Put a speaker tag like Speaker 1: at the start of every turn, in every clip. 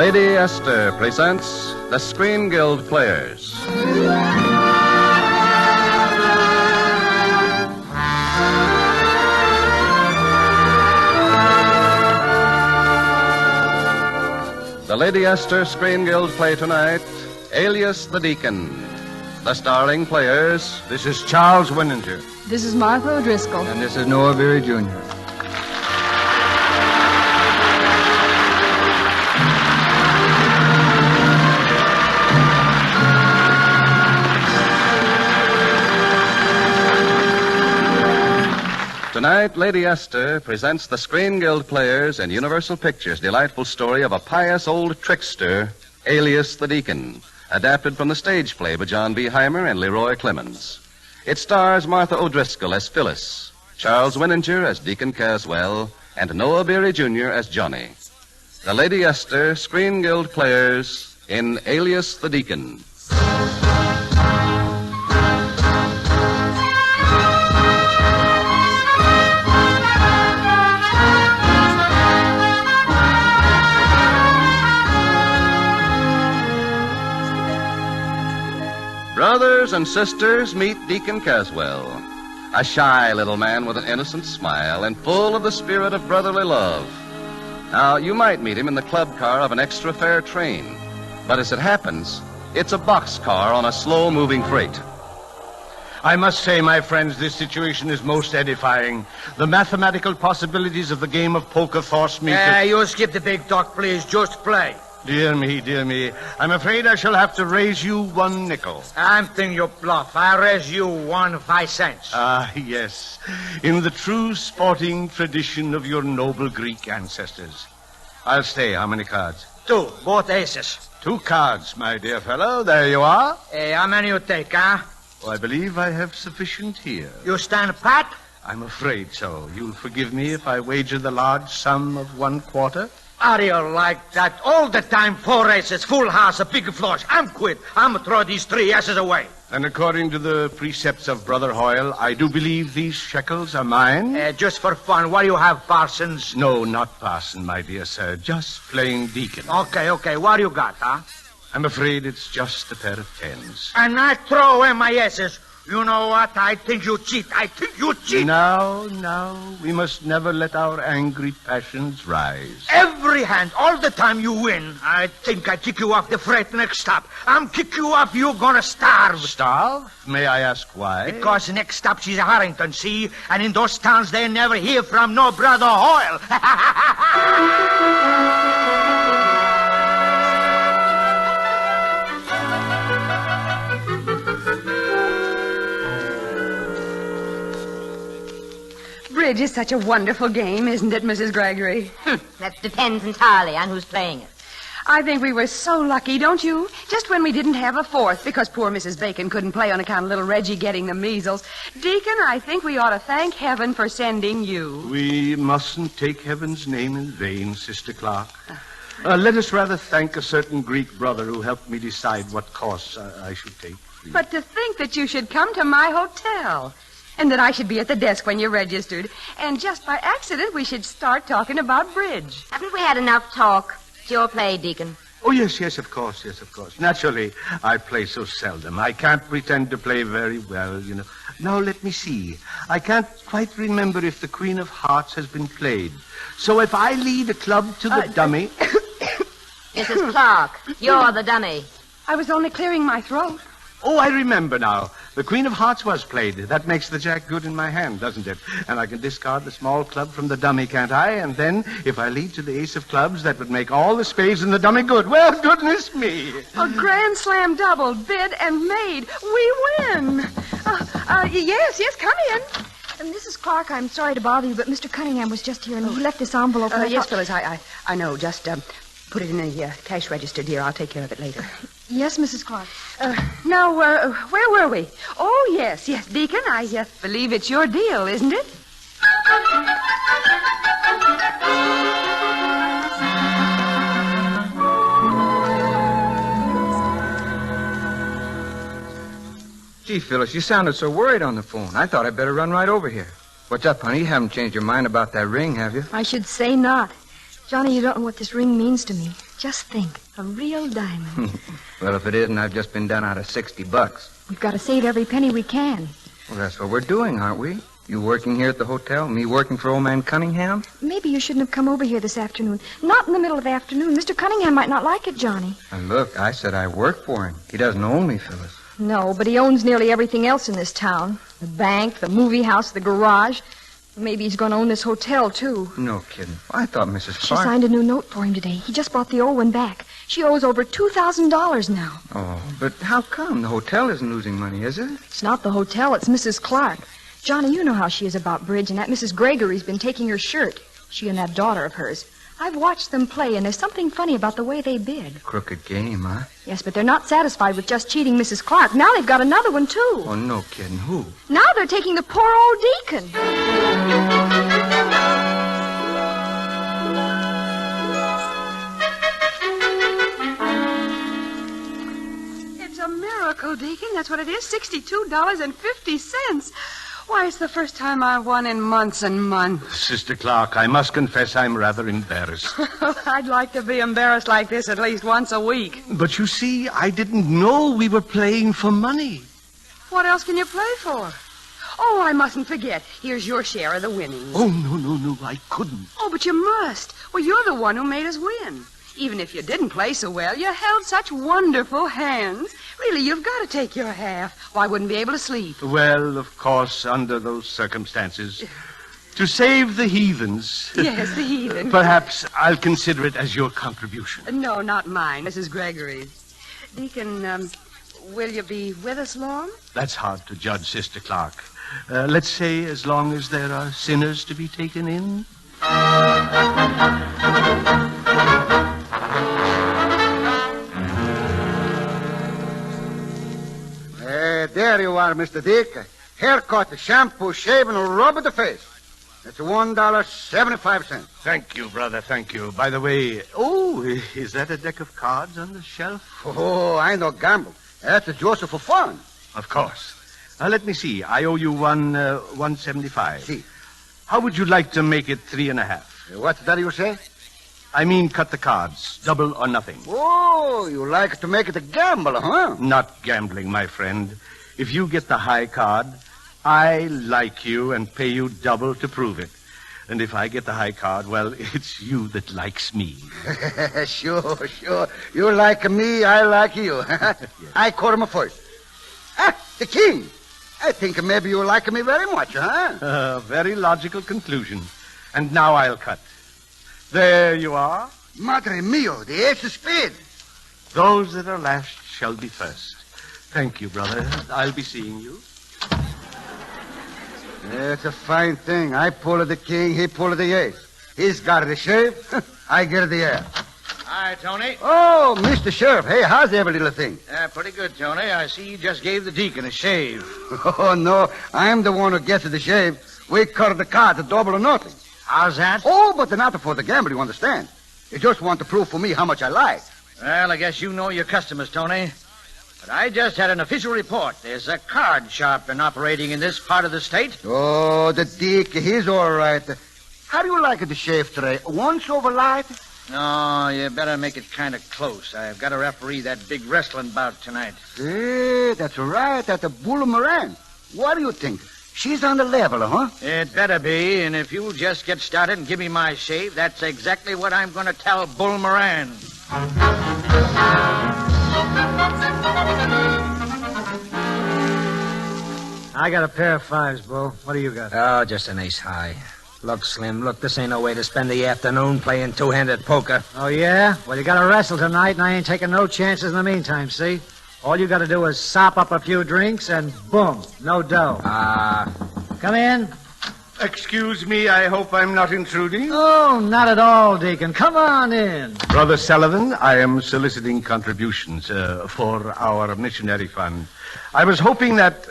Speaker 1: Lady Esther presents the Screen Guild Players. The Lady Esther Screen Guild play tonight, Alias the Deacon. The starring players...
Speaker 2: This is Charles Winninger.
Speaker 3: This is Martha O'Driscoll.
Speaker 4: And this is Noah Beery, Jr.
Speaker 1: Tonight, Lady Esther presents the Screen Guild Players and Universal Pictures' delightful story of a pious old trickster, Alias the Deacon, adapted from the stage play by John B. Heimer and Leroy Clemens. It stars Martha O'Driscoll as Phyllis, Charles Winninger as Deacon Caswell, and Noah Beery, Jr. as Johnny. The Lady Esther Screen Guild Players in Alias the Deacon. Brothers and sisters, meet Deacon Caswell, a shy little man with an innocent smile and full of the spirit of brotherly love. Now, you might meet him in the club car of an extra fare train, but as it happens, it's a boxcar on a slow-moving freight.
Speaker 2: I must say, my friends, this situation is most edifying. The mathematical possibilities of the game of poker force me to...
Speaker 5: You skip the big talk, please. Just play.
Speaker 2: Dear me. I'm afraid I shall have to raise you 1 nickel.
Speaker 5: I'm thinking you bluff. I raise you 5 cents.
Speaker 2: Ah, yes. In the true sporting tradition of your noble Greek ancestors. I'll stay. How many cards?
Speaker 5: 2, both aces.
Speaker 2: 2 cards, my dear fellow. There you are.
Speaker 5: How many you take, huh?
Speaker 2: Oh, I believe I have sufficient here.
Speaker 5: You stand pat?
Speaker 2: I'm afraid so. You'll forgive me if I wager the large sum of 1/4?
Speaker 5: Are you like that? All the time, 4 aces, full house, a big flush. I'm quit. I'm throw these 3 aces away.
Speaker 2: And according to the precepts of Brother Hoyle, I do believe these shekels are mine.
Speaker 5: Just for fun. What do you have, Parsons?
Speaker 2: No, not parson, my dear sir. Just plain deacon.
Speaker 5: Okay. What do you got, huh?
Speaker 2: I'm afraid it's just a pair of 10s.
Speaker 5: And I throw away my aces. You know what? I think you cheat.
Speaker 2: Now, we must never let our angry passions rise.
Speaker 5: Every hand, all the time you win. I think I kick you off the freight next stop. I'm kick you off, you're gonna starve.
Speaker 2: Starve? May I ask why?
Speaker 5: Because next stop she's a Harrington, see? And in those towns they never hear from no Brother Hoyle.
Speaker 3: Bridge is such a wonderful game, isn't it, Mrs. Gregory?
Speaker 6: That depends entirely on who's playing it.
Speaker 3: I think we were so lucky, don't you? Just when we didn't have a 4th, because poor Mrs. Bacon couldn't play on account of little Reggie getting the measles. Deacon, I think we ought to thank heaven for sending you.
Speaker 2: We mustn't take heaven's name in vain, Sister Clark. Let us rather thank a certain Greek brother who helped me decide what course I should take.
Speaker 3: But to think that you should come to my hotel... and that I should be at the desk when you registered. And just by accident, we should start talking about bridge.
Speaker 6: Haven't we had enough talk? It's your play, Deacon.
Speaker 2: Oh, yes, of course. Naturally, I play so seldom. I can't pretend to play very well, you know. Now, let me see. I can't quite remember if the Queen of Hearts has been played. So if I lead a club to the dummy...
Speaker 6: Mrs. Clark, you're the dummy.
Speaker 3: I was only clearing my throat.
Speaker 2: Oh, I remember now. The Queen of Hearts was played. That makes the jack good in my hand, doesn't it? And I can discard the small club from the dummy, can't I? And then, if I lead to the ace of clubs, that would make all the spades in the dummy good. Well, goodness me.
Speaker 3: A grand slam double, bid and made. We win. Yes, come in.
Speaker 7: Mrs. Clark, I'm sorry to bother you, but Mr. Cunningham was just here, and he left this envelope.
Speaker 3: Yes, Phyllis, I know. Just put it in the cash register, dear. I'll take care of it later.
Speaker 7: Yes, Mrs. Clark.
Speaker 3: Now, where were we? Oh, yes, Deacon, I believe it's your deal, isn't it?
Speaker 4: Gee, Phyllis, you sounded so worried on the phone. I thought I'd better run right over here. What's up, honey? You haven't changed your mind about that ring, have you?
Speaker 7: I should say not. Johnny, you don't know what this ring means to me. Just think, a real diamond.
Speaker 4: Well, if it isn't, I've just been done out of $60.
Speaker 7: We've got to save every penny we can.
Speaker 4: Well, that's what we're doing, aren't we? You working here at the hotel, me working for old man Cunningham?
Speaker 7: Maybe you shouldn't have come over here this afternoon. Not in the middle of the afternoon. Mr. Cunningham might not like it, Johnny.
Speaker 4: And look, I said I work for him. He doesn't own me, Phyllis.
Speaker 7: No, but he owns nearly everything else in this town. The bank, the movie house, the garage. Maybe he's going to own this hotel, too.
Speaker 4: No kidding. I thought Mrs.
Speaker 7: She
Speaker 4: Clark...
Speaker 7: signed a new note for him today. He just bought the old one back. She owes over $2,000 now.
Speaker 4: Oh, but how come? The hotel isn't losing money, is it?
Speaker 7: It's not the hotel, it's Mrs. Clark. Johnny, you know how she is about bridge, and that Mrs. Gregory's been taking her shirt. She and that daughter of hers. I've watched them play, and there's something funny about the way they bid.
Speaker 4: Crooked game, huh?
Speaker 7: Yes, but they're not satisfied with just cheating Mrs. Clark. Now they've got another one, too.
Speaker 4: Oh, no kidding. Who?
Speaker 7: Now they're taking the poor old Deacon.
Speaker 3: It's a miracle, Deacon. That's what it is. $62.50. Why, it's the first time I've won in months and months.
Speaker 2: Sister Clark, I must confess I'm rather embarrassed.
Speaker 3: I'd like to be embarrassed like this at least once a week.
Speaker 2: But you see, I didn't know we were playing for money.
Speaker 3: What else can you play for? Oh, I mustn't forget. Here's your share of the winnings.
Speaker 2: Oh, no, I couldn't.
Speaker 3: Oh, but you must. Well, you're the one who made us win. Even if you didn't play so well, you held such wonderful hands. Really, you've got to take your half. Or I wouldn't be able to sleep.
Speaker 2: Well, of course, under those circumstances, to save the heathens...
Speaker 3: Yes, the heathen.
Speaker 2: Perhaps I'll consider it as your contribution.
Speaker 3: No, not mine. Mrs. Gregory's. Deacon, will you be with us long?
Speaker 2: That's hard to judge, Sister Clark. Let's say as long as there are sinners to be taken in.
Speaker 8: There you are, Mr. Dick. Haircut, shampoo, shave, and a rub of the face. That's $1.75.
Speaker 2: Thank you, brother, thank you. By the way, is that a deck of cards on the shelf?
Speaker 8: Oh, I no gamble. That's just for fun.
Speaker 2: Of course. Let me see. I owe you $1.75.
Speaker 8: See.
Speaker 2: How would you like to make it 3.5?
Speaker 8: What's that you say?
Speaker 2: I mean, cut the cards. Double or nothing.
Speaker 8: Oh, you like to make it a gamble, huh?
Speaker 2: Not gambling, my friend. If you get the high card, I like you and pay you double to prove it. And if I get the high card, well, it's you that likes me.
Speaker 8: Sure. You like me, I like you. Yes. I call him first. The king. I think maybe you like me very much, huh?
Speaker 2: Very logical conclusion. And now I'll cut. There you are.
Speaker 8: Madre mio, the ace of spades.
Speaker 2: Those that are last shall be first. Thank you, brother. I'll be seeing you.
Speaker 8: It's a fine thing. I pull the king, he pull the ace. He's got the sheriff, I get the air.
Speaker 5: Hi, Tony.
Speaker 8: Oh, Mr. Sheriff. Hey, how's every little thing?
Speaker 5: Pretty good, Tony. I see you just gave the Deacon a shave.
Speaker 8: Oh, no. I'm the one who gets the shave. We cut the cards at double or nothing.
Speaker 5: How's that?
Speaker 8: Oh, but not for the gamble, you understand. You just want to prove for me how much I like.
Speaker 5: Well, I guess you know your customers, Tony. But I just had an official report. There's a card shop been operating in this part of the state.
Speaker 8: Oh, the Dick, he's all right. How do you like the shave today? Once over light?
Speaker 5: No, you better make it kind of close. I've got to referee that big wrestling bout tonight.
Speaker 8: Hey, that's right, at the Bull Moran. What do you think? She's on the level, huh?
Speaker 5: It better be, and if you'll just get started and give me my shave, that's exactly what I'm going to tell Bull Moran.
Speaker 9: I got a pair of fives, Bull. What do you got?
Speaker 10: Oh, just an ace high. Look, Slim, this ain't no way to spend the afternoon playing two-handed poker.
Speaker 9: Oh, yeah? Well, you got to wrestle tonight, and I ain't taking no chances in the meantime, see? All you got to do is sop up a few drinks, and boom, no dough. Come in.
Speaker 2: Excuse me, I hope I'm not intruding.
Speaker 9: Oh, not at all, Deacon. Come on in.
Speaker 2: Brother Sullivan, I am soliciting contributions for our missionary fund. I was hoping that...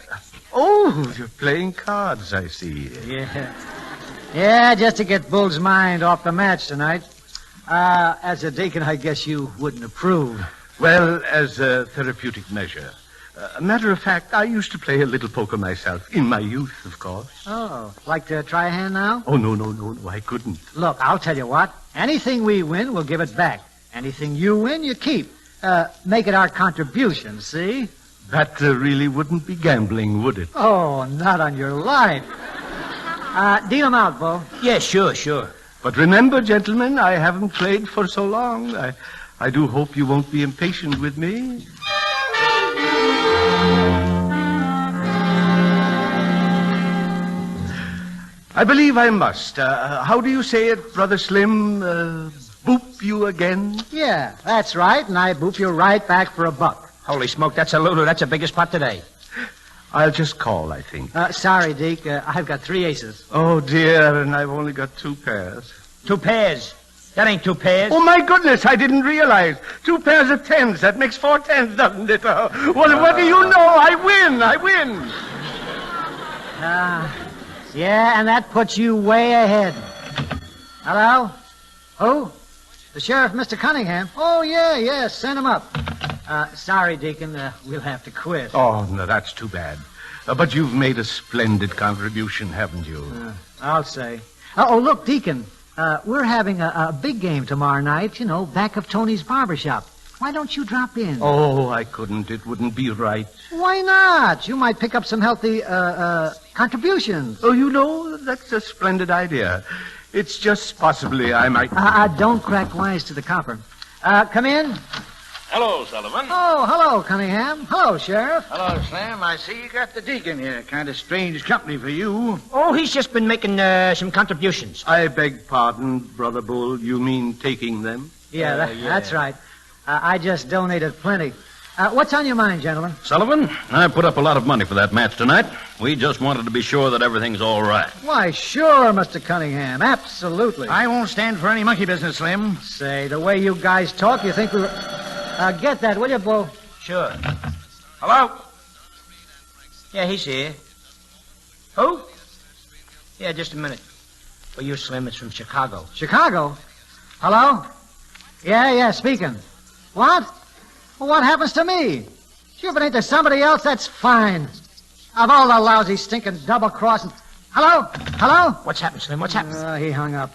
Speaker 2: Oh, you're playing cards, I see.
Speaker 9: Yeah, just to get Bull's mind off the match tonight. As a deacon, I guess you wouldn't approve.
Speaker 2: Well, as a therapeutic measure. Matter of fact, I used to play a little poker myself, in my youth, of course.
Speaker 9: Oh, like to try a hand now?
Speaker 2: Oh, no, I couldn't.
Speaker 9: Look, I'll tell you what. Anything we win, we'll give it back. Anything you win, you keep. Make it our contribution, see?
Speaker 2: That really wouldn't be gambling, would it?
Speaker 9: Oh, not on your life. Deal 'em out, Bo.
Speaker 10: Yeah, sure.
Speaker 2: But remember, gentlemen, I haven't played for so long. I do hope you won't be impatient with me. I believe I must. How do you say it, Brother Slim? Boop you again?
Speaker 9: Yeah, that's right, and I boop you right back for $1.
Speaker 10: Holy smoke, that's a Lulu. That's the biggest pot today.
Speaker 2: I'll just call, I think.
Speaker 9: Sorry, Deke. I've got 3 aces.
Speaker 2: Oh, dear, and I've only got 2 pairs.
Speaker 10: 2 pairs. That ain't 2 pairs.
Speaker 2: Oh, my goodness, I didn't realize. 2 pairs of 10s. That makes 4 10s, doesn't it? What do you know? I win.
Speaker 9: Yeah, and that puts you way ahead. Hello? Who? The sheriff, Mr. Cunningham. Oh, yeah, send him up. Sorry, Deacon, we'll have to quit.
Speaker 2: Oh, no, that's too bad. But you've made a splendid contribution, haven't you?
Speaker 9: I'll say. Oh, look, Deacon, we're having a big game tomorrow night, back of Tony's barbershop. Why don't you drop in?
Speaker 2: Oh, I couldn't. It wouldn't be right.
Speaker 9: Why not? You might pick up some healthy contributions.
Speaker 2: Oh, that's a splendid idea. It's just possibly I might...
Speaker 9: Don't crack wise to the copper. Come in.
Speaker 5: Hello, Sullivan.
Speaker 9: Oh, hello, Cunningham. Hello, Sheriff.
Speaker 5: Hello, Slim. I see you got the Deacon here. Kind of strange company for you.
Speaker 10: Oh, he's just been making some contributions.
Speaker 2: I beg pardon, Brother Bull. You mean taking them?
Speaker 9: Yeah, that's right. I just donated plenty. What's on your mind, gentlemen?
Speaker 11: Sullivan, I put up a lot of money for that match tonight. We just wanted to be sure that everything's all right.
Speaker 9: Why, sure, Mr. Cunningham. Absolutely.
Speaker 5: I won't stand for any monkey business, Slim.
Speaker 9: Say, the way you guys talk, you think we were... get that, will you, Bo?
Speaker 10: Sure.
Speaker 5: Hello?
Speaker 10: Yeah, he's here. Who? Yeah, just a minute. Well, you, Slim, it's from Chicago.
Speaker 9: Chicago? Hello? Yeah, speaking. What? Well, what happens to me? Sure, if it ain't to somebody else, that's fine. Of all the lousy, stinking, double-crossing... Hello?
Speaker 10: What's happened, Slim? What's happened?
Speaker 9: He hung up.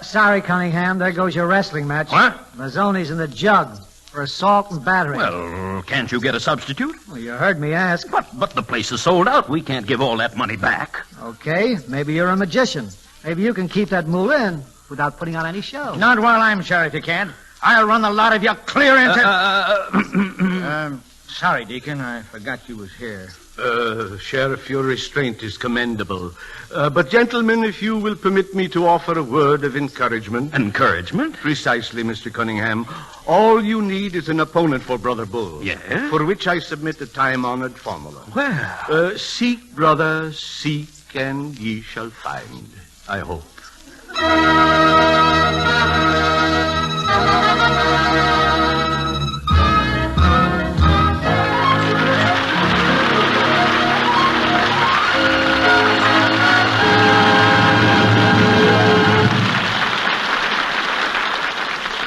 Speaker 9: Sorry, Cunningham. There goes your wrestling match.
Speaker 11: What?
Speaker 9: Mazzoni's in the jug for assault and battery.
Speaker 11: Well, can't you get a substitute?
Speaker 9: Well, you heard me ask.
Speaker 11: But the place is sold out. We can't give all that money back.
Speaker 9: Okay, maybe you're a magician. Maybe you can keep that moolah in without putting on any show.
Speaker 5: Not while I'm sheriff, you can't. I'll run the lot of you clear into... Sorry, Deacon. I forgot you was here.
Speaker 2: Sheriff, your restraint is commendable. But, gentlemen, if you will permit me to offer a word of encouragement.
Speaker 11: Encouragement?
Speaker 2: Precisely, Mr. Cunningham. All you need is an opponent for Brother Bull.
Speaker 11: Yes?
Speaker 2: For which I submit a time-honored formula.
Speaker 11: Well...
Speaker 2: seek, brother, seek, and ye shall find. I hope.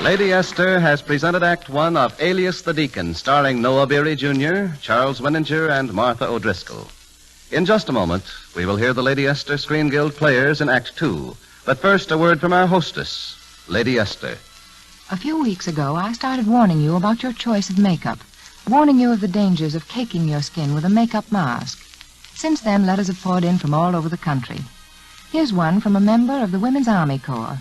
Speaker 1: Lady Esther has presented Act One of Alias the Deacon, starring Noah Beery Jr., Charles Winninger, and Martha O'Driscoll. In just a moment, we will hear the Lady Esther Screen Guild players in Act Two. But first, a word from our hostess, Lady Esther.
Speaker 12: A few weeks ago, I started warning you about your choice of makeup, warning you of the dangers of caking your skin with a makeup mask. Since then, letters have poured in from all over the country. Here's one from a member of the Women's Army Corps.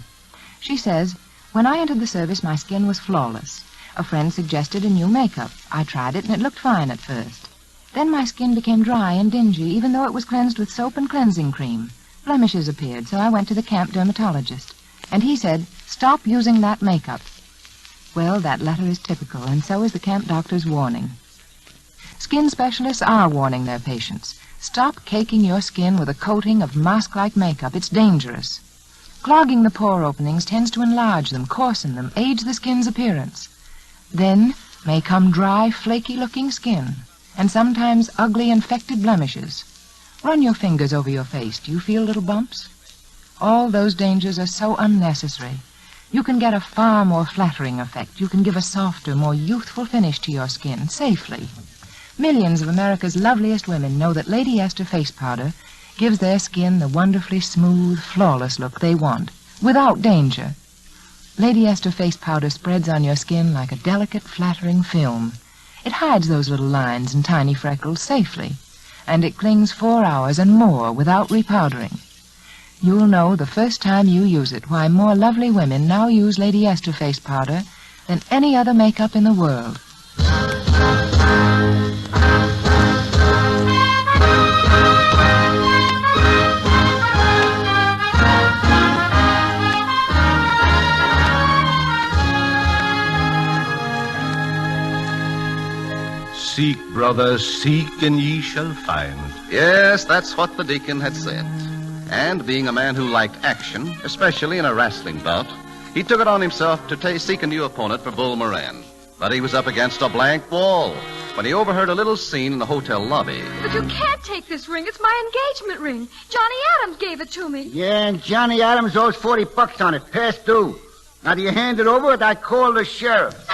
Speaker 12: She says, "When I entered the service, my skin was flawless. A friend suggested a new makeup. I tried it, and it looked fine at first. Then my skin became dry and dingy, even though it was cleansed with soap and cleansing cream. Blemishes appeared, so I went to the camp dermatologist. And he said, 'Stop using that makeup.' Well, that letter is typical, and so is the camp doctor's warning. Skin specialists are warning their patients. Stop caking your skin with a coating of mask-like makeup. It's dangerous. Clogging the pore openings tends to enlarge them, coarsen them, age the skin's appearance. Then may come dry, flaky-looking skin, and sometimes ugly, infected blemishes. Run your fingers over your face. Do you feel little bumps? All those dangers are so unnecessary. You can get a far more flattering effect. You can give a softer, more youthful finish to your skin, safely. Millions of America's loveliest women know that Lady Esther face powder gives their skin the wonderfully smooth, flawless look they want, without danger. Lady Esther face powder spreads on your skin like a delicate, flattering film. It hides those little lines and tiny freckles safely, and it clings 4 hours and more without repowdering. You'll know the first time you use it why more lovely women now use Lady Esther face powder than any other makeup in the world.
Speaker 2: Seek, brothers, seek, and ye shall find.
Speaker 1: Yes, that's what the deacon had said. And being a man who liked action, especially in a wrestling bout, he took it on himself to seek a new opponent for Bull Moran. But he was up against a blank wall when he overheard a little scene in the hotel lobby.
Speaker 7: But you can't take this ring. It's my engagement ring. Johnny Adams gave it to me.
Speaker 8: Yeah, and Johnny Adams owes $40 on it, past due. Now, do you hand it over or I call the sheriff?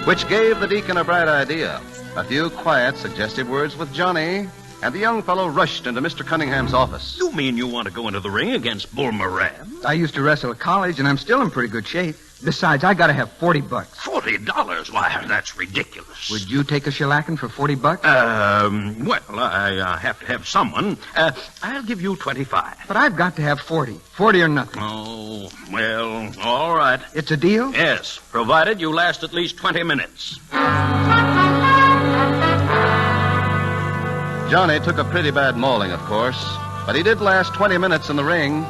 Speaker 1: Which gave the deacon a bright idea. A few quiet, suggestive words with Johnny, and the young fellow rushed into Mr. Cunningham's office.
Speaker 11: You mean you want to go into the ring against Bull Moran?
Speaker 4: I used to wrestle at college, and I'm still in pretty good shape. Besides, I gotta have $40.
Speaker 11: $40? Why, that's ridiculous.
Speaker 4: Would you take a shellacking for $40?
Speaker 11: Well, I have to have someone. I'll give you 25.
Speaker 4: But I've got to have 40. 40 or nothing.
Speaker 11: Oh, well, all right.
Speaker 4: It's a deal?
Speaker 11: Yes, provided you last at least 20 minutes.
Speaker 1: Johnny took a pretty bad mauling, of course, but he did last 20 minutes in the ring.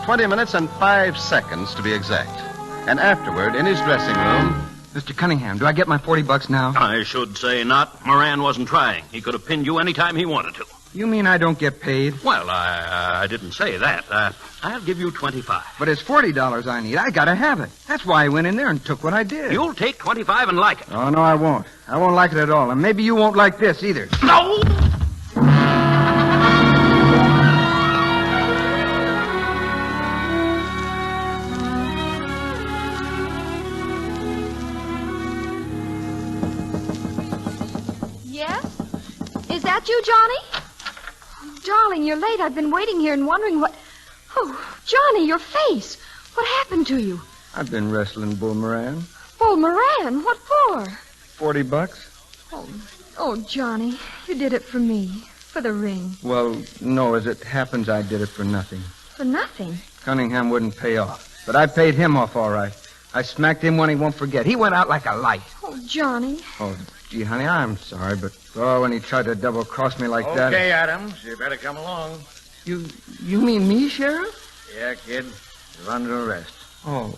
Speaker 1: 20 minutes and 5 seconds, to be exact. And afterward, in his dressing room...
Speaker 4: Mr. Cunningham, do I get my $40 now?
Speaker 11: I should say not. Moran wasn't trying. He could have pinned you any time he wanted to.
Speaker 4: You mean I don't get paid?
Speaker 11: Well, I didn't say that. I'll give you 25.
Speaker 4: But it's $40 I need. I gotta have it. That's why I went in there and took what I did.
Speaker 11: You'll take 25 and like it.
Speaker 4: Oh, no, I won't. I won't like it at all. And maybe you won't like this either.
Speaker 11: No!
Speaker 7: Yes? Is that you, Johnny? Oh, darling, you're late. I've been waiting here and wondering what... Oh, Johnny, your face. What happened to you?
Speaker 4: I've been wrestling Bull Moran.
Speaker 7: Bull Moran? What for?
Speaker 4: $40.
Speaker 7: Oh, Johnny, you did it for me. For the ring.
Speaker 4: Well, no, as it happens, I did it for nothing.
Speaker 7: For nothing?
Speaker 4: Cunningham wouldn't pay off. But I paid him off all right. I smacked him when he won't forget. He went out like a light.
Speaker 7: Oh, Johnny.
Speaker 4: Oh, gee, honey, I'm sorry, but when he tried to double-cross me like that...
Speaker 5: Okay, Adams, you better come along.
Speaker 4: You mean me, Sheriff?
Speaker 5: Yeah, kid. You're under arrest.
Speaker 4: Oh,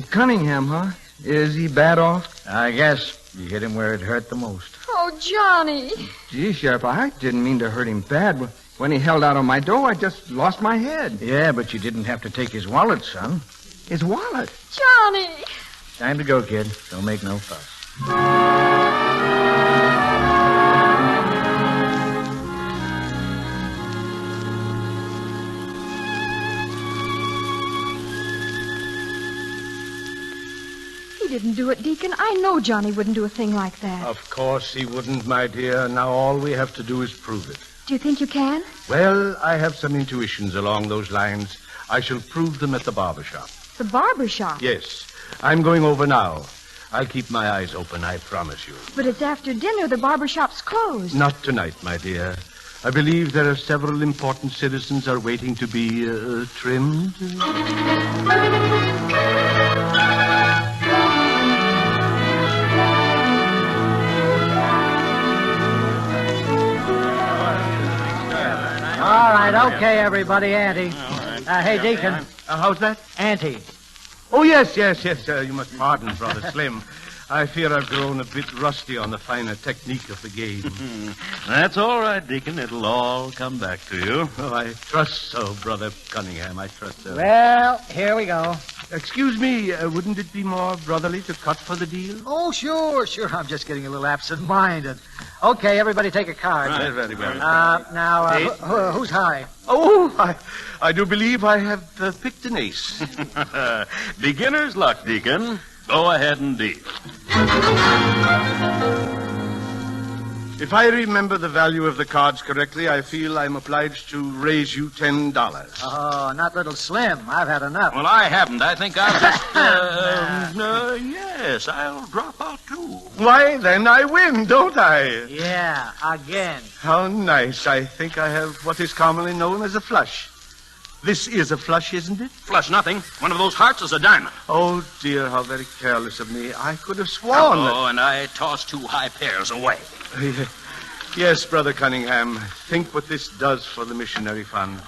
Speaker 4: Cunningham, huh? Is he bad off?
Speaker 5: I guess you hit him where it hurt the most.
Speaker 7: Oh, Johnny.
Speaker 4: Gee, Sheriff, I didn't mean to hurt him bad. When he held out on my door, I just lost my head.
Speaker 5: Yeah, but you didn't have to take his wallet, son.
Speaker 4: His wallet?
Speaker 7: Johnny.
Speaker 5: Time to go, kid. Don't make no fuss.
Speaker 7: He didn't do it, Deacon. I know Johnny wouldn't do a thing like that.
Speaker 2: Of course he wouldn't, my dear. Now all we have to do is prove it.
Speaker 7: Do you think you can?
Speaker 2: Well, I have some intuitions along those lines. I shall prove them at the barber shop.
Speaker 7: The barber shop?
Speaker 2: Yes. I'm going over now. I'll keep my eyes open, I promise you.
Speaker 7: But it's after dinner. The barber shop's closed.
Speaker 2: Not tonight, my dear. I believe there are several important citizens are waiting to be trimmed.
Speaker 9: All right, okay, everybody, Auntie. Hey, Deacon.
Speaker 2: How's that?
Speaker 9: Auntie.
Speaker 2: Oh, yes. You must pardon, Brother Slim. I fear I've grown a bit rusty on the finer technique of the game.
Speaker 11: That's all right, Deacon. It'll all come back to you.
Speaker 2: Oh, I trust so, Brother Cunningham. I trust so.
Speaker 9: Well, here we go.
Speaker 2: Excuse me, wouldn't it be more brotherly to cut for the deal?
Speaker 9: Oh, sure. I'm just getting a little absent-minded. Okay, everybody take a card.
Speaker 11: Right, very well.
Speaker 9: Now, who's high?
Speaker 2: Oh, I do believe I have picked an ace.
Speaker 11: Beginner's luck, Deacon. Go ahead and deal.
Speaker 2: If I remember the value of the cards correctly, I feel I'm obliged to raise you $10.
Speaker 9: Oh, not little Slim. I've had enough.
Speaker 11: Well, I haven't. I think I'll just... yes, I'll drop out, too.
Speaker 2: Why, then I win, don't I?
Speaker 9: Yeah, again.
Speaker 2: How nice. I think I have what is commonly known as a flush. This is a flush, isn't it?
Speaker 11: Flush nothing. One of those hearts is a diamond.
Speaker 2: Oh, dear, how very careless of me. I could have sworn that...
Speaker 11: Oh, and I tossed 2 high pairs away.
Speaker 2: Yes, Brother Cunningham. Think what this does for the missionary fund.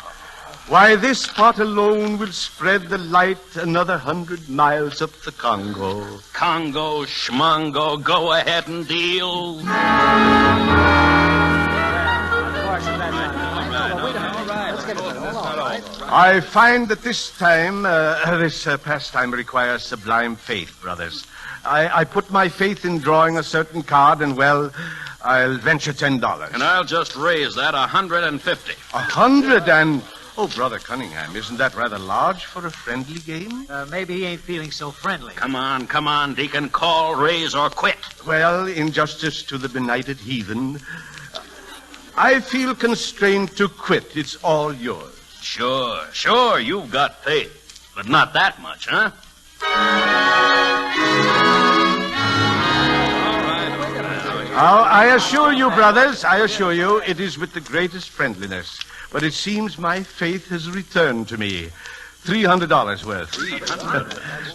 Speaker 2: Why, this pot alone will spread the light another 100 miles up the Congo.
Speaker 11: Congo, schmongo, go ahead and deal.
Speaker 2: I find that this time, this pastime requires sublime faith, brothers. I put my faith in drawing a certain card, and, well, I'll venture $10.
Speaker 11: And I'll just raise that 150.
Speaker 2: 100 and... Oh, Brother Cunningham, isn't that rather large for a friendly game?
Speaker 9: Maybe he ain't feeling so friendly.
Speaker 11: Come on, Deacon. Call, raise, or quit.
Speaker 2: Well, in justice to the benighted heathen, I feel constrained to quit. It's all yours.
Speaker 11: Sure, you've got faith. But not that much, huh?
Speaker 2: I assure you, brothers, it is with the greatest friendliness. But it seems my faith has returned to me. $300 worth.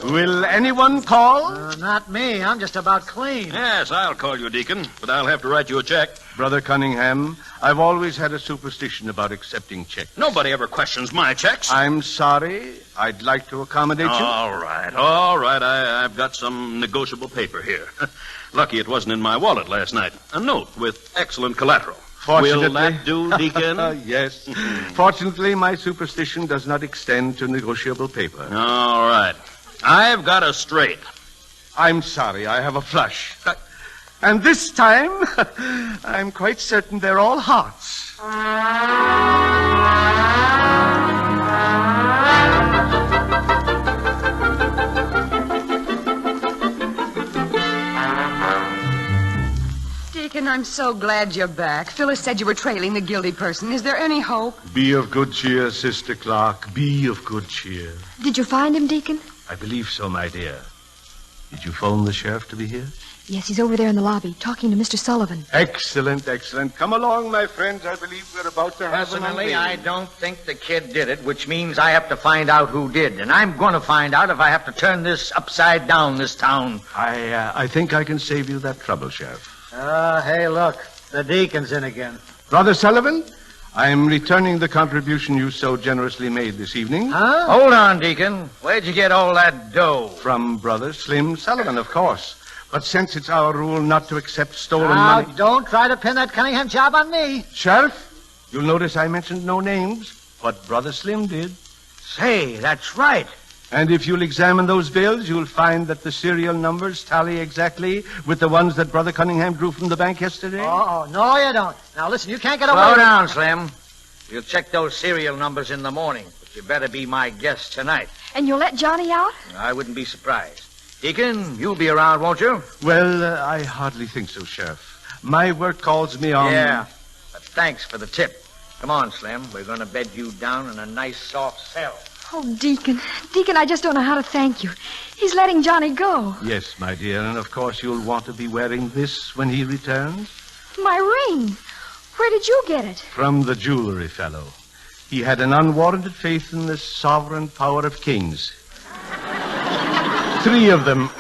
Speaker 2: Will anyone call?
Speaker 9: Not me. I'm just about clean.
Speaker 11: Yes, I'll call you, Deacon, but I'll have to write you a check.
Speaker 2: Brother Cunningham, I've always had a superstition about accepting checks.
Speaker 11: Nobody ever questions my checks.
Speaker 2: I'm sorry. I'd like to accommodate you.
Speaker 11: All right. I've got some negotiable paper here. Lucky it wasn't in my wallet last night. A note with excellent collateral.
Speaker 2: Fortunately.
Speaker 11: Will that do, Deacon?
Speaker 2: Yes. Fortunately, my superstition does not extend to negotiable paper.
Speaker 11: All right. I've got a straight.
Speaker 2: I'm sorry, I have a flush. And this time, I'm quite certain they're all hearts.
Speaker 3: Deacon, I'm so glad you're back. Phyllis said you were trailing the guilty person. Is there any hope?
Speaker 2: Be of good cheer, Sister Clark. Be of good cheer.
Speaker 7: Did you find him, Deacon?
Speaker 2: I believe so, my dear. Did you phone the sheriff to be here?
Speaker 7: Yes, he's over there in the lobby, talking to Mr. Sullivan.
Speaker 2: Excellent. Come along, my friends. I believe we're about to have
Speaker 5: Personally, I don't think the kid did it, which means I have to find out who did. And I'm going to find out if I have to turn this upside down, this town.
Speaker 2: I think I can save you that trouble, Sheriff.
Speaker 9: Hey, look. The deacon's in again.
Speaker 2: Brother Sullivan, I'm returning the contribution you so generously made this evening.
Speaker 5: Huh? Hold on, Deacon. Where'd you get all that dough?
Speaker 2: From Brother Slim Sullivan, of course. But since it's our rule not to accept stolen
Speaker 9: Now,
Speaker 2: money...
Speaker 9: don't try to pin that Cunningham job on me.
Speaker 2: Sheriff, you'll notice I mentioned no names, but Brother Slim did.
Speaker 5: Say, that's right.
Speaker 2: And if you'll examine those bills, you'll find that the serial numbers tally exactly with the ones that Brother Cunningham drew from the bank yesterday.
Speaker 9: Oh, no, you don't. Now, listen, you can't get away
Speaker 5: Slow
Speaker 9: with...
Speaker 5: down, Slim. You'll check those serial numbers in the morning, but you better be my guest tonight.
Speaker 7: And you'll let Johnny out?
Speaker 5: I wouldn't be surprised. Deacon, you'll be around, won't you?
Speaker 2: Well, I hardly think so, Sheriff. My work calls me on...
Speaker 5: Yeah, but thanks for the tip. Come on, Slim. We're going to bed you down in a nice, soft cell.
Speaker 7: Oh, Deacon, I just don't know how to thank you. He's letting Johnny go.
Speaker 2: Yes, my dear, and of course you'll want to be wearing this when he returns.
Speaker 7: My ring. Where did you get it?
Speaker 2: From the jewelry fellow. He had an unwarranted faith in the sovereign power of kings. 3 of them.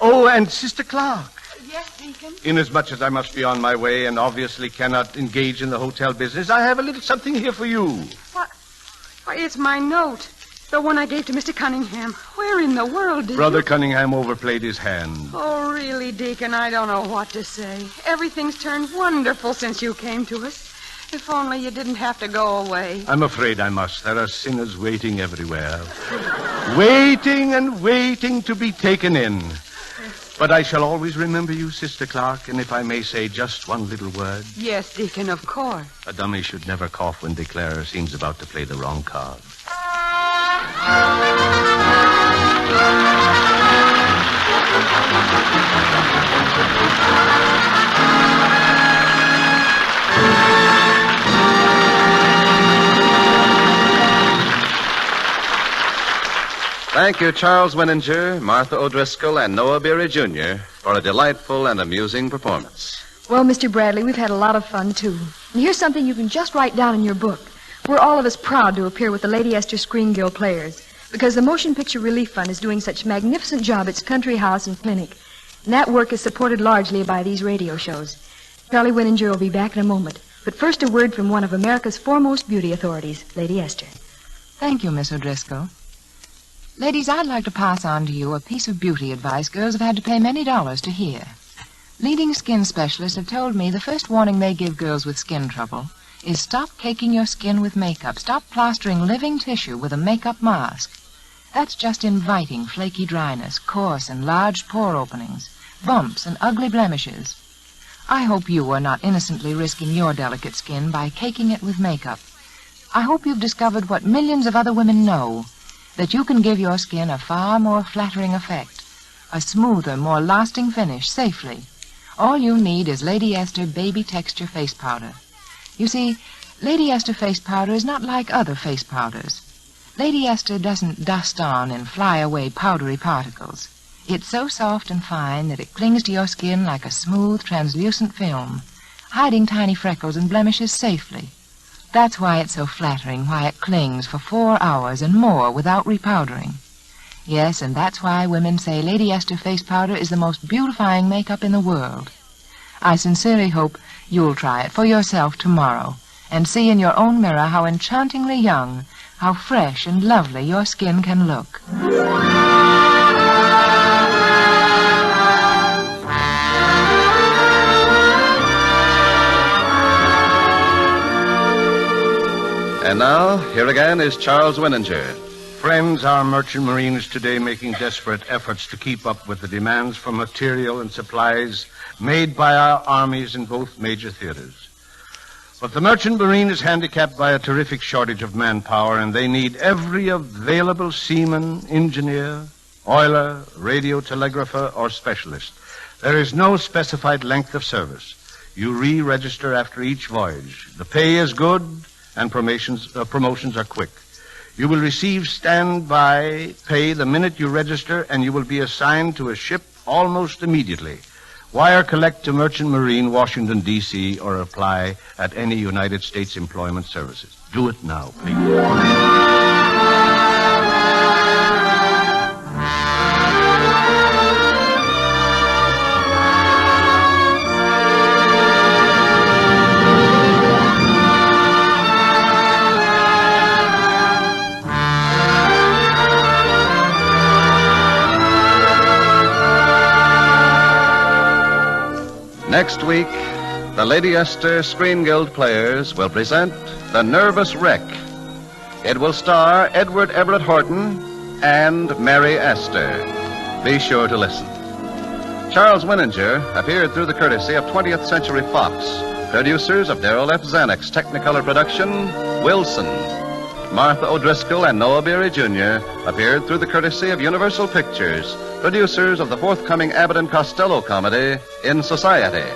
Speaker 2: Oh, and Sister Clark.
Speaker 3: Yes, Deacon?
Speaker 2: Inasmuch as I must be on my way and obviously cannot engage in the hotel business, I have a little something here for you.
Speaker 3: What? Why, it's my note. The one I gave to Mr. Cunningham. Where in the world did
Speaker 2: Brother
Speaker 3: you...
Speaker 2: Cunningham overplayed his hand.
Speaker 3: Oh, really, Deacon? I don't know what to say. Everything's turned wonderful since you came to us. If only you didn't have to go away.
Speaker 2: I'm afraid I must. There are sinners waiting everywhere. Waiting and waiting to be taken in. But I shall always remember you, Sister Clark, and if I may say just one little word.
Speaker 3: Yes, Deacon, of course.
Speaker 2: A dummy should never cough when declarer seems about to play the wrong card.
Speaker 1: Thank you, Charles Winninger, Martha O'Driscoll, and Noah Beery Jr. for a delightful and amusing performance.
Speaker 7: Well, Mr. Bradley, we've had a lot of fun, too. And here's something you can just write down in your book. We're all of us proud to appear with the Lady Esther Screen Guild Players because the Motion Picture Relief Fund is doing such a magnificent job at its country house and clinic. And that work is supported largely by these radio shows. Charlie Winninger will be back in a moment. But first, a word from one of America's foremost beauty authorities, Lady Esther.
Speaker 12: Thank you, Miss O'Driscoll. Ladies, I'd like to pass on to you a piece of beauty advice girls have had to pay many dollars to hear. Leading skin specialists have told me the first warning they give girls with skin trouble is stop caking your skin with makeup. Stop plastering living tissue with a makeup mask. That's just inviting flaky dryness, coarse and large pore openings, bumps and ugly blemishes. I hope you are not innocently risking your delicate skin by caking it with makeup. I hope you've discovered what millions of other women know, that you can give your skin a far more flattering effect, a smoother, more lasting finish, safely. All you need is Lady Esther Baby Texture Face Powder. You see, Lady Esther Face Powder is not like other face powders. Lady Esther doesn't dust on and fly away powdery particles. It's so soft and fine that it clings to your skin like a smooth, translucent film, hiding tiny freckles and blemishes safely. That's why it's so flattering, why it clings for 4 hours and more without repowdering. Yes, and that's why women say Lady Esther Face Powder is the most beautifying makeup in the world. I sincerely hope you'll try it for yourself tomorrow and see in your own mirror how enchantingly young, how fresh and lovely your skin can look.
Speaker 1: And now, here again is Charles Winninger.
Speaker 2: Friends, our merchant marine is today making desperate efforts to keep up with the demands for material and supplies made by our armies in both major theaters. But the merchant marine is handicapped by a terrific shortage of manpower, and they need every available seaman, engineer, oiler, radio telegrapher, or specialist. There is no specified length of service. You re-register after each voyage. The pay is good, and promotions are quick. You will receive standby pay the minute you register, and you will be assigned to a ship almost immediately. Wire collect to Merchant Marine, Washington, D.C., or apply at any United States Employment Services. Do it now, please.
Speaker 1: Next week, the Lady Esther Screen Guild Players will present The Nervous Wreck. It will star Edward Everett Horton and Mary Astor. Be sure to listen. Charles Winninger appeared through the courtesy of 20th Century Fox, producers of Darrell F. Zanuck's Technicolor production, Wilson. Martha O'Driscoll and Noah Beery Jr. appeared through the courtesy of Universal Pictures, producers of the forthcoming Abbott and Costello comedy, In Society.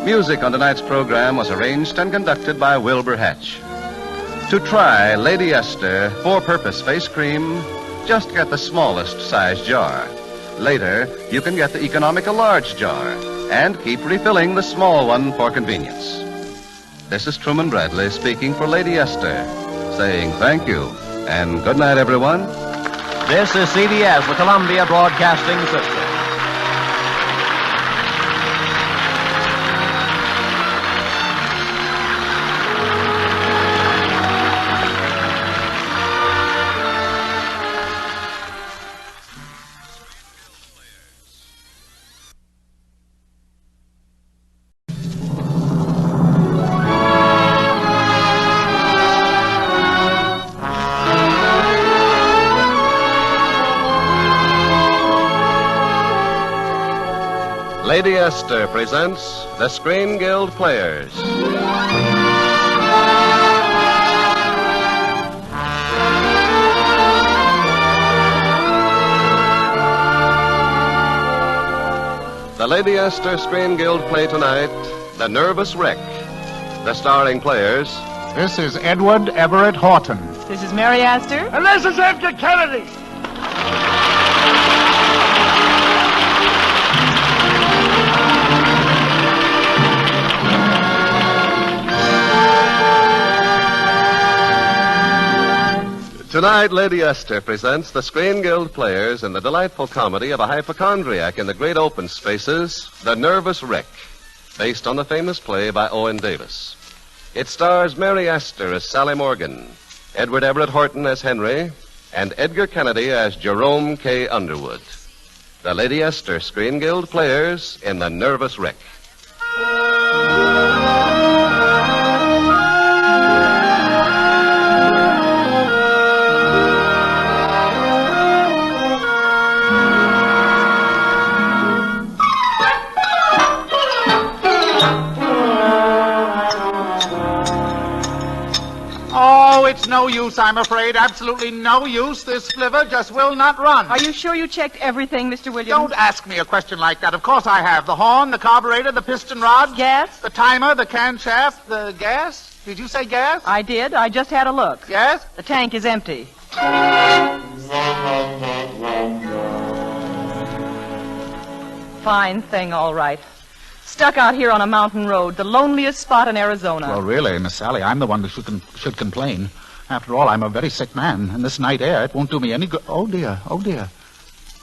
Speaker 1: Music on tonight's program was arranged and conducted by Wilbur Hatch. To try Lady Esther four-purpose face cream, just get the smallest size jar. Later, you can get the economical large jar and keep refilling the small one for convenience. This is Truman Bradley speaking for Lady Esther, saying thank you and good night, everyone.
Speaker 13: This is CBS, the Columbia Broadcasting System.
Speaker 1: Lady Esther presents the Screen Guild Players. The Lady Esther Screen Guild play tonight, The Nervous Wreck. The starring players.
Speaker 14: This is Edward Everett Horton.
Speaker 15: This is Mary Astor.
Speaker 16: And this is Edgar Kennedy.
Speaker 1: Tonight, Lady Esther presents the Screen Guild Players in the delightful comedy of a hypochondriac in the great open spaces, The Nervous Wreck, based on the famous play by Owen Davis. It stars Mary Astor as Sally Morgan, Edward Everett Horton as Henry, and Edgar Kennedy as Jerome K. Underwood. The Lady Esther Screen Guild Players in The Nervous Wreck.
Speaker 14: Oh, it's no use, I'm afraid. Absolutely no use. This flivver just will not run.
Speaker 3: Are you sure you checked everything, Mr. Williams?
Speaker 14: Don't ask me a question like that. Of course I have. The horn, the carburetor, the piston rod.
Speaker 3: Gas?
Speaker 14: The timer, the camshaft, the gas. Did you say gas?
Speaker 3: I did. I just had a look.
Speaker 14: Yes?
Speaker 3: The tank is empty. Fine thing, all right. Stuck out here on a mountain road, the loneliest spot in Arizona.
Speaker 14: Well, really, Miss Sally, I'm the one that should complain. After all, I'm a very sick man, and this night air, it won't do me any good. Oh, dear.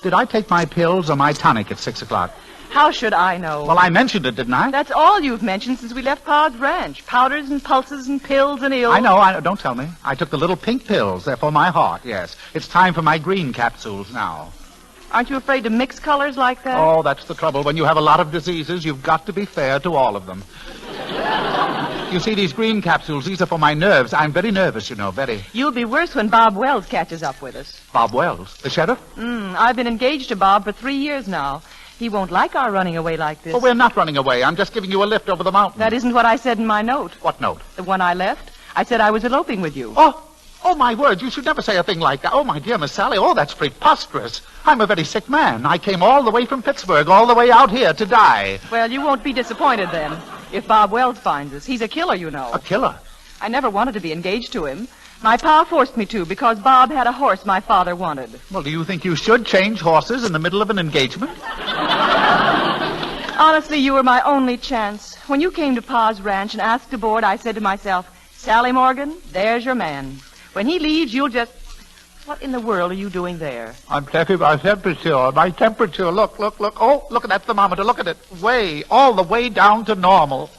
Speaker 14: Did I take my pills or my tonic at 6 o'clock?
Speaker 3: How should I know?
Speaker 14: Well, I mentioned it, didn't I?
Speaker 3: That's all you've mentioned since we left Pa's ranch. Powders and pulses and pills and ills.
Speaker 14: I know. Don't tell me. I took the little pink pills. They're for my heart, yes. It's time for my green capsules now.
Speaker 3: Aren't you afraid to mix colors like that?
Speaker 14: Oh, that's the trouble. When you have a lot of diseases, you've got to be fair to all of them. You see, these green capsules, these are for my nerves. I'm very nervous, you know, very.
Speaker 3: You'll be worse when Bob Wells catches up with us.
Speaker 14: Bob Wells? The sheriff?
Speaker 3: I've been engaged to Bob for 3 years now. He won't like our running away like this.
Speaker 14: Well, we're not running away. I'm just giving you a lift over the mountain.
Speaker 3: That isn't what I said in my note.
Speaker 14: What note?
Speaker 3: The one I left. I said I was eloping with you.
Speaker 14: Oh, my word, you should never say a thing like that. Oh, my dear Miss Sally, that's preposterous. I'm a very sick man. I came all the way from Pittsburgh, all the way out here to die.
Speaker 3: Well, you won't be disappointed then, if Bob Wells finds us. He's a killer, you know.
Speaker 14: A killer?
Speaker 3: I never wanted to be engaged to him. My pa forced me to because Bob had a horse my father wanted.
Speaker 14: Well, do you think you should change horses in the middle of an engagement?
Speaker 3: Honestly, you were my only chance. When you came to Pa's ranch and asked to board, I said to myself, Sally Morgan, there's your man. When he leaves, you'll just... What in the world are you doing there?
Speaker 14: I'm checking my temperature. My temperature. Look. Oh, look at that thermometer. Look at it. All the way down to normal.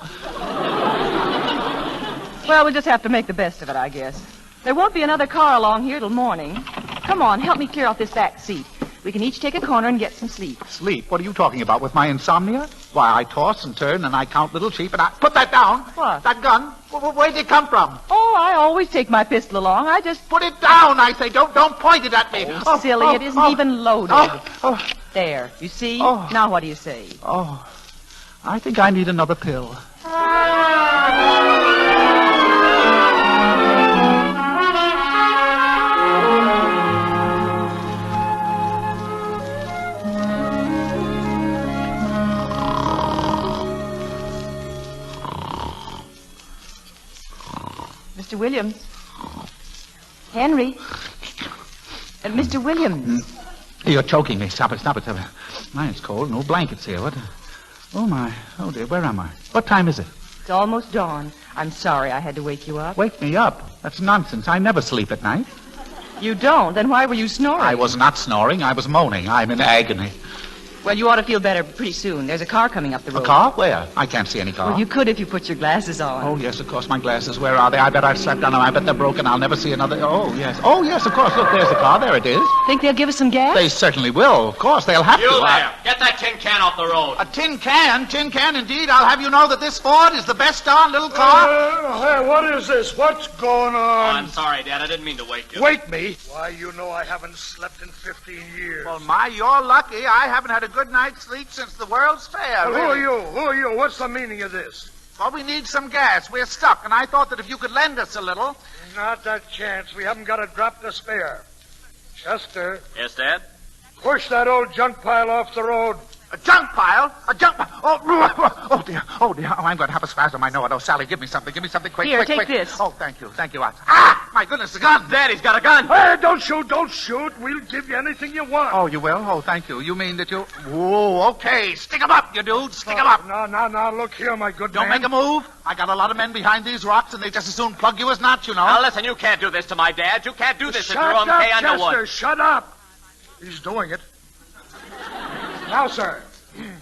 Speaker 3: Well, we'll just have to make the best of it, I guess. There won't be another car along here till morning. Come on, help me clear off this back seat. We can each take a corner and get some sleep.
Speaker 14: Sleep? What are you talking about, with my insomnia? Why, I toss and turn and I count little sheep and I... Put that down.
Speaker 3: What?
Speaker 14: That gun. Where'd it come from?
Speaker 3: Oh, I always take my pistol along. I just...
Speaker 14: Put it down, I say. Don't point it at me.
Speaker 3: Oh, silly, it isn't even loaded. There, you see? Now what do you say?
Speaker 14: I think I need another pill.
Speaker 3: Mr. Williams. Henry. Mr. Williams.
Speaker 14: You're choking me. Stop it. My, it's cold. No blankets here. What? Oh, my. Oh, dear. Where am I? What time is it?
Speaker 3: It's almost dawn. I'm sorry I had to wake you up.
Speaker 14: Wake me up? That's nonsense. I never sleep at night.
Speaker 3: You don't? Then why were you snoring?
Speaker 14: I was not snoring. I was moaning. I'm in agony.
Speaker 3: Well, you ought to feel better pretty soon. There's a car coming up the road.
Speaker 14: A car? Where? I can't see any car.
Speaker 3: Well, you could if you put your glasses on.
Speaker 14: Oh, yes, of course, my glasses. Where are they? I bet I've slept on them. I bet they're broken. I'll never see another... Oh, yes, of course. Look, there's the car. There it is.
Speaker 3: Think they'll give us some gas?
Speaker 14: They certainly will. Of course, they'll have to.
Speaker 15: You there. Get that tin can off the road.
Speaker 14: A tin can? Tin can, indeed. I'll have you know that this Ford is the best darn little car.
Speaker 16: Hey, what is this? What's going on?
Speaker 15: Oh, I'm sorry, Dad. I didn't mean to wake you.
Speaker 16: Wake me? Why, you know I haven't slept in 15 years.
Speaker 14: Well, my, you're lucky. I haven't had a good night's sleep since the World's Fair.
Speaker 16: Well, who are you? What's the meaning of this?
Speaker 14: Well, we need some gas. We're stuck, and I thought that if you could lend us a little...
Speaker 16: Not a chance. We haven't got a drop to spare. Chester.
Speaker 15: Yes, Dad?
Speaker 16: Push that old junk pile off the road.
Speaker 14: A junk pile? A junk pile? Oh, dear. Oh, I'm going to have a spasm. I know it. Oh, Sally, give me something. Give me something quick.
Speaker 3: Here,
Speaker 14: quick,
Speaker 3: take
Speaker 14: quick.
Speaker 3: this.
Speaker 14: Oh, thank you. Ah! My goodness, the gun.
Speaker 15: Daddy's got a gun.
Speaker 16: Hey, don't shoot, don't shoot. We'll give you anything you want.
Speaker 14: Oh, you will? Oh, thank you. You mean that you... Whoa, okay. Stick 'em up, you dudes. Stick 'em up.
Speaker 16: Now, look here, my good
Speaker 14: Don't
Speaker 16: man.
Speaker 14: make a move. I got a lot of men behind these rocks, and they just as soon plug you as not, you know.
Speaker 15: Now, listen, you can't do this to my dad. You can't do this if
Speaker 16: Shut
Speaker 15: you're on
Speaker 16: up,
Speaker 15: K Underwood.
Speaker 16: Chester, shut up. He's doing it. Now, sir,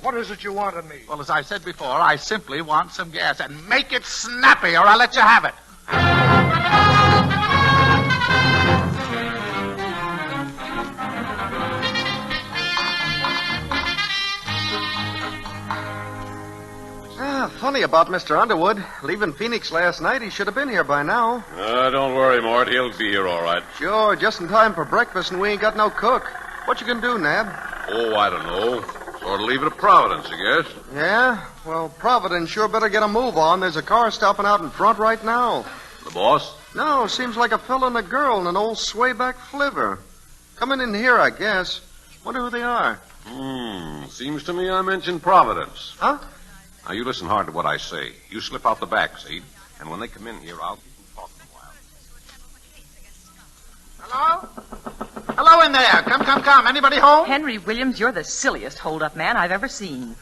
Speaker 16: what is it you want of me?
Speaker 14: Well, as I said before, I simply want some gas. And make it snappy, or I'll let you have it.
Speaker 17: Funny about Mr. Underwood. Leaving Phoenix last night, he should have been here by now.
Speaker 11: Don't worry, Mort. He'll be here all right.
Speaker 17: Sure, just in time for breakfast, and we ain't got no cook. What you gonna do, Nab?
Speaker 11: Oh, I don't know. Sort of leave it to Providence, I guess.
Speaker 17: Yeah? Well, Providence sure better get a move on. There's a car stopping out in front right now.
Speaker 11: The boss?
Speaker 17: No, seems like a fella and a girl in an old swayback flivver. Coming in here, I guess. Wonder who they are.
Speaker 11: Seems to me I mentioned Providence.
Speaker 17: Huh?
Speaker 11: Now, you listen hard to what I say. You slip out the back seat, and when they come in here, I'll keep them talking a while.
Speaker 14: Hello? Hello in there. Come. Anybody home?
Speaker 18: Henry Williams, you're the silliest hold-up man I've ever seen.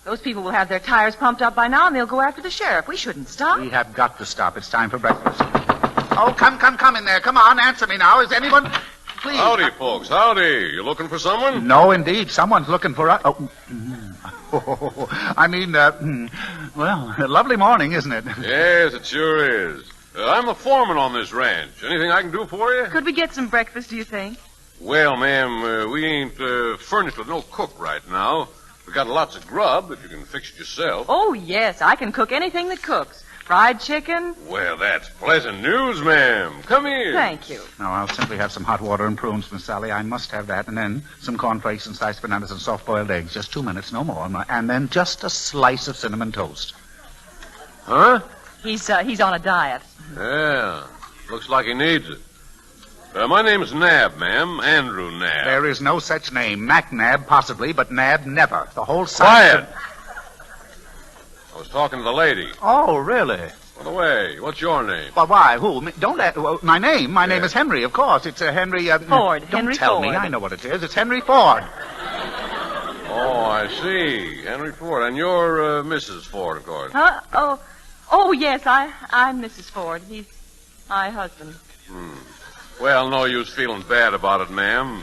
Speaker 18: Those people will have their tires pumped up by now, and they'll go after the sheriff. We shouldn't stop.
Speaker 14: We have got to stop. It's time for breakfast. Oh, come in there. Come on, answer me now. Is anyone... Please.
Speaker 11: Howdy, folks. Howdy. You looking for someone?
Speaker 14: No, indeed. Someone's looking for us. Well, a lovely morning, isn't it?
Speaker 11: Yes, it sure is. I'm the foreman on this ranch. Anything I can do for you?
Speaker 18: Could we get some breakfast, do you think?
Speaker 11: Well, ma'am, we ain't furnished with no cook right now. We got lots of grub, but you can fix it yourself.
Speaker 18: Oh, yes. I can cook anything that cooks. Fried chicken.
Speaker 11: Well, that's pleasant news, ma'am. Come in.
Speaker 18: Thank you.
Speaker 14: No, I'll simply have some hot water and prunes, Miss Sally. I must have that. And then some cornflakes and sliced bananas and soft-boiled eggs. Just 2 minutes, no more. And then just a slice of cinnamon toast.
Speaker 11: Huh?
Speaker 18: He's on a diet.
Speaker 11: Yeah. Looks like he needs it. My name's Nab, ma'am. Andrew Nab.
Speaker 14: There is no such name. MacNab, possibly, but Nab, never. The whole
Speaker 11: Quiet! I was talking to the lady.
Speaker 14: Oh, really?
Speaker 11: By the way, what's your name?
Speaker 14: Well, why? Who? My name? My name is Henry, of course. It's Henry...
Speaker 18: Ford.
Speaker 14: Don't
Speaker 18: Henry
Speaker 14: tell
Speaker 18: Ford.
Speaker 14: me. I know what it is. It's Henry Ford.
Speaker 11: Oh, I see. Henry Ford. And you're Mrs. Ford, of course.
Speaker 18: Huh? Oh, yes, I'm Mrs. Ford. He's my husband.
Speaker 11: Well, no use feeling bad about it, ma'am.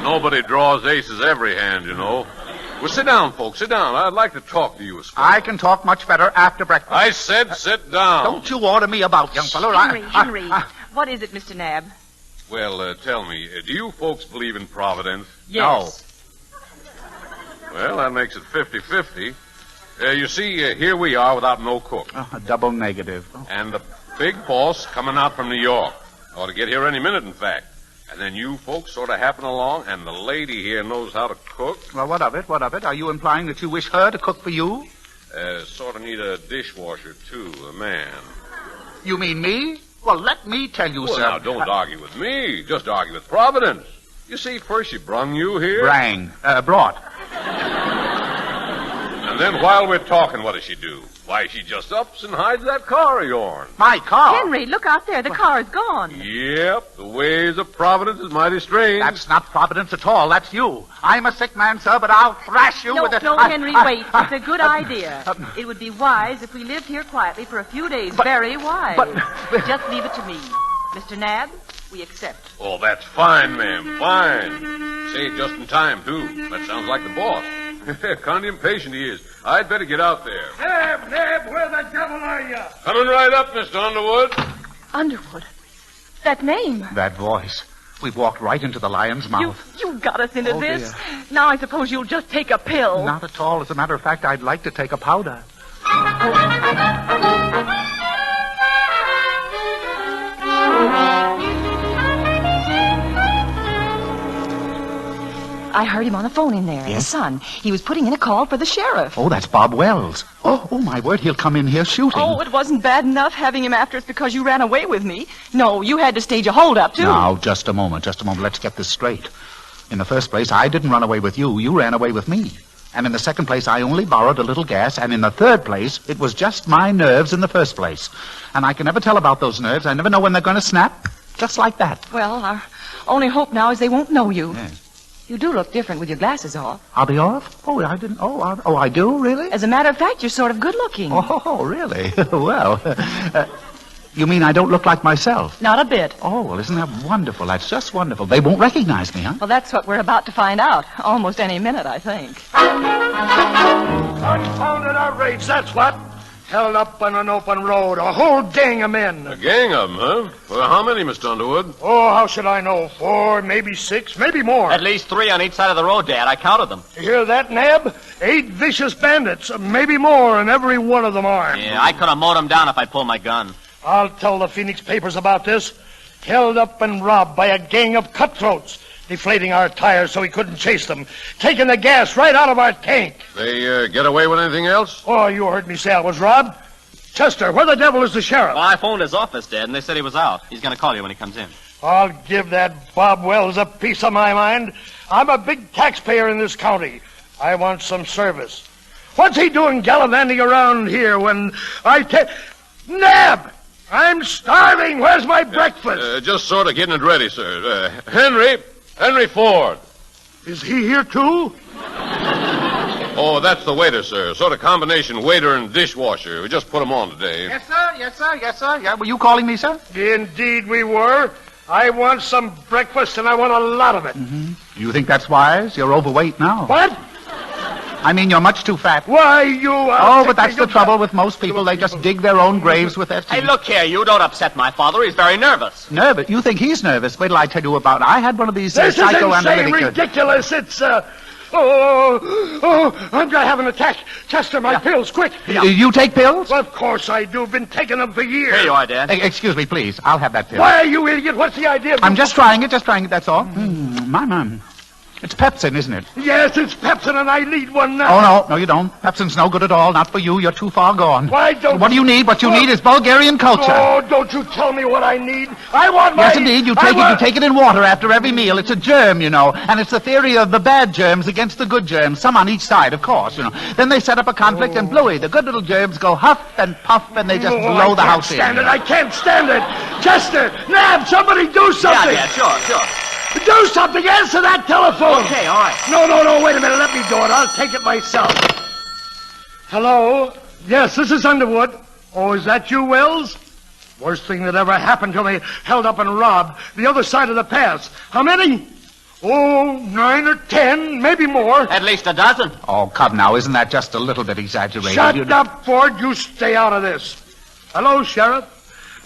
Speaker 11: Nobody draws aces every hand, you know. Well, sit down, folks. Sit down. I'd like to talk to you a spell.
Speaker 14: I can talk much better after breakfast.
Speaker 11: I said sit down.
Speaker 14: Don't you order me about, young fellow.
Speaker 18: Henry. What is it, Mr. Nab?
Speaker 11: Well, tell me, do you folks believe in Providence?
Speaker 18: Yes.
Speaker 11: No. Well, that makes it 50-50. You see, here we are without no cook.
Speaker 14: A double negative.
Speaker 11: And the big boss coming out from New York. Ought to get here any minute, in fact. And then you folks sort of happen along, and the lady here knows how to cook.
Speaker 14: Well, what of it? Are you implying that you wish her to cook for you?
Speaker 11: Sort of need a dishwasher, too, a man.
Speaker 14: You mean me? Well, let me tell you, sir.
Speaker 11: Now, don't argue with me. Just argue with Providence. You see, first she brung you here.
Speaker 14: Brought.
Speaker 11: And then while we're talking, what does she do? Why, she just ups and hides that car of yours.
Speaker 14: My car?
Speaker 18: Henry, look out there. The car is gone.
Speaker 11: Yep, the ways of Providence is mighty strange.
Speaker 14: That's not Providence at all. That's you. I'm a sick man, sir, but I'll thrash you with a...
Speaker 18: No, Henry, wait. It's a good idea. It would be wise if we lived here quietly for a few days. Very wise. Just leave it to me. Mr. Nab, we accept.
Speaker 11: Oh, that's fine, ma'am. Fine. Say, just in time, too. That sounds like the boss. Kind of impatient he is. I'd better get out there.
Speaker 16: Nab, where the devil are you?
Speaker 11: Coming right up, Mr. Underwood.
Speaker 18: Underwood? That name?
Speaker 14: That voice. We've walked right into the lion's mouth.
Speaker 18: You got us into this.
Speaker 14: Dear.
Speaker 18: Now I suppose you'll just take a pill.
Speaker 14: Not at all. As a matter of fact, I'd like to take a powder.
Speaker 18: I heard him on the phone in there.
Speaker 14: Yes?
Speaker 18: His son. He was putting in a call for the sheriff.
Speaker 14: Oh, that's Bob Wells. Oh, my word, he'll come in here shooting.
Speaker 18: Oh, it wasn't bad enough having him after us because you ran away with me. No, you had to stage a holdup, too.
Speaker 14: Now, just a moment. Let's get this straight. In the first place, I didn't run away with you. You ran away with me. And in the second place, I only borrowed a little gas. And in the third place, it was just my nerves in the first place. And I can never tell about those nerves. I never know when they're going to snap. Just like that.
Speaker 18: Well, our only hope now is they won't know you.
Speaker 14: Yes.
Speaker 18: You do look different with your glasses off.
Speaker 14: Are they off? Oh, I didn't. Oh, I do? Really?
Speaker 18: As a matter of fact, you're sort of good looking.
Speaker 14: Oh, really? Well, you mean I don't look like myself?
Speaker 18: Not a bit.
Speaker 14: Oh, well, isn't that wonderful? That's just wonderful. They won't recognize me, huh?
Speaker 18: Well, that's what we're about to find out. Almost any minute, I think.
Speaker 16: Confounded outrage, that's what. Held up on an open road, a whole gang of men.
Speaker 11: A gang of them, huh? Well, how many, Mr. Underwood?
Speaker 16: Oh, how should I know? 4, maybe 6, maybe more.
Speaker 15: At least 3 on each side of the road, Dad. I counted them.
Speaker 16: You hear that, Nab? 8 vicious bandits, maybe more, and every one of them armed.
Speaker 15: Yeah, I could have mowed them down if I'd pulled my gun.
Speaker 16: I'll tell the Phoenix papers about this. Held up and robbed by a gang of cutthroats, deflating our tires so we couldn't chase them, taking the gas right out of our tank.
Speaker 11: They get away with anything else?
Speaker 16: Oh, you heard me say I was robbed. Chester, where the devil is the sheriff?
Speaker 15: Well, I phoned his office, Dad, and they said he was out. He's going to call you when he comes in.
Speaker 16: I'll give that Bob Wells a piece of my mind. I'm a big taxpayer in this county. I want some service. What's he doing gallivanting around here when I take... Nab! I'm starving. Where's my breakfast?
Speaker 11: Just sort of getting it ready, sir. Henry Ford.
Speaker 16: Is he here, too?
Speaker 11: Oh, that's the waiter, sir. Sort of combination waiter and dishwasher. We just put him on today.
Speaker 14: Yes, sir. Yes, sir. Yes, sir. Yeah, were you calling me, sir?
Speaker 16: Indeed we were. I want some breakfast, and I want a lot of it.
Speaker 14: Mm-hmm. You think that's wise? You're overweight now.
Speaker 16: What?
Speaker 14: I mean, you're much too fat.
Speaker 16: Why, you...
Speaker 14: Oh, but that's the trouble with most people. They just dig their own graves with their teeth.
Speaker 15: Hey, look here. You don't upset my father. He's very nervous.
Speaker 14: Nervous? You think he's nervous? Wait till I tell you about it. I had one of these
Speaker 16: This is insane,
Speaker 14: psychoanalytic...
Speaker 16: ridiculous. It's, I'm going to have an attack. Chester, my pills, quick.
Speaker 14: You take pills?
Speaker 16: Well, of course I do. Been taking them for years.
Speaker 15: Here you are, Dad.
Speaker 14: Excuse me, please. I'll have that pill.
Speaker 16: Why, you idiot? What's the idea?
Speaker 14: I'm just trying it, that's all. My mum. It's Pepsin, isn't it?
Speaker 16: Yes, it's Pepsin, and I need one now.
Speaker 14: Oh, no, you don't. Pepsin's no good at all. Not for you. You're too far gone.
Speaker 16: Why don't
Speaker 14: What do you need? What you need is Bulgarian culture.
Speaker 16: Oh, don't you tell me what I need. I want my...
Speaker 14: Yes, indeed. You take it in water after every meal. It's a germ, you know. And it's the theory of the bad germs against the good germs. Some on each side, of course, you know. Then they set up a conflict, and bluey, the good little germs go huff and puff, and they just blow the house in.
Speaker 16: I can't stand it. Chester, Nab, somebody do something.
Speaker 15: Yeah, sure.
Speaker 16: Do something. Answer that telephone.
Speaker 15: Okay, all right.
Speaker 16: No, wait a minute. Let me do it. I'll take it myself. Hello? Yes, this is Underwood. Oh, is that you, Wells? Worst thing that ever happened to me. Held up and robbed. The other side of the pass. How many? Oh, 9 or 10, maybe more.
Speaker 15: At least a dozen.
Speaker 14: Oh, come now. Isn't that just a little bit exaggerated?
Speaker 16: Shut up, Ford. You stay out of this. Hello, Sheriff.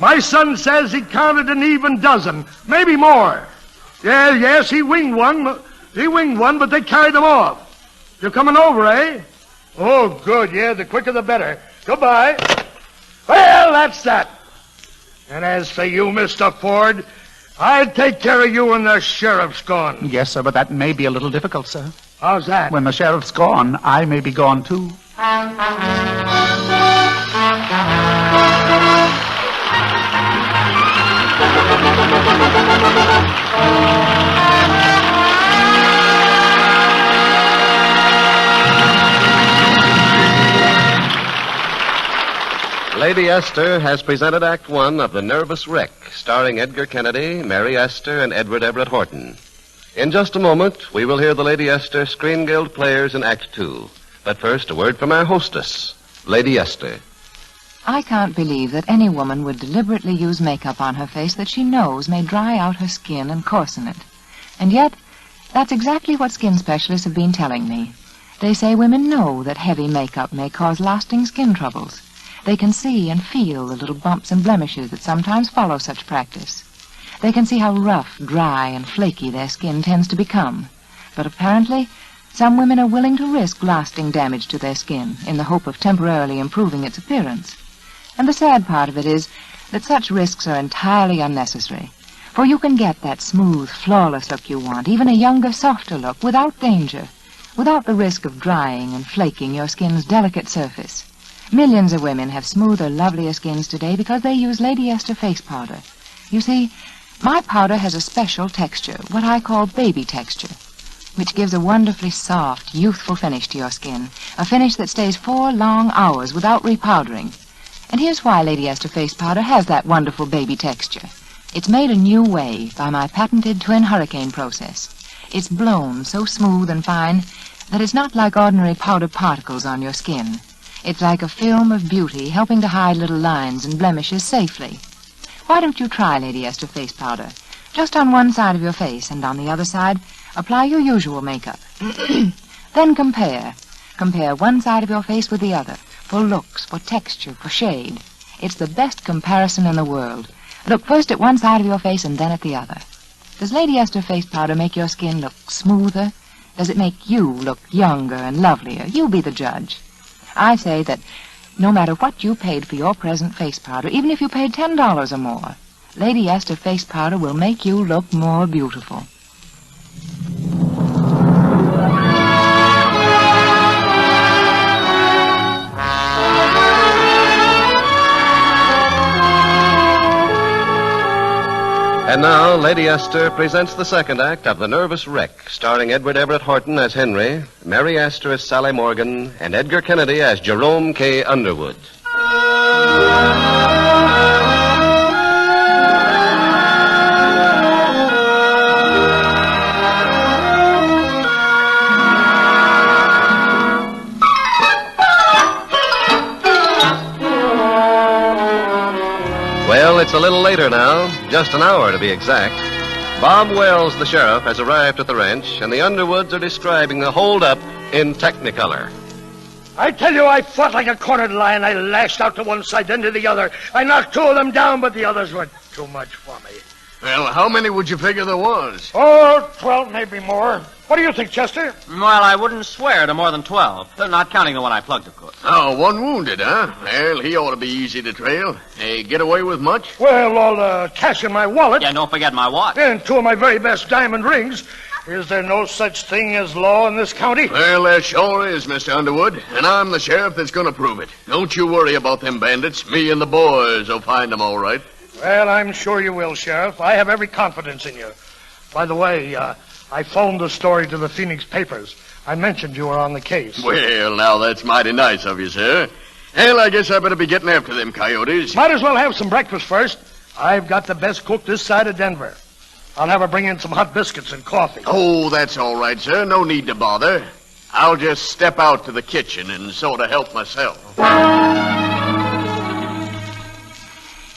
Speaker 16: My son says he counted an even dozen. Maybe more. Yes, he winged one, but they carried them off. You're coming over, eh? Oh, good, yeah, the quicker the better. Goodbye. Well, that's that. And as for you, Mr. Ford, I'll take care of you when the sheriff's gone.
Speaker 14: Yes, sir, but that may be a little difficult, sir.
Speaker 16: How's that?
Speaker 14: When the sheriff's gone, I may be gone, too.
Speaker 1: Lady Esther has presented Act One of The Nervous Wreck, starring Edgar Kennedy, Mary Esther, and Edward Everett Horton. In just a moment, we will hear the Lady Esther Screen Guild players in Act Two. But first, a word from our hostess, Lady Esther.
Speaker 12: I can't believe that any woman would deliberately use makeup on her face that she knows may dry out her skin and coarsen it. And yet, that's exactly what skin specialists have been telling me. They say women know that heavy makeup may cause lasting skin troubles. They can see and feel the little bumps and blemishes that sometimes follow such practice. They can see how rough, dry, and flaky their skin tends to become. But apparently, some women are willing to risk lasting damage to their skin in the hope of temporarily improving its appearance. And the sad part of it is that such risks are entirely unnecessary. For you can get that smooth, flawless look you want, even a younger, softer look, without danger, without the risk of drying and flaking your skin's delicate surface. Millions of women have smoother, lovelier skins today because they use Lady Esther face powder. You see, my powder has a special texture, what I call baby texture. which gives a wonderfully soft, youthful finish to your skin, a finish that stays 4 long hours without repowdering. And here's why Lady Esther face powder has that wonderful baby texture. It's made a new way by my patented twin hurricane process. It's blown so smooth and fine that it's not like ordinary powder particles on your skin. It's like a film of beauty helping to hide little lines and blemishes safely. Why don't you try Lady Esther face powder? Just on one side of your face, and on the other side, apply your usual makeup. Then compare. Compare one side of your face with the other, for looks, for texture, for shade. It's the best comparison in the world. Look first at one side of your face and then at the other. Does Lady Esther face powder make your skin look smoother? Does it make you look younger and lovelier? You be the judge. I say that no matter what you paid for your present face powder, even if you paid $10 or more, Lady Esther face powder will make you look more beautiful.
Speaker 1: And now, Lady Esther presents the second act of The Nervous Wreck, starring Edward Everett Horton as Henry, Mary Astor as Sally Morgan, and Edgar Kennedy as Jerome K. Underwood. Well, it's a little later now, just an hour to be exact. Bob Wells, the sheriff, has arrived at the ranch, and the Underwoods are describing the holdup in Technicolor.
Speaker 16: I tell you, I fought like a cornered lion. I lashed out to one side, then to the other. I knocked 2 of them down, but the others were too much for me.
Speaker 17: Well, how many would you figure there was?
Speaker 16: Oh, 12, maybe more. What do you think, Chester?
Speaker 15: Well, I wouldn't swear to more than 12. Not counting the one I plugged, of course.
Speaker 17: Oh, 1 wounded, huh? Well, he ought to be easy to trail. Hey, get away with much?
Speaker 16: Well, all the cash in my wallet.
Speaker 15: Yeah, don't forget my watch.
Speaker 16: And 2 of my very best diamond rings. Is there no such thing as law in this county?
Speaker 17: Well, there sure is, Mr. Underwood, and I'm the sheriff that's going to prove it. Don't you worry about them bandits. Me and the boys will find them all right.
Speaker 16: Well, I'm sure you will, Sheriff. I have every confidence in you. By the way, I phoned the story to the Phoenix papers. I mentioned you were on the case.
Speaker 17: Well, now, that's mighty nice of you, sir. Well, I guess I better be getting after them coyotes.
Speaker 16: Might as well have some breakfast first. I've got the best cook this side of Denver. I'll have her bring in some hot biscuits and coffee.
Speaker 17: Oh, that's all right, sir. No need to bother. I'll just step out to the kitchen and sort of help myself.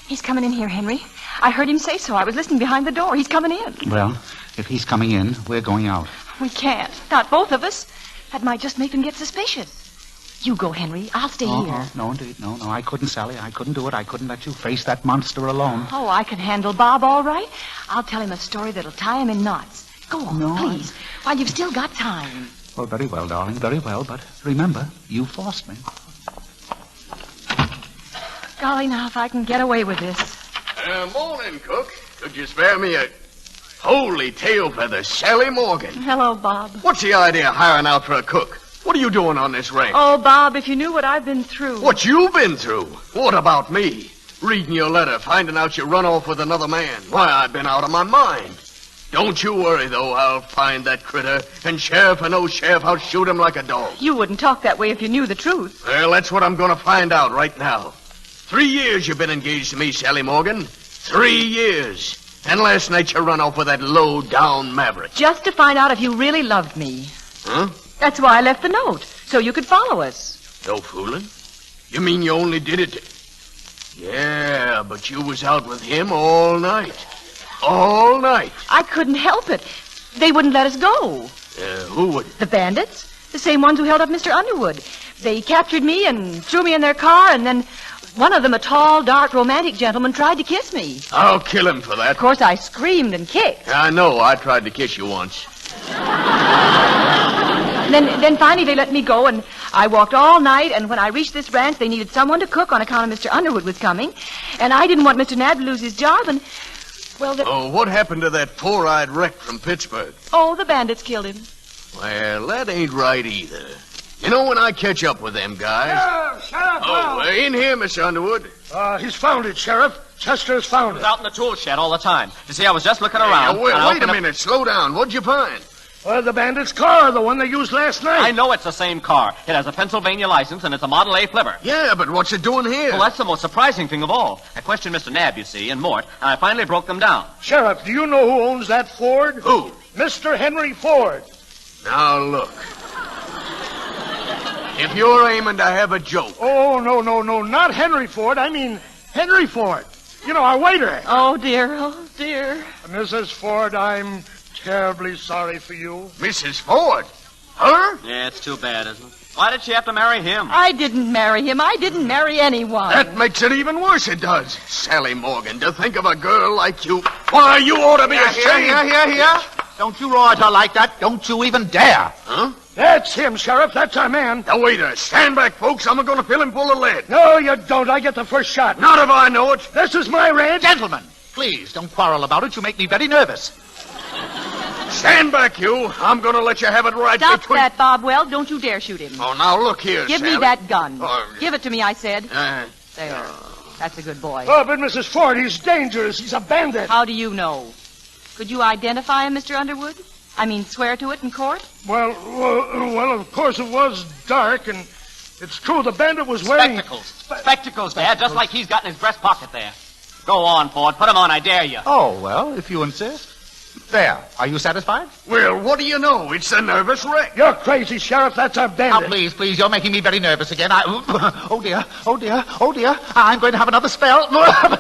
Speaker 7: He's coming in here, Henry. I heard him say so. I was listening behind the door. He's coming in.
Speaker 14: Well, if he's coming in, we're going out.
Speaker 7: We can't. Not both of us. That might just make them get suspicious. You go, Henry. I'll stay here.
Speaker 14: No, indeed. No, I couldn't, Sally. I couldn't do it. I couldn't let you face that monster alone.
Speaker 7: Oh, I can handle Bob all right. I'll tell him a story that'll tie him in knots. Go on, please, while you've still got time.
Speaker 14: Well, very well, darling, very well. But remember, you forced me.
Speaker 7: Golly, now, if I can get away with this.
Speaker 17: Morning, cook. Could you spare me a... Holy tail feathers, Sally Morgan.
Speaker 7: Hello, Bob.
Speaker 17: What's the idea of hiring out for a cook? What are you doing on this ranch?
Speaker 7: Oh, Bob, if you knew what I've been through.
Speaker 17: What you've been through? What about me? Reading your letter, finding out you run off with another man. Why, I've been out of my mind. Don't you worry, though. I'll find that critter, and sheriff or no sheriff, I'll shoot him like a dog.
Speaker 7: You wouldn't talk that way if you knew the truth.
Speaker 17: Well, that's what I'm going to find out right now. 3 years you've been engaged to me, Sally Morgan. 3 years. And last night you run off with that low-down maverick.
Speaker 7: Just to find out if you really loved me.
Speaker 17: Huh?
Speaker 7: That's why I left the note, so you could follow us.
Speaker 17: No fooling. You mean you only did it Yeah, but you was out with him all night. All night.
Speaker 7: I couldn't help it. They wouldn't let us go.
Speaker 17: Who would?
Speaker 7: The bandits. The same ones who held up Mr. Underwood. They captured me and threw me in their car, and then one of them, a tall, dark, romantic gentleman, tried to kiss me.
Speaker 17: I'll kill him for that.
Speaker 7: Of course, I screamed and kicked.
Speaker 17: I know. I tried to kiss you once.
Speaker 7: Then finally they let me go, and I walked all night, and when I reached this ranch, they needed someone to cook on account of Mr. Underwood was coming, and I didn't want Mr. Nab to lose his job, and, well,
Speaker 17: Oh, what happened to that four-eyed wreck from Pittsburgh?
Speaker 7: Oh, the bandits killed him.
Speaker 17: Well, that ain't right either. You know, when I catch up with them guys...
Speaker 16: Sheriff!
Speaker 17: Oh, in here, Mr. Underwood.
Speaker 16: He's found it, Sheriff. Chester's found it.
Speaker 15: Out in the tool shed all the time. You see, I was just looking around.
Speaker 17: Wait a minute. Slow down. What'd you find?
Speaker 16: Well, the bandit's car, the one they used last night.
Speaker 15: I know it's the same car. It has a Pennsylvania license, and it's a Model A flipper.
Speaker 17: Yeah, but what's it doing here?
Speaker 15: Well, that's the most surprising thing of all. I questioned Mr. Nab, you see, and Mort, and I finally broke them down.
Speaker 16: Sheriff, do you know who owns that Ford?
Speaker 17: Who?
Speaker 16: Mr. Henry Ford.
Speaker 17: Now, look. If you're aiming to have a joke.
Speaker 16: Oh, no, not Henry Ford. I mean Henry Ford. You know, our waiter.
Speaker 18: Oh, dear.
Speaker 16: Mrs. Ford, I'm terribly sorry for you.
Speaker 17: Mrs. Ford? Her?
Speaker 15: Yeah, it's too bad, isn't it? Why did she have to marry him?
Speaker 18: I didn't marry him. I didn't marry anyone.
Speaker 17: That makes it even worse, it does. Sally Morgan, to think of a girl like you. Why, you ought to be ashamed.
Speaker 14: Here. Don't you roar at her like that. Don't you even dare.
Speaker 17: Huh?
Speaker 16: That's him, Sheriff. That's our man.
Speaker 17: The waiter. Stand back, folks. I'm going to fill him full of lead.
Speaker 16: No, you don't. I get the first shot.
Speaker 17: Not if I know it.
Speaker 16: This is my ranch.
Speaker 14: Gentlemen, please don't quarrel about it. You make me very nervous.
Speaker 17: Stand back, you. I'm going to let you have it right
Speaker 18: Stop
Speaker 17: between...
Speaker 18: that, Bob Wells. Don't you dare shoot him.
Speaker 17: Oh, now look here,
Speaker 18: Give
Speaker 17: Sally.
Speaker 18: me that gun.
Speaker 17: Oh,
Speaker 18: Give it to me, I said.
Speaker 17: Uh,
Speaker 18: There. That's a good boy.
Speaker 16: Oh, but Mrs. Ford, he's dangerous. He's a bandit.
Speaker 18: How do you know? Could you identify him, Mr. Underwood? I mean, swear to it in court?
Speaker 16: Well, of course it was dark, and it's true the bandit was wearing...
Speaker 15: Spectacles, Dad, just like he's got in his breast pocket there. Go on, Ford. Put him on, I dare you.
Speaker 14: Oh, well, if you insist. There. Are you satisfied?
Speaker 17: Well, what do you know? It's a nervous wreck.
Speaker 16: You're crazy, Sheriff. That's our bandit.
Speaker 14: Now, please, you're making me very nervous again. Oh, dear. I'm going to have another spell.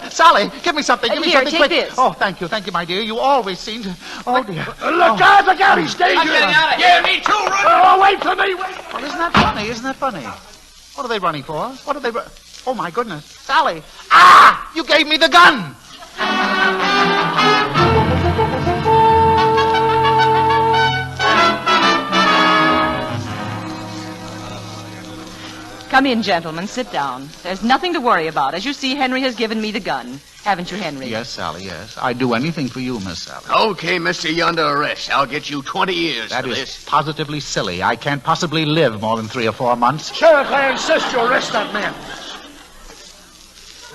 Speaker 14: Sally, give me something. Give me
Speaker 18: Here,
Speaker 14: something
Speaker 18: take
Speaker 14: quick.
Speaker 18: this.
Speaker 14: Oh, thank you, my dear. You always seem to... Oh, dear.
Speaker 16: Look out, he's dangerous.
Speaker 15: I'm getting out of here.
Speaker 17: Yeah, me too, run.
Speaker 16: Oh, wait for me, wait.
Speaker 14: Well, isn't that funny? What are they running for? Oh, my goodness. Sally. Ah! You gave me the gun!
Speaker 18: Come in, gentlemen. Sit down. There's nothing to worry about. As you see, Henry has given me the gun. Haven't you, Henry?
Speaker 14: Yes, Sally, yes. I'd do anything for you, Miss Sally.
Speaker 17: Okay, Mr. You under arrest. I'll get you 20 years
Speaker 14: That
Speaker 17: for
Speaker 14: is
Speaker 17: this.
Speaker 14: positively silly. I can't possibly live more than 3 or 4 months.
Speaker 16: Sheriff, I insist you arrest that man.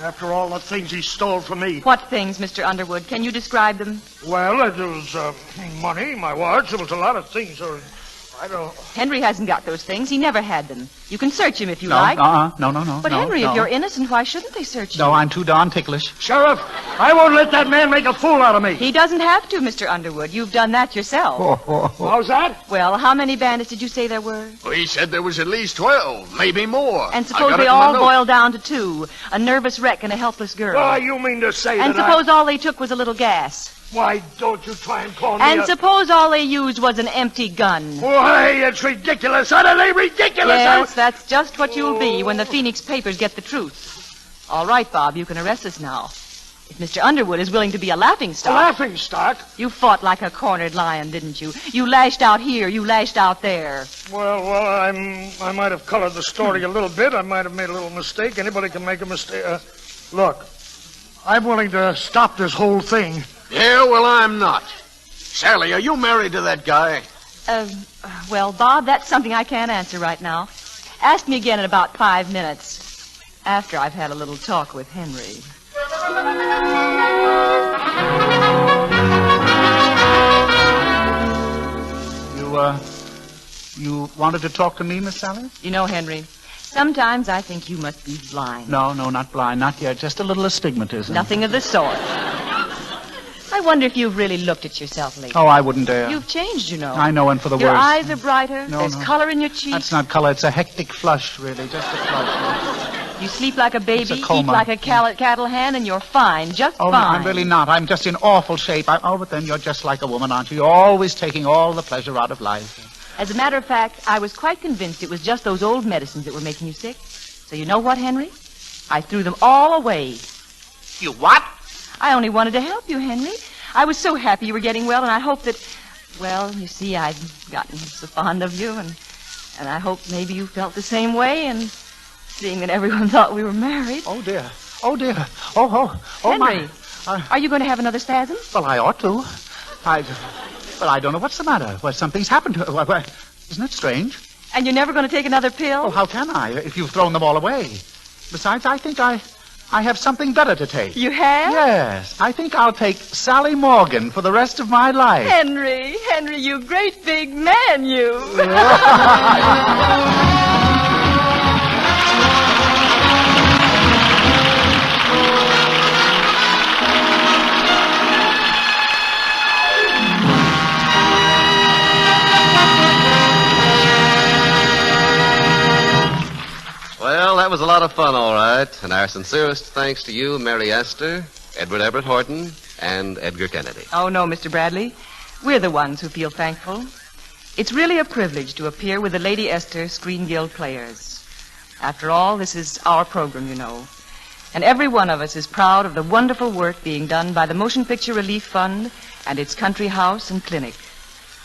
Speaker 16: After all the things he stole from me.
Speaker 18: What things, Mr. Underwood? Can you describe them?
Speaker 16: Well, there was money, my watch. There was a lot of things. I don't...
Speaker 18: Henry hasn't got those things. He never had them. You can search him if you
Speaker 14: No,
Speaker 18: like.
Speaker 14: no.
Speaker 18: But, Henry, if you're innocent, why shouldn't they search you?
Speaker 14: No, I'm too darn ticklish.
Speaker 16: Sheriff, I won't let that man make a fool out of me.
Speaker 18: He doesn't have to, Mr. Underwood. You've done that yourself.
Speaker 16: How's that?
Speaker 18: Well, how many bandits did you say there were?
Speaker 17: Well, he said there was at least 12, maybe more.
Speaker 18: And suppose they all boil down to 2. A nervous wreck and a helpless girl.
Speaker 16: Why, you mean to say
Speaker 18: And
Speaker 16: that
Speaker 18: suppose all they took was a little gas.
Speaker 16: Why don't you try and call me
Speaker 18: And suppose all they used was an empty gun.
Speaker 16: Why, it's ridiculous. Utterly ridiculous.
Speaker 18: Yes, that's just what you'll be when the Phoenix papers get the truth. All right, Bob, you can arrest us now. If Mr. Underwood is willing to be a laughingstock.
Speaker 16: A laughingstock?
Speaker 18: You fought like a cornered lion, didn't you? You lashed out here, you lashed out there.
Speaker 16: Well, I might have colored the story a little bit. I might have made a little mistake. Anybody can make a mistake. Look, I'm willing to stop this whole thing.
Speaker 17: Yeah, well, I'm not. Sally, are you married to that guy?
Speaker 18: Well, Bob, that's something I can't answer right now. Ask me again in about 5 minutes, after I've had a little talk with Henry.
Speaker 14: You wanted to talk to me, Miss Sally?
Speaker 18: You know, Henry, sometimes I think you must be blind.
Speaker 14: No, not blind, not yet. Just a little astigmatism.
Speaker 18: Nothing of the sort. I wonder if you've really looked at yourself lately.
Speaker 14: Oh, I wouldn't dare.
Speaker 18: You've changed, you know.
Speaker 14: I know, and for the
Speaker 18: Your
Speaker 14: worse.
Speaker 18: eyes are brighter.
Speaker 14: No,
Speaker 18: There's
Speaker 14: no.
Speaker 18: color in your cheeks.
Speaker 14: That's not color. It's a hectic flush, really. Just a flush.
Speaker 18: You sleep like a baby,
Speaker 14: It's a
Speaker 18: eat
Speaker 14: coma.
Speaker 18: like a cattle hand, and you're fine, just
Speaker 14: Oh, no,
Speaker 18: fine.
Speaker 14: I'm really not. I'm just in awful shape. But then you're just like a woman, aren't you? You're always taking all the pleasure out of life.
Speaker 18: As a matter of fact, I was quite convinced it was just those old medicines that were making you sick. So you know what, Henry? I threw them all away.
Speaker 14: You what?
Speaker 18: I only wanted to help you, Henry. I was so happy you were getting well, and I hoped that... Well, you see, I'd gotten so fond of you, and I hoped maybe you felt the same way, and seeing that everyone thought we were married...
Speaker 14: Oh, dear. Oh,
Speaker 18: Henry,
Speaker 14: my.
Speaker 18: Are you going to have another spasm?
Speaker 14: Well, I ought to. But I don't know what's the matter. Well, something's happened to her. Isn't it strange?
Speaker 18: And you're never going to take another pill?
Speaker 14: Oh, how can I, if you've thrown them all away? Besides, I think I have something better to take.
Speaker 18: You have?
Speaker 14: Yes. I think I'll take Sally Morgan for the rest of my life.
Speaker 18: Henry, you great big man, you.
Speaker 1: Well, that was a lot of fun, all right. And our sincerest thanks to you, Mary Astor, Edward Everett Horton, and Edgar Kennedy.
Speaker 18: Oh, no, Mr. Bradley. We're the ones who feel thankful. It's really a privilege to appear with the Lady Esther Screen Guild Players. After all, this is our program, you know. And every one of us is proud of the wonderful work being done by the Motion Picture Relief Fund and its country house and clinic.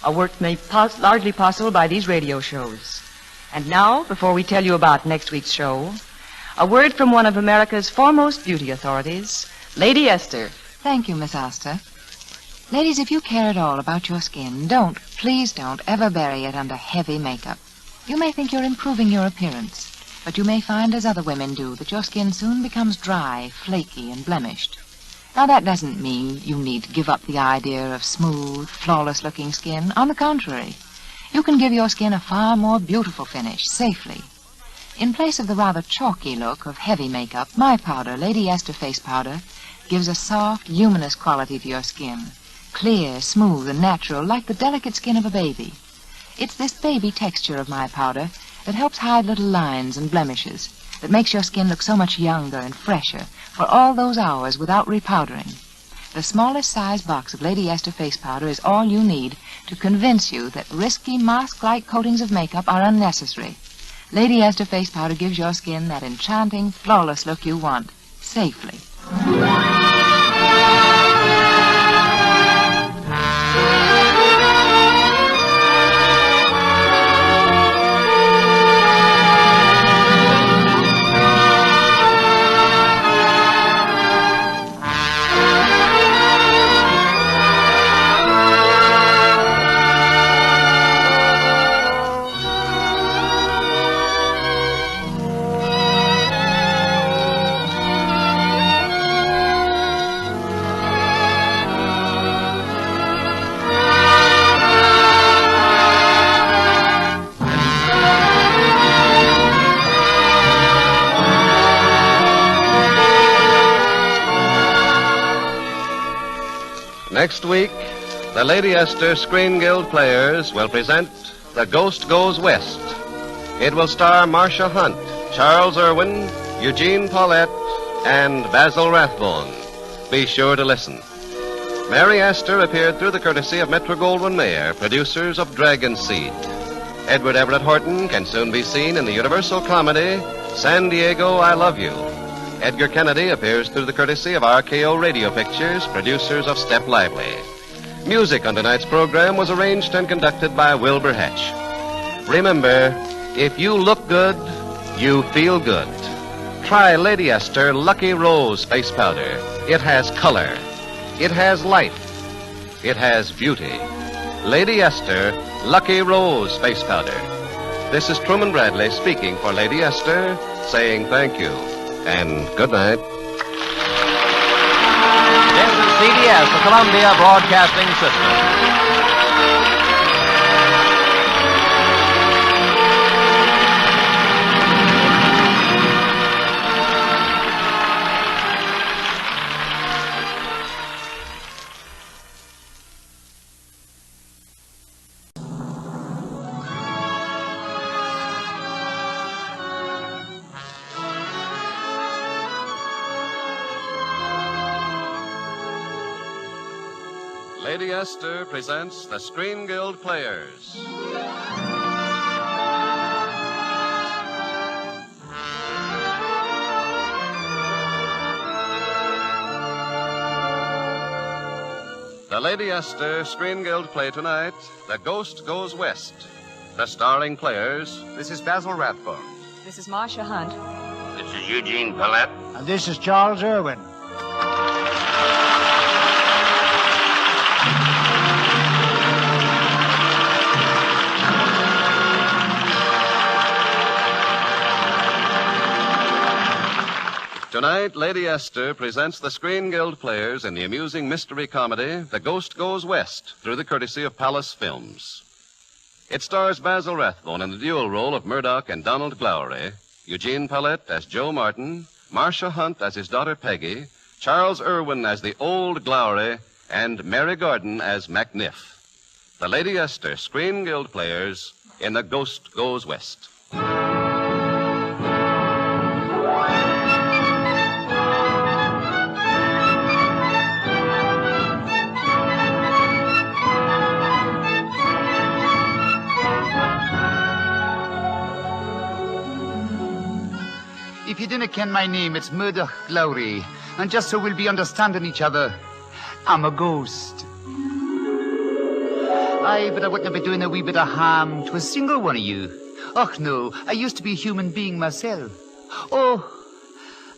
Speaker 18: A work made largely possible by these radio shows. And now, before we tell you about next week's show, a word from one of America's foremost beauty authorities, Lady Esther.
Speaker 12: Thank you, Miss Astor. Ladies, if you care at all about your skin, please don't ever bury it under heavy makeup. You may think you're improving your appearance, but you may find, as other women do, that your skin soon becomes dry, flaky, and blemished. Now, that doesn't mean you need to give up the idea of smooth, flawless-looking skin. On the contrary, you can give your skin a far more beautiful finish, safely. In place of the rather chalky look of heavy makeup, my powder, Lady Esther Face Powder, gives a soft, luminous quality to your skin. Clear, smooth, and natural, like the delicate skin of a baby. It's this baby texture of my powder that helps hide little lines and blemishes, that makes your skin look so much younger and fresher for all those hours without repowdering. The smallest size box of Lady Esther Face Powder is all you need to convince you that risky mask-like coatings of makeup are unnecessary. Lady Esther Face Powder gives your skin that enchanting, flawless look you want, safely.
Speaker 1: Next week, the Lady Esther Screen Guild Players will present The Ghost Goes West. It will star Marcia Hunt, Charles Irwin, Eugene Paulette, and Basil Rathbone. Be sure to listen. Mary Astor appeared through the courtesy of Metro-Goldwyn-Mayer, producers of Dragon Seed. Edward Everett Horton can soon be seen in the Universal comedy San Diego, I Love You. Edgar Kennedy appears through the courtesy of RKO Radio Pictures, producers of Step Lively. Music on tonight's program was arranged and conducted by Wilbur Hatch. Remember, if you look good, you feel good. Try Lady Esther Lucky Rose Face Powder. It has color. It has life. It has beauty. Lady Esther Lucky Rose Face Powder. This is Truman Bradley speaking for Lady Esther, saying thank you. And good night.
Speaker 13: This is CBS, the Columbia Broadcasting System.
Speaker 1: Lady Esther presents the Screen Guild Players. The Lady Esther Screen Guild play tonight, The Ghost Goes West. The starring players.
Speaker 8: This is Basil Rathbone.
Speaker 3: This is Marcia Hunt.
Speaker 17: This is Eugene Paulette.
Speaker 9: And this is Charles Irwin.
Speaker 1: Tonight, Lady Esther presents the Screen Guild players in the amusing mystery comedy, The Ghost Goes West, through the courtesy of Palace Films. It stars Basil Rathbone in the dual role of Murdoch and Donald Glowry, Eugene Pallette as Joe Martin, Marcia Hunt as his daughter Peggy, Charles Irwin as the old Glowry, and Mary Gordon as MacNiff. The Lady Esther Screen Guild players in The Ghost Goes West.
Speaker 14: If you didn't ken my name, it's Murdoch Glowry. And just so we'll be understanding each other, I'm a ghost. Aye, but I wouldn't be doing a wee bit of harm to a single one of you. Och, no, I used to be a human being myself. Oh,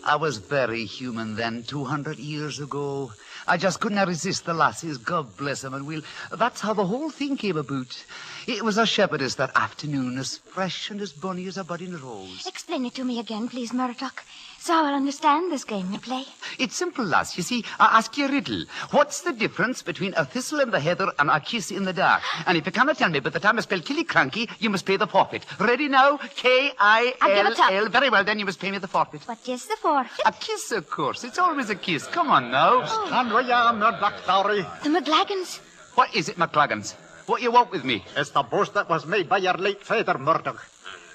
Speaker 14: I was very human then, 200 years ago. I just couldn't resist the lasses, God bless them, and that's how the whole thing came about. It was a shepherdess that afternoon, as fresh and as bonny as a budding rose.
Speaker 19: Explain it to me again, please, Murdoch, so I'll understand this game you play.
Speaker 14: It's simple, lass. You see, I ask you a riddle. What's the difference between a thistle in the heather and a kiss in the dark? And if you cannot tell me by the time I spell Killycranky, you must pay the forfeit. Ready now? K-I-L-L.
Speaker 19: I'll give it up.
Speaker 14: Very well, then you must pay me the forfeit.
Speaker 19: What is the forfeit?
Speaker 14: A kiss, of course. It's always a kiss. Come on now.
Speaker 9: Stand where you are, Murdoch Glowry.
Speaker 19: The McLagans.
Speaker 14: What is it, McLagans? What you want with me?
Speaker 9: It's the boast that was made by your late father, Murdoch.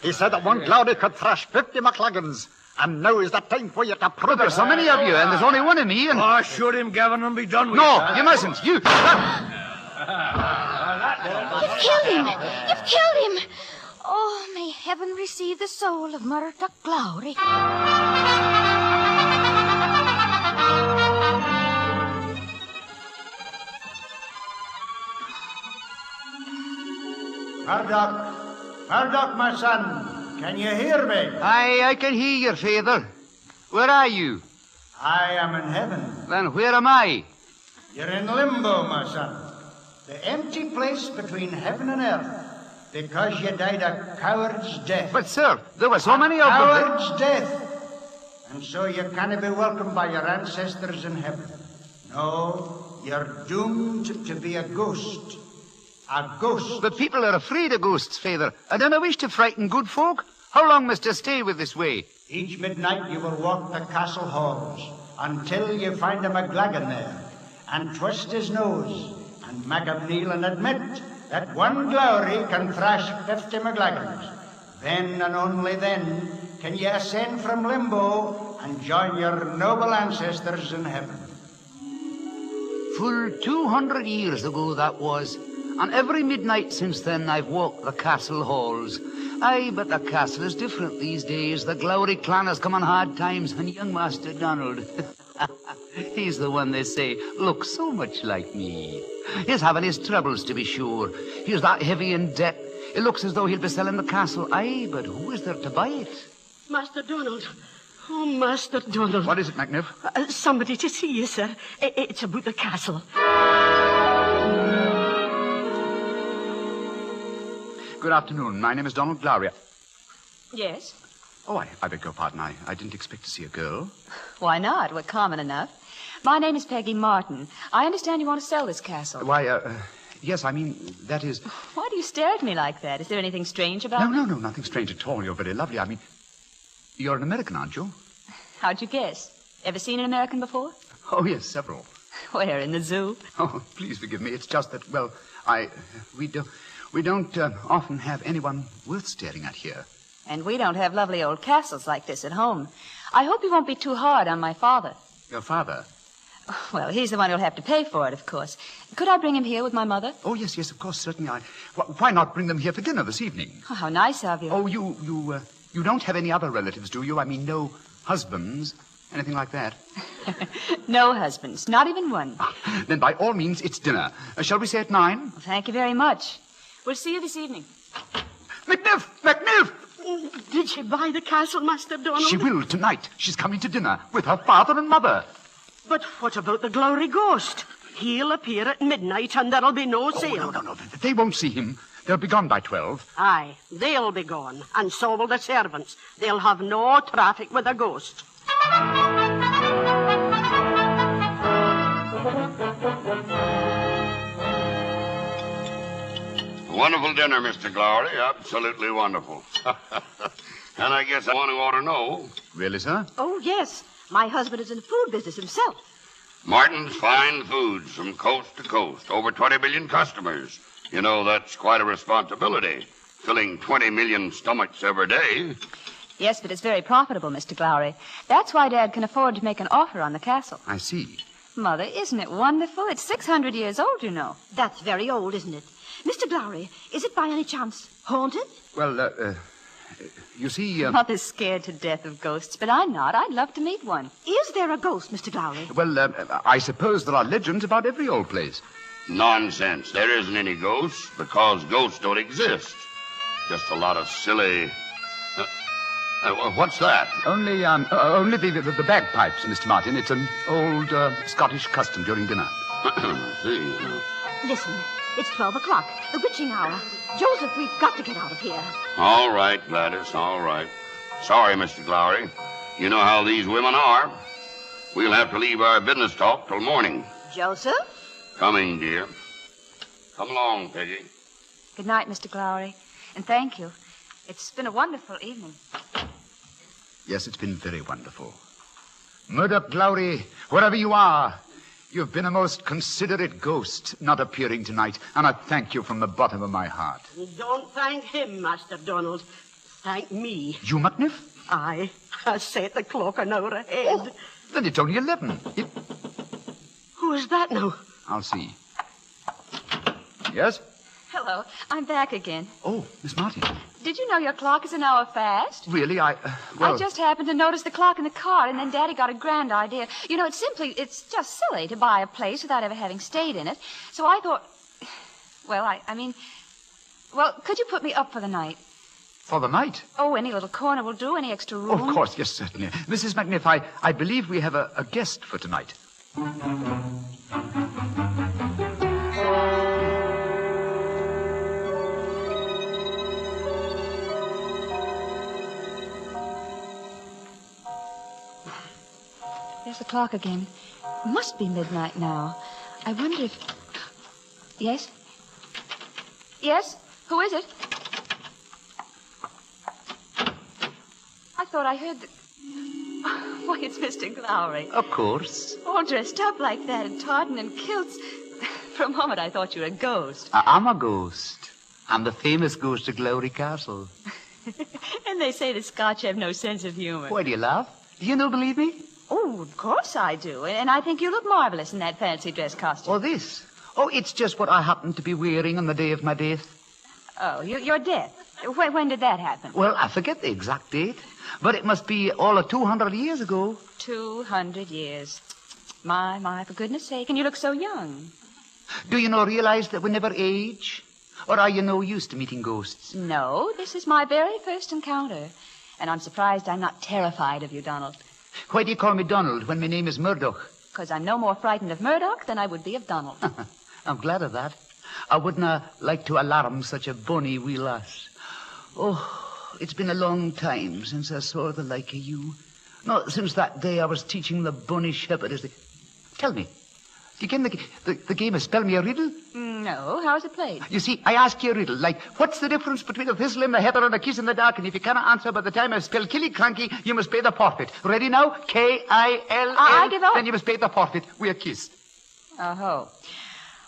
Speaker 9: He said that one Glowry could thrash 50 McLagans. And now is the time for you to prove
Speaker 14: There's so many of you, and there's only one of me, and...
Speaker 16: Oh, shoot him, Gavin, and be done with it.
Speaker 14: No, you mustn't. You...
Speaker 19: You've killed him. You've killed him. Oh, may heaven receive the soul of Murdoch Glowry.
Speaker 9: Murdoch, my son. Can you hear me?
Speaker 14: Aye, I can hear you, father. Where are you?
Speaker 9: I am in heaven.
Speaker 14: Then where am I?
Speaker 9: You're in limbo, my son. The empty place between heaven and earth. Because you died a coward's death.
Speaker 14: But, sir, there were so many of them.
Speaker 9: Coward's death. And so you can't be welcomed by your ancestors in heaven. No, you're doomed to be a ghost. A ghost.
Speaker 14: But people are afraid of ghosts, father. I don't wish to frighten good folk. How long must I stay with this way?
Speaker 9: Each midnight you will walk the castle halls until you find a McLagan there and twist his nose and make him kneel and admit that one Glowry can thrash 50 McLagans. Then and only then can you ascend from limbo and join your noble ancestors in heaven.
Speaker 14: Full 200 years ago that was. And every midnight since then I've walked the castle halls. Aye, but the castle is different these days. The Glowry clan has come on hard times, and young Master Donald, he's the one they say looks so much like me. He's having his troubles, to be sure. He's that heavy in debt. It looks as though he'll be selling the castle. Aye, but who is there to buy it?
Speaker 20: Master Donald. Oh, Master Donald.
Speaker 14: What is it, MacNiff?
Speaker 20: Somebody to see you, sir. It's about the castle.
Speaker 14: Good afternoon. My name is Donald Glowry.
Speaker 3: Yes?
Speaker 14: Oh, I beg your pardon. I didn't expect to see a girl.
Speaker 3: Why not? We're common enough. My name is Peggy Martin. I understand you want to sell this castle.
Speaker 14: Why, yes, I mean, that is...
Speaker 3: Why do you stare at me like that? Is there anything strange about me?
Speaker 14: No, nothing strange at all. You're very lovely. I mean, you're an American, aren't you?
Speaker 3: How'd you guess? Ever seen an American before?
Speaker 14: Oh, yes, several.
Speaker 3: Where, in the zoo?
Speaker 14: Oh, please forgive me. It's just that, well, we don't often have anyone worth staring at here.
Speaker 3: And we don't have lovely old castles like this at home. I hope you won't be too hard on my father.
Speaker 14: Your father?
Speaker 3: Well, he's the one who'll have to pay for it, of course. Could I bring him here with my mother?
Speaker 14: Oh, yes, of course, certainly. Why not bring them here for dinner this evening?
Speaker 3: Oh, how nice of you.
Speaker 14: Oh, you don't have any other relatives, do you? I mean, no husbands, anything like that?
Speaker 3: No husbands, not even one.
Speaker 14: Then by all means, it's dinner. Shall we say at 9?
Speaker 3: Well, thank you very much. We'll see you this evening.
Speaker 14: MacNiff!
Speaker 20: Did she buy the castle, Master Donald?
Speaker 14: She will tonight. She's coming to dinner with her father and mother.
Speaker 20: But what about the Glowry ghost? He'll appear at midnight and there'll be no sale.
Speaker 14: No. They won't see him. They'll be gone by 12.
Speaker 20: Aye, they'll be gone. And so will the servants. They'll have no traffic with the ghost.
Speaker 21: Wonderful dinner, Mr. Glory. Absolutely wonderful. And I guess one who ought to know.
Speaker 14: Really, sir?
Speaker 20: Oh, yes. My husband is in the food business himself.
Speaker 21: Martin's Fine Foods from coast to coast. Over 20 million customers. You know, that's quite a responsibility. Filling 20 million stomachs every day.
Speaker 22: Yes, but it's very profitable, Mr. Glowry. That's why Dad can afford to make an offer on the castle.
Speaker 14: I see.
Speaker 22: Mother, isn't it wonderful? It's 600 years old, you know.
Speaker 20: That's very old, isn't it? Mr. Glowry, is it by any chance haunted?
Speaker 14: Well, you see...
Speaker 22: Mother's scared to death of ghosts, but I'm not. I'd love to meet one.
Speaker 20: Is there a ghost, Mr. Glowry?
Speaker 14: Well, I suppose there are legends about every old place.
Speaker 21: Nonsense. There isn't any ghosts because ghosts don't exist. Just a lot of silly... what's that?
Speaker 14: Only the bagpipes, Mr. Martin. It's an old Scottish custom during dinner.
Speaker 21: See.
Speaker 20: Listen, it's 12 o'clock, the witching hour. Joseph, we've got to get out of here.
Speaker 21: All right, Gladys, all right. Sorry, Mr. Glowry. You know how these women are. We'll have to leave our business talk till morning.
Speaker 20: Joseph?
Speaker 21: Coming, dear. Come along, Peggy.
Speaker 22: Good night, Mr. Glowry. And thank you. It's been a wonderful evening.
Speaker 14: Yes, it's been very wonderful. Murdoch Glowry, wherever you are, you've been a most considerate ghost not appearing tonight, and I thank you from the bottom of my heart.
Speaker 20: Don't thank him, Master Donald. Thank me.
Speaker 14: You, McNiff?
Speaker 20: I set the clock an hour ahead.
Speaker 14: Oh, then it's only 11.
Speaker 20: Who is that now?
Speaker 14: I'll see. Yes?
Speaker 22: Hello, I'm back again.
Speaker 14: Oh, Miss Martin.
Speaker 22: Did you know your clock is an hour fast?
Speaker 14: Really?
Speaker 22: I just happened to notice the clock in the car, and then Daddy got a grand idea. You know, it's just silly to buy a place without ever having stayed in it. So I thought, well, well, could you put me up for the night?
Speaker 14: For the night?
Speaker 22: Oh, any little corner will do, any extra room.
Speaker 14: Oh, of course, yes, certainly. Mrs. McNiff, I believe we have a guest for tonight.
Speaker 22: There's the clock again. It must be midnight now. I wonder if... Yes? Yes? Who is it? I thought I heard the... Why, it's Mr. Glowry.
Speaker 14: Of course.
Speaker 22: All dressed up like that in tartan and kilts. For a moment, I thought you were a ghost.
Speaker 14: I'm a ghost. I'm the famous ghost of Glowry Castle.
Speaker 22: And they say the Scotch have no sense of humor.
Speaker 14: Why do you laugh? Do you not believe me?
Speaker 22: Oh, of course I do. And I think you look marvelous in that fancy dress costume.
Speaker 14: Oh, this? Oh, it's just what I happened to be wearing on the day of my death.
Speaker 22: Oh, your death. When did that happen?
Speaker 14: Well, I forget the exact date, but it must be all of 200 years ago.
Speaker 22: 200 years. My, for goodness sake. And you look so young.
Speaker 14: Do you not realize that we never age? Or are you no used to meeting ghosts?
Speaker 22: No, this is my very first encounter. And I'm surprised I'm not terrified of you, Donald.
Speaker 14: Why do you call me Donald when my name is Murdoch?
Speaker 22: Because I'm no more frightened of Murdoch than I would be of Donald.
Speaker 14: I'm glad of that. I wouldn't like to alarm such a bonny wee lass. Oh, it's been a long time since I saw the like of you. Not since that day I was teaching the bonny shepherdess. Tell me, do you ken the game of Spell Me a Riddle?
Speaker 22: No, how's it played?
Speaker 14: You see, I ask you a riddle, like, what's the difference between a thistle in the heather and a kiss in the dark? And if you cannot answer by the time I spell Killycranky, you must pay the forfeit. Ready now? K-I-L-L.
Speaker 22: I give up.
Speaker 14: Then you must pay the forfeit. We're kissed.
Speaker 22: Oh-ho.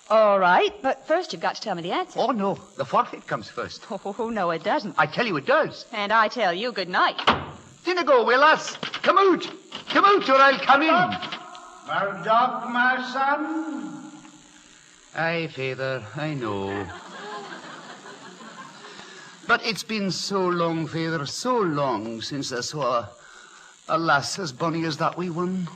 Speaker 22: All right, but first you've got to tell me the answer.
Speaker 14: Oh, no, the forfeit comes first.
Speaker 22: Oh, no, it doesn't.
Speaker 14: I tell you it does.
Speaker 22: And I tell you good night.
Speaker 14: Dinna go, will us? Come out, or I'll come in.
Speaker 8: Murdoch, my son.
Speaker 14: Aye, Father, I know. But it's been so long, Father, so long since I saw a lass as bonny as that wee one.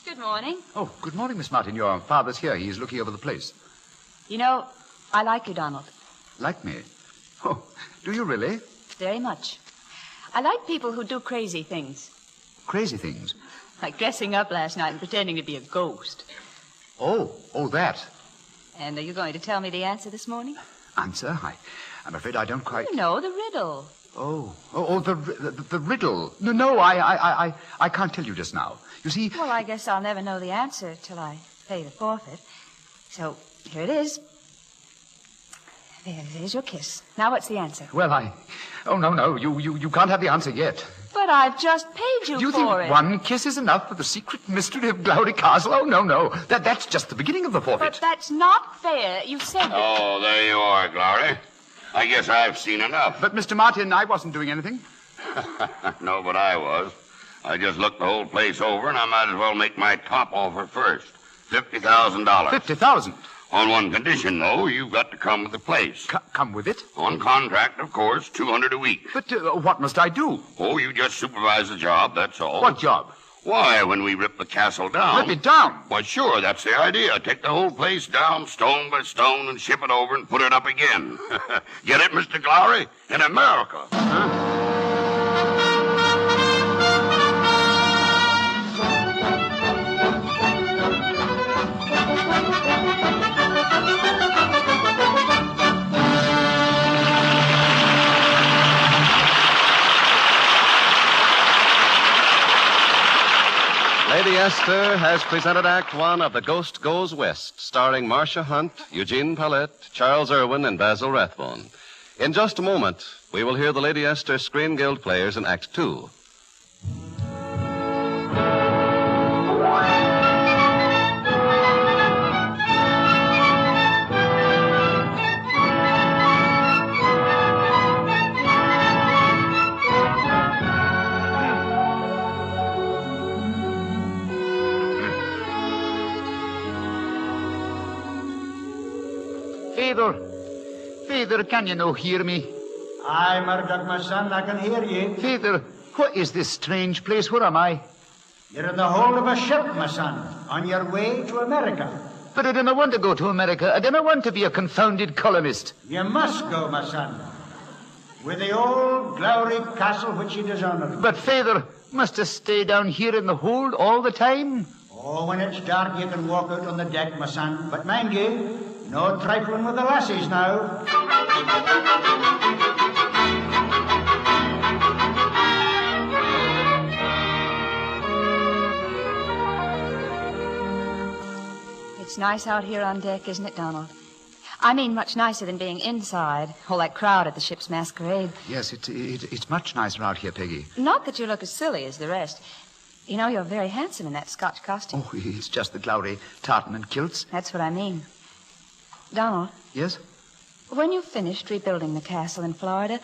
Speaker 22: Good morning.
Speaker 14: Oh, good morning, Miss Martin. Your father's here. He's looking over the place.
Speaker 22: You know, I like you, Donald.
Speaker 14: Like me? Oh, do you really?
Speaker 22: Very much. I like people who do crazy things.
Speaker 14: Crazy things?
Speaker 22: Like dressing up last night and pretending to be a ghost.
Speaker 14: Oh, that.
Speaker 22: And are you going to tell me the answer this morning?
Speaker 14: Answer? I'm afraid I don't quite...
Speaker 22: No, the riddle.
Speaker 14: The riddle. No, I can't tell you just now. You see...
Speaker 22: Well, I guess I'll never know the answer till I pay the forfeit. So, here it is. There's your kiss. Now what's the answer?
Speaker 14: Well, Oh, no, you can't have the answer yet.
Speaker 22: But I've just paid you
Speaker 14: Do you
Speaker 22: for
Speaker 14: think
Speaker 22: it.
Speaker 14: one kiss is enough for the secret mystery of Glowry Castle? Oh, no. That's just the beginning of the forfeit.
Speaker 22: But that's not fair. You said that...
Speaker 21: Oh, there you are, Glowry. I guess I've seen enough.
Speaker 14: But, Mr. Martin, I wasn't doing anything.
Speaker 21: No, but I was. I just looked the whole place over, and I might as well make my top offer first. $50,000.
Speaker 14: $50,000?
Speaker 21: On one condition, though, you've got to come with the place.
Speaker 14: Come with it?
Speaker 21: On contract, of course, $200 a week.
Speaker 14: But what must I do?
Speaker 21: Oh, you just supervise the job, that's all.
Speaker 14: What job?
Speaker 21: Why, when we rip the castle down...
Speaker 14: Rip it down?
Speaker 21: Why, sure, that's the idea. Take the whole place down, stone by stone, and ship it over and put it up again. Get it, Mr. Glowry? In America. Huh?
Speaker 1: Lady Esther has presented Act One of The Ghost Goes West, starring Marcia Hunt, Eugene Pallette, Charles Irwin, and Basil Rathbone. In just a moment, we will hear the Lady Esther Screen Guild players in Act Two.
Speaker 14: Father, can you no hear me?
Speaker 9: Aye, Murdoch, my son, I can hear you.
Speaker 14: Father, what is this strange place? Where am I?
Speaker 9: You're in the hold of a ship, my son, on your way to America.
Speaker 14: But I don't want to go to America. I don't want to be a confounded columnist.
Speaker 9: You must go, my son. With the old Glowry Castle which you dishonoured.
Speaker 14: But, Father, must I stay down here in the hold all the time?
Speaker 9: Oh, when it's dark, you can walk out on the deck, my son. But mind you, no trifling with the lassies now.
Speaker 22: It's nice out here on deck, isn't it, Donald? I mean, much nicer than being inside. All that crowd at the ship's masquerade.
Speaker 14: Yes, it's much nicer out here, Peggy.
Speaker 22: Not that you look as silly as the rest. You know, you're very handsome in that Scotch costume.
Speaker 14: Oh, it's just the Glowry tartan and kilts.
Speaker 22: That's what I mean. Donald.
Speaker 14: Yes?
Speaker 22: When you've finished rebuilding the castle in Florida,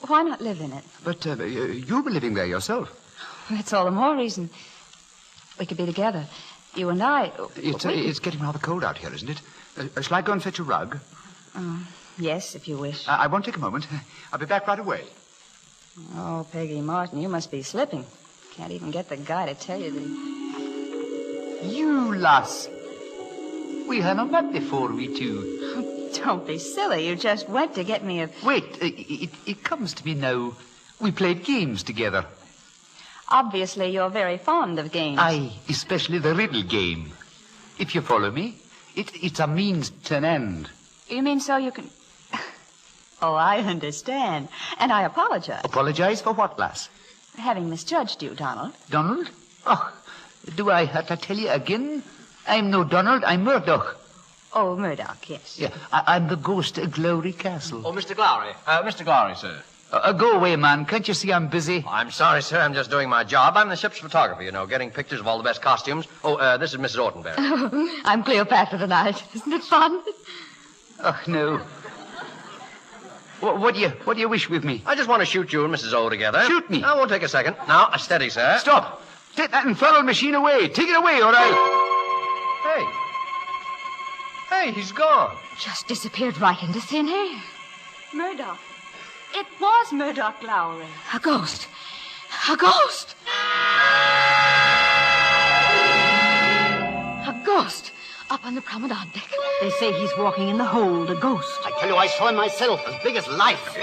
Speaker 22: why not live in it?
Speaker 14: But you'll be living there yourself.
Speaker 22: That's all the more reason. We could be together. You and I.
Speaker 14: It's getting rather cold out here, isn't it? Shall I go and fetch a rug?
Speaker 22: Yes, if you wish.
Speaker 14: I won't take a moment. I'll be back right away.
Speaker 22: Oh, Peggy Martin, you must be slipping. Can't even get the guy to tell you that.
Speaker 14: You lass. We haven't met before, we two.
Speaker 22: Don't be silly. You just went to get me a...
Speaker 14: Wait, it comes to me now. We played games together.
Speaker 22: Obviously, you're very fond of games.
Speaker 14: Aye, especially the riddle game. If you follow me, it's a means to an end.
Speaker 22: You mean so you can... Oh, I understand. And I apologize.
Speaker 14: Apologize for what, lass?
Speaker 22: Having misjudged you, Donald.
Speaker 14: Donald? Oh, do I have to tell you again? I'm no Donald, I'm Murdoch.
Speaker 22: Oh, Murdoch, yes.
Speaker 14: Yeah, I'm the ghost of Glowry Castle.
Speaker 15: Oh, Mr. Glowry. Mr. Glowry, sir.
Speaker 14: Go away, man. Can't you see I'm busy?
Speaker 15: Oh, I'm sorry, sir. I'm just doing my job. I'm the ship's photographer, you know, getting pictures of all the best costumes. Oh, this is Mrs. Ortenberry.
Speaker 22: Oh, I'm Cleopatra tonight. Isn't it fun?
Speaker 14: Oh, no. What do you wish with me?
Speaker 15: I just want to shoot you and Mrs. O together.
Speaker 14: Shoot me?
Speaker 15: Now, won't take a second. Now, steady, sir.
Speaker 14: Stop. Take that infernal machine away. Take it away, all right?
Speaker 15: Hey, he's gone.
Speaker 22: Just disappeared right into thin air. Murdoch. It was Murdoch Glowry. A ghost. A ghost. A ghost. Up on the promenade deck.
Speaker 20: They say he's walking in the hold, a ghost.
Speaker 8: I tell you, I saw him myself, as big as life.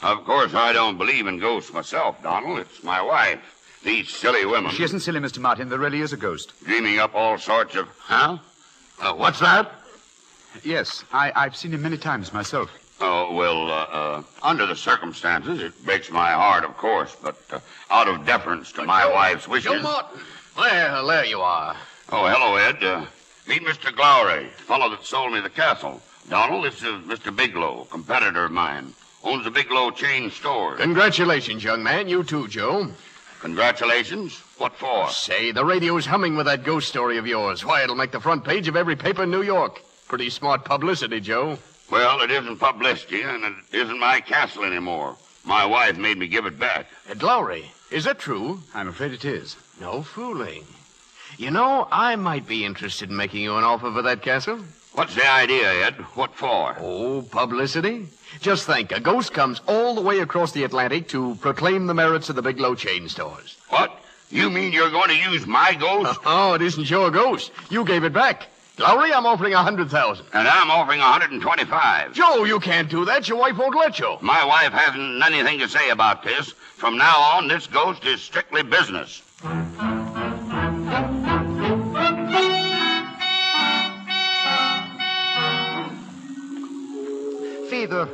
Speaker 21: Of course, I don't believe in ghosts myself, Donald. It's my wife. These silly women.
Speaker 14: She isn't silly, Mr. Martin. There really is a ghost.
Speaker 21: Dreaming up all sorts of... Huh? What's that?
Speaker 14: Yes, I've seen him many times myself.
Speaker 21: Oh, well, under the circumstances, it breaks my heart, of course, but out of deference to my wife's wishes...
Speaker 17: Joe Martin. Well, there you are.
Speaker 21: Oh, hello, Ed. Meet Mr. Glowry, fellow that sold me the castle. Donald, this is Mr. Bigelow, competitor of mine. Owns the Bigelow chain stores.
Speaker 17: Congratulations, young man. You too, Joe.
Speaker 21: Congratulations? What for?
Speaker 17: Say, the radio's humming with that ghost story of yours. Why, it'll make the front page of every paper in New York. Pretty smart publicity, Joe.
Speaker 21: Well, it isn't publicity, and it isn't my castle anymore. My wife made me give it back.
Speaker 17: Glowry, is it true?
Speaker 14: I'm afraid it is.
Speaker 17: No fooling. You know, I might be interested in making you an offer for that castle.
Speaker 21: What's the idea, Ed? What for?
Speaker 17: Oh, publicity. Just think, a ghost comes all the way across the Atlantic to proclaim the merits of the Bigelow chain stores.
Speaker 21: What? You mean you're going to use my ghost?
Speaker 17: Oh, it isn't your ghost. You gave it back. Glowry, I'm offering $100,000.
Speaker 21: And I'm offering $125,000.
Speaker 17: Joe, you can't do that. Your wife won't let you.
Speaker 21: My wife hasn't anything to say about this. From now on, this ghost is strictly business.
Speaker 8: Father,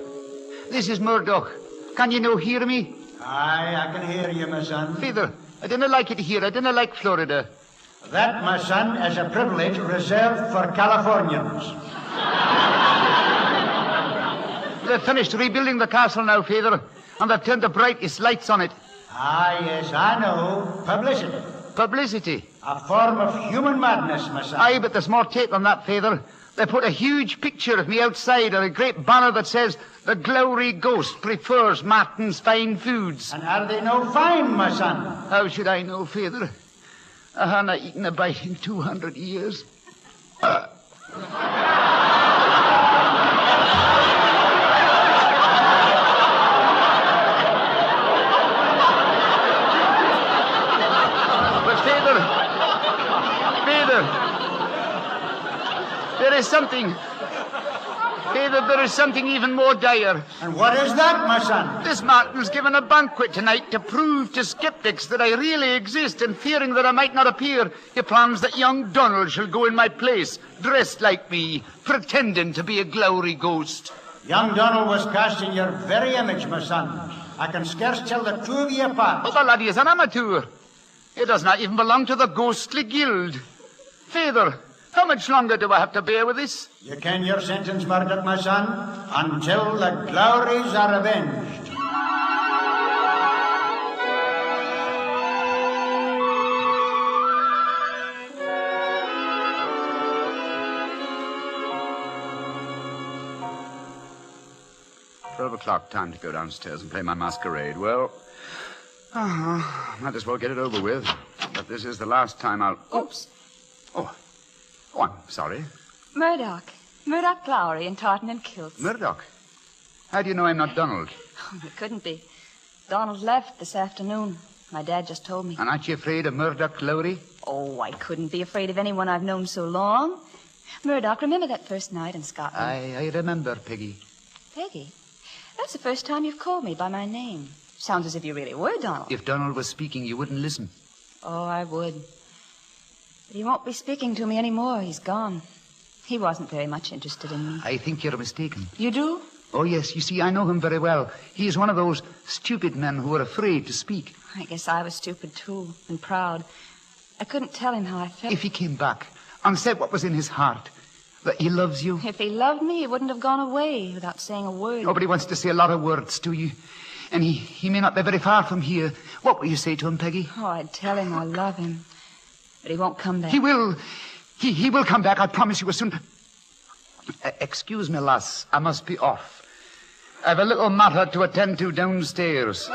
Speaker 8: this is Murdoch. Can you no hear me?
Speaker 6: Aye, I can hear you, my son.
Speaker 8: Father, I didn't like it here. I didn't like Florida.
Speaker 6: That, my son, is a privilege reserved for Californians.
Speaker 8: They've finished rebuilding the castle now, Father, and they've turned the brightest lights on it.
Speaker 6: Ah, yes, I know. Publicity.
Speaker 8: Publicity?
Speaker 6: A form of human madness, my son.
Speaker 8: Aye, but there's more to it than that, Father. They put a huge picture of me outside and a great banner that says, "The Glowry Ghost prefers Martin's fine foods."
Speaker 6: And are they no fine, my son?
Speaker 8: How should I know, Father? I haven't eaten a bite in 200 years. But Father, there is something. Father, there is something even more dire.
Speaker 6: And what is that, my son?
Speaker 8: This Martin's given a banquet tonight to prove to skeptics that I really exist, and fearing that I might not appear, he plans that young Donald shall go in my place, dressed like me, pretending to be a Glowry ghost.
Speaker 6: Young Donald was cast in your very image, my son. I can scarce tell the two of you apart.
Speaker 8: But the laddie is an amateur. He does not even belong to the ghostly guild. Father, how much longer do I have to bear with this?
Speaker 6: You ken your sentence, Murdoch, my son, until the Glowrys are avenged.
Speaker 14: $12 time to go downstairs and play my masquerade. Well, might as well get it over with. But this is the last time I'll...
Speaker 22: Oops.
Speaker 14: Oh, I'm sorry.
Speaker 22: Murdoch Glowry in tartan and kilts.
Speaker 14: Murdoch? How do you know I'm not Donald?
Speaker 22: Oh, it couldn't be. Donald left this afternoon. My dad just told me.
Speaker 8: And aren't you afraid of Murdoch Glowry?
Speaker 22: Oh, I couldn't be afraid of anyone I've known so long. Murdoch, remember that first night in Scotland?
Speaker 8: I remember, Peggy.
Speaker 22: Peggy? That's the first time you've called me by my name. Sounds as if you really were Donald.
Speaker 8: If Donald was speaking, you wouldn't listen.
Speaker 22: Oh, I would. But he won't be speaking to me anymore. He's gone. He wasn't very much interested in me.
Speaker 8: I think you're mistaken.
Speaker 22: You do?
Speaker 8: Oh, yes. You see, I know him very well. He's one of those stupid men who are afraid to speak.
Speaker 22: I guess I was stupid, too, and proud. I couldn't tell him how I felt.
Speaker 8: If he came back and said what was in his heart, that he loves you...
Speaker 22: If he loved me, he wouldn't have gone away without saying a word.
Speaker 8: Nobody wants to say a lot of words to you. And he may not be very far from here. What will you say to him, Peggy?
Speaker 22: Oh, I'd tell him I love him. But he won't come back.
Speaker 8: He will. He will come back, I promise you, as soon... excuse me, lass. I must be off. I've a little matter to attend to downstairs.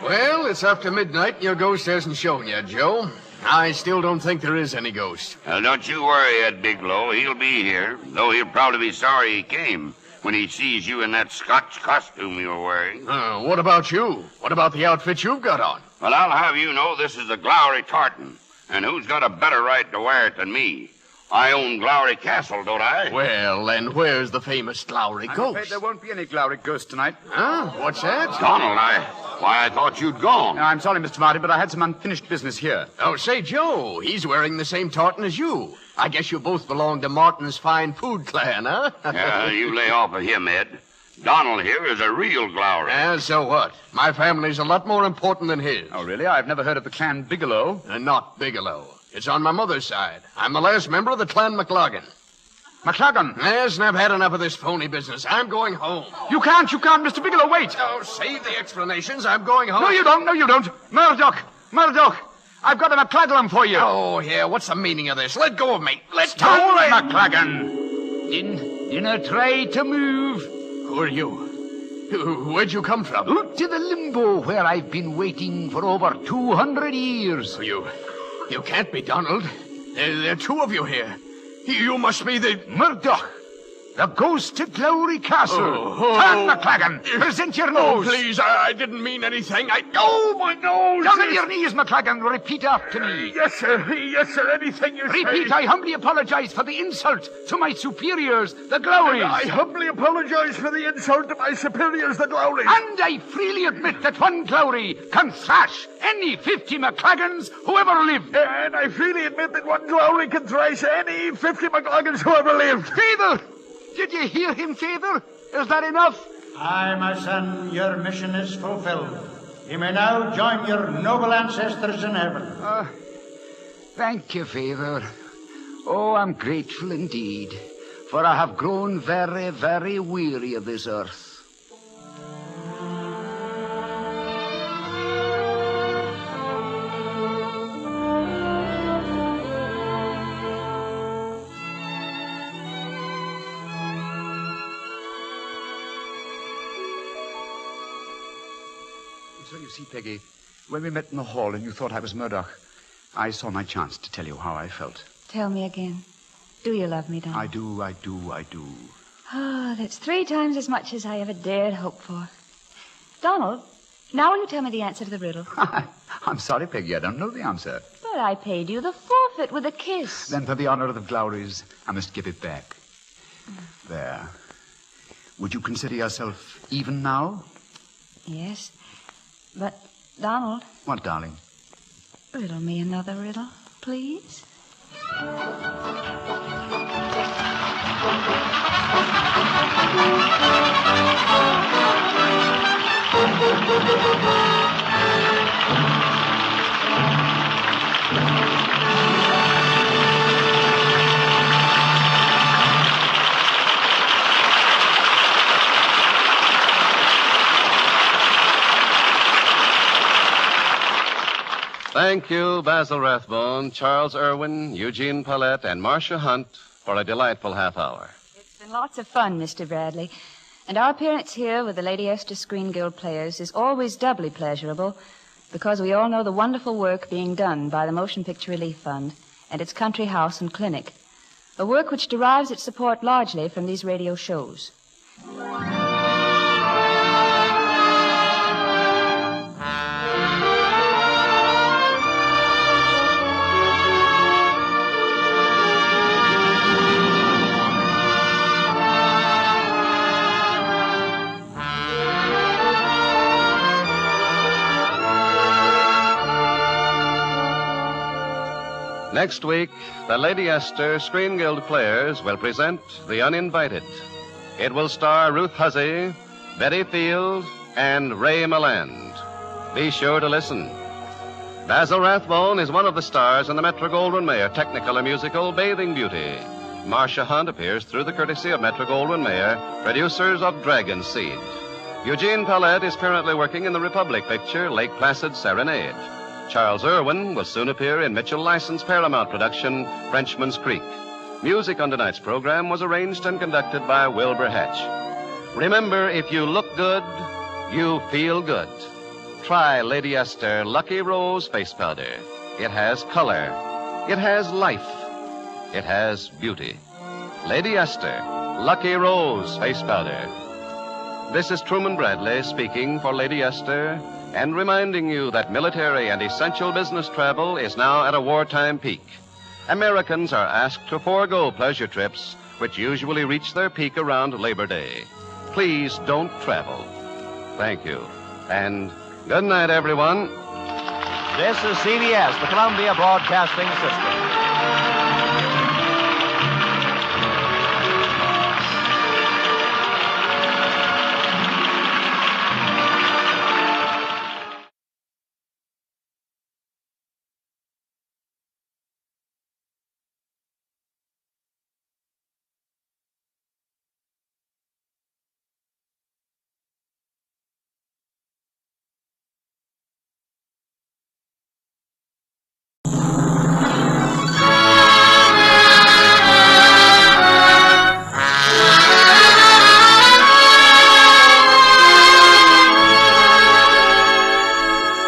Speaker 17: Well, it's after midnight and your ghost hasn't shown yet, Joe. I still don't think there is any ghost.
Speaker 21: Don't you worry, Ed Bigelow. He'll be here, though he'll probably be sorry he came when he sees you in that Scotch costume you're wearing.
Speaker 17: What about you? What about the outfit you've got on?
Speaker 21: Well, I'll have you know this is a Glowry tartan. And who's got a better right to wear it than me? I own Glowry Castle, don't I?
Speaker 17: Well, and where's the famous Glowry
Speaker 4: I'm
Speaker 17: ghost?
Speaker 4: afraid there won't be any Glowry ghost tonight.
Speaker 17: Huh? What's that?
Speaker 21: Donald, I thought you'd gone.
Speaker 4: No, I'm sorry, Mr. Marty, but I had some unfinished business here.
Speaker 17: Oh, say, Joe, he's wearing the same tartan as you. I guess you both belong to Martin's fine food clan, huh?
Speaker 21: Yeah, you lay off of him, Ed. Donald here is a real Glowry.
Speaker 17: So what? My family's a lot more important than his.
Speaker 4: Oh, really? I've never heard of the clan Bigelow.
Speaker 17: Not Bigelow. It's on my mother's side. I'm the last member of the clan McLagan.
Speaker 4: McLagan?
Speaker 17: Yes, and I've had enough of this phony business. I'm going home.
Speaker 4: You can't, Mr. Bigelow, wait.
Speaker 17: Oh, save the explanations. I'm going home.
Speaker 4: No, you don't. Murdoch, I've got a McLagan for you.
Speaker 17: Oh, yeah, what's the meaning of this? Let go of me. Let go
Speaker 4: Stop,
Speaker 17: of me.
Speaker 4: McLagan. Dinna try to move.
Speaker 17: Who are you? Where'd you come from?
Speaker 4: Out to the limbo where I've been waiting for over 200 years.
Speaker 17: You can't be Donald. There are two of you here. You must be the...
Speaker 4: Murdoch, the ghost of Glowry Castle. Turn, McLagan. Present your nose.
Speaker 17: Oh, please, I didn't mean anything. Oh, my nose.
Speaker 4: Down on your knees, McLagan. Repeat after me.
Speaker 16: Yes, sir. Yes, sir. Anything you say.
Speaker 4: Repeat, I humbly apologize for the insult to my superiors, the Glowrys.
Speaker 16: I humbly apologize for the insult to my superiors, the Glowrys.
Speaker 4: And I freely admit that one Glowry can thrash any 50 McLagans who ever lived.
Speaker 16: And I freely admit that one Glowry can thrash any 50 McLagans who ever lived.
Speaker 4: Father! Did you hear him, Father? Is that enough?
Speaker 6: Aye, my son, your mission is fulfilled. You may now join your noble ancestors in heaven.
Speaker 4: Thank you, Father. Oh, I'm grateful indeed, for I have grown very, very weary of this earth. So you see, Peggy, when we met in the hall and you thought I was Murdoch, I saw my chance to tell you how I felt.
Speaker 22: Tell me again. Do you love me, Donald?
Speaker 4: I do.
Speaker 22: Oh, that's 3 times as much as I ever dared hope for. Donald, now will you tell me the answer to the riddle?
Speaker 4: I'm sorry, Peggy, I don't know the answer.
Speaker 22: But I paid you the forfeit with a kiss.
Speaker 4: Then for the honor of the Glowrys, I must give it back. There. Would you consider yourself even now?
Speaker 22: Yes. But, Donald...
Speaker 4: What, darling?
Speaker 22: Riddle me another riddle, please.
Speaker 1: Thank you, Basil Rathbone, Charles Irwin, Eugene Paulette, and Marcia Hunt for a delightful half hour.
Speaker 22: It's been lots of fun, Mr. Bradley. And our appearance here with the Lady Esther Screen Guild players is always doubly pleasurable because we all know the wonderful work being done by the Motion Picture Relief Fund and its country house and clinic, a work which derives its support largely from these radio shows.
Speaker 1: Next week, the Lady Esther Screen Guild players will present The Uninvited. It will star Ruth Huzzy, Betty Field, and Ray Milland. Be sure to listen. Basil Rathbone is one of the stars in the Metro-Goldwyn-Mayer technical and musical Bathing Beauty. Marcia Hunt appears through the courtesy of Metro-Goldwyn-Mayer, producers of Dragon Seed. Eugene Paulette is currently working in the Republic picture Lake Placid Serenade. Charles Irwin will soon appear in Mitchell Licensed Paramount production, Frenchman's Creek. Music on tonight's program was arranged and conducted by Wilbur Hatch. Remember, if you look good, you feel good. Try Lady Esther Lucky Rose Face Powder. It has color. It has life. It has beauty. Lady Esther Lucky Rose Face Powder. This is Truman Bradley speaking for Lady Esther and reminding you that military and essential business travel is now at a wartime peak. Americans are asked to forego pleasure trips, which usually reach their peak around Labor Day. Please don't travel. Thank you. And good night, everyone.
Speaker 13: This is CBS, the Columbia Broadcasting System.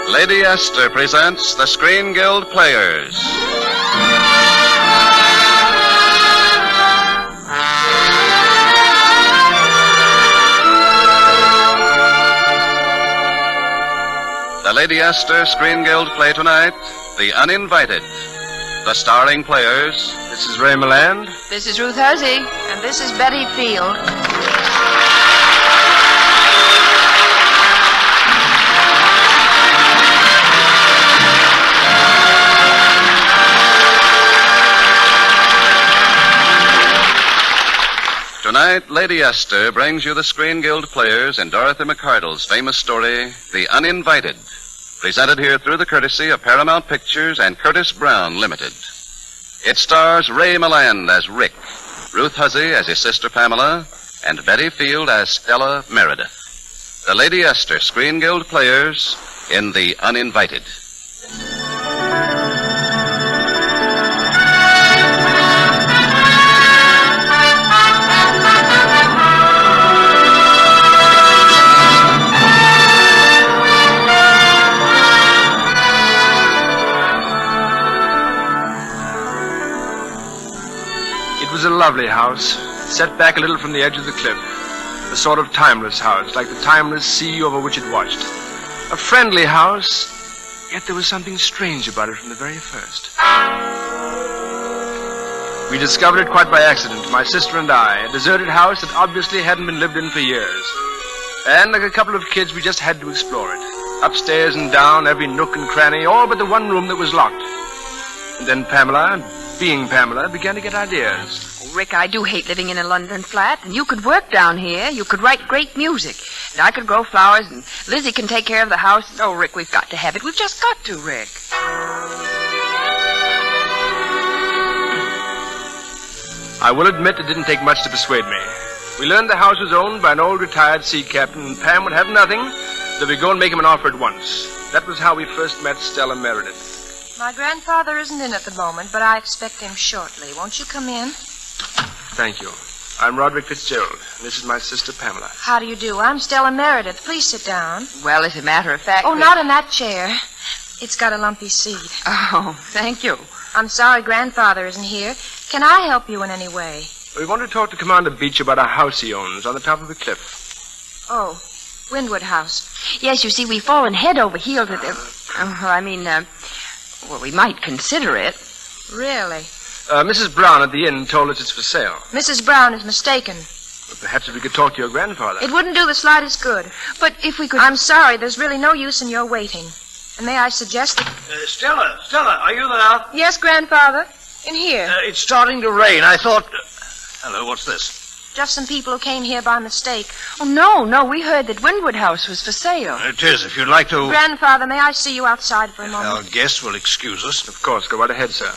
Speaker 1: Lady Esther presents the Screen Guild Players. The Lady Esther Screen Guild play tonight, The Uninvited. The starring players.
Speaker 5: This is Ray Milland.
Speaker 3: This is Ruth Huzzy. And this is Betty Field.
Speaker 1: Tonight, Lady Esther brings you the Screen Guild Players in Dorothy McCardle's famous story, The Uninvited, presented here through the courtesy of Paramount Pictures and Curtis Brown Limited. It stars Ray Milland as Rick, Ruth Huzzy as his sister Pamela, and Betty Field as Stella Meredith. The Lady Esther Screen Guild Players in The Uninvited.
Speaker 5: It was a lovely house, set back a little from the edge of the cliff. A sort of timeless house, like the timeless sea over which it watched. A friendly house, yet there was something strange about it from the very first. We discovered it quite by accident, my sister and I, a deserted house that obviously hadn't been lived in for years. And like a couple of kids, we just had to explore it. Upstairs and down, every nook and cranny, all but the one room that was locked. And then Pamela, being Pamela, began to get ideas.
Speaker 3: Oh, Rick, I do hate living in a London flat. And you could work down here. You could write great music. And I could grow flowers, and Lizzie can take care of the house. Oh, Rick, we've got to have it. We've just got to, Rick.
Speaker 5: I will admit it didn't take much to persuade me. We learned the house was owned by an old retired sea captain, and Pam would have nothing, so we'd go and make him an offer at once. That was how we first met Stella Meredith.
Speaker 10: My grandfather isn't in at the moment, but I expect him shortly. Won't you come in?
Speaker 5: Thank you. I'm Roderick Fitzgerald, and this is my sister Pamela.
Speaker 10: How do you do? I'm Stella Meredith. Please sit down.
Speaker 3: Well, as a matter of fact...
Speaker 10: Oh, not in that chair. It's got a lumpy seat.
Speaker 3: Oh, thank you.
Speaker 10: I'm sorry grandfather isn't here. Can I help you in any way?
Speaker 5: We want to talk to Commander Beach about a house he owns on the top of the cliff.
Speaker 10: Oh, Windward House.
Speaker 3: Yes, you see, we've fallen head over heels at well, we might consider it.
Speaker 10: Really?
Speaker 5: Mrs. Brown at the inn told us it's for sale.
Speaker 10: Mrs. Brown is mistaken.
Speaker 5: Well, perhaps if we could talk to your grandfather.
Speaker 10: It wouldn't do the slightest good.
Speaker 3: But if we could...
Speaker 10: I'm sorry, there's really no use in your waiting. And may I suggest that...
Speaker 23: Stella, are you there?
Speaker 10: Yes, grandfather. In here.
Speaker 23: It's starting to rain. I thought... Hello, what's this?
Speaker 10: Just some people who came here by mistake.
Speaker 3: Oh, no, we heard that Windward House was for sale.
Speaker 23: It is, if you'd like to...
Speaker 10: Grandfather, may I see you outside for a moment?
Speaker 23: Our guests will excuse us.
Speaker 5: Of course, go right ahead, sir.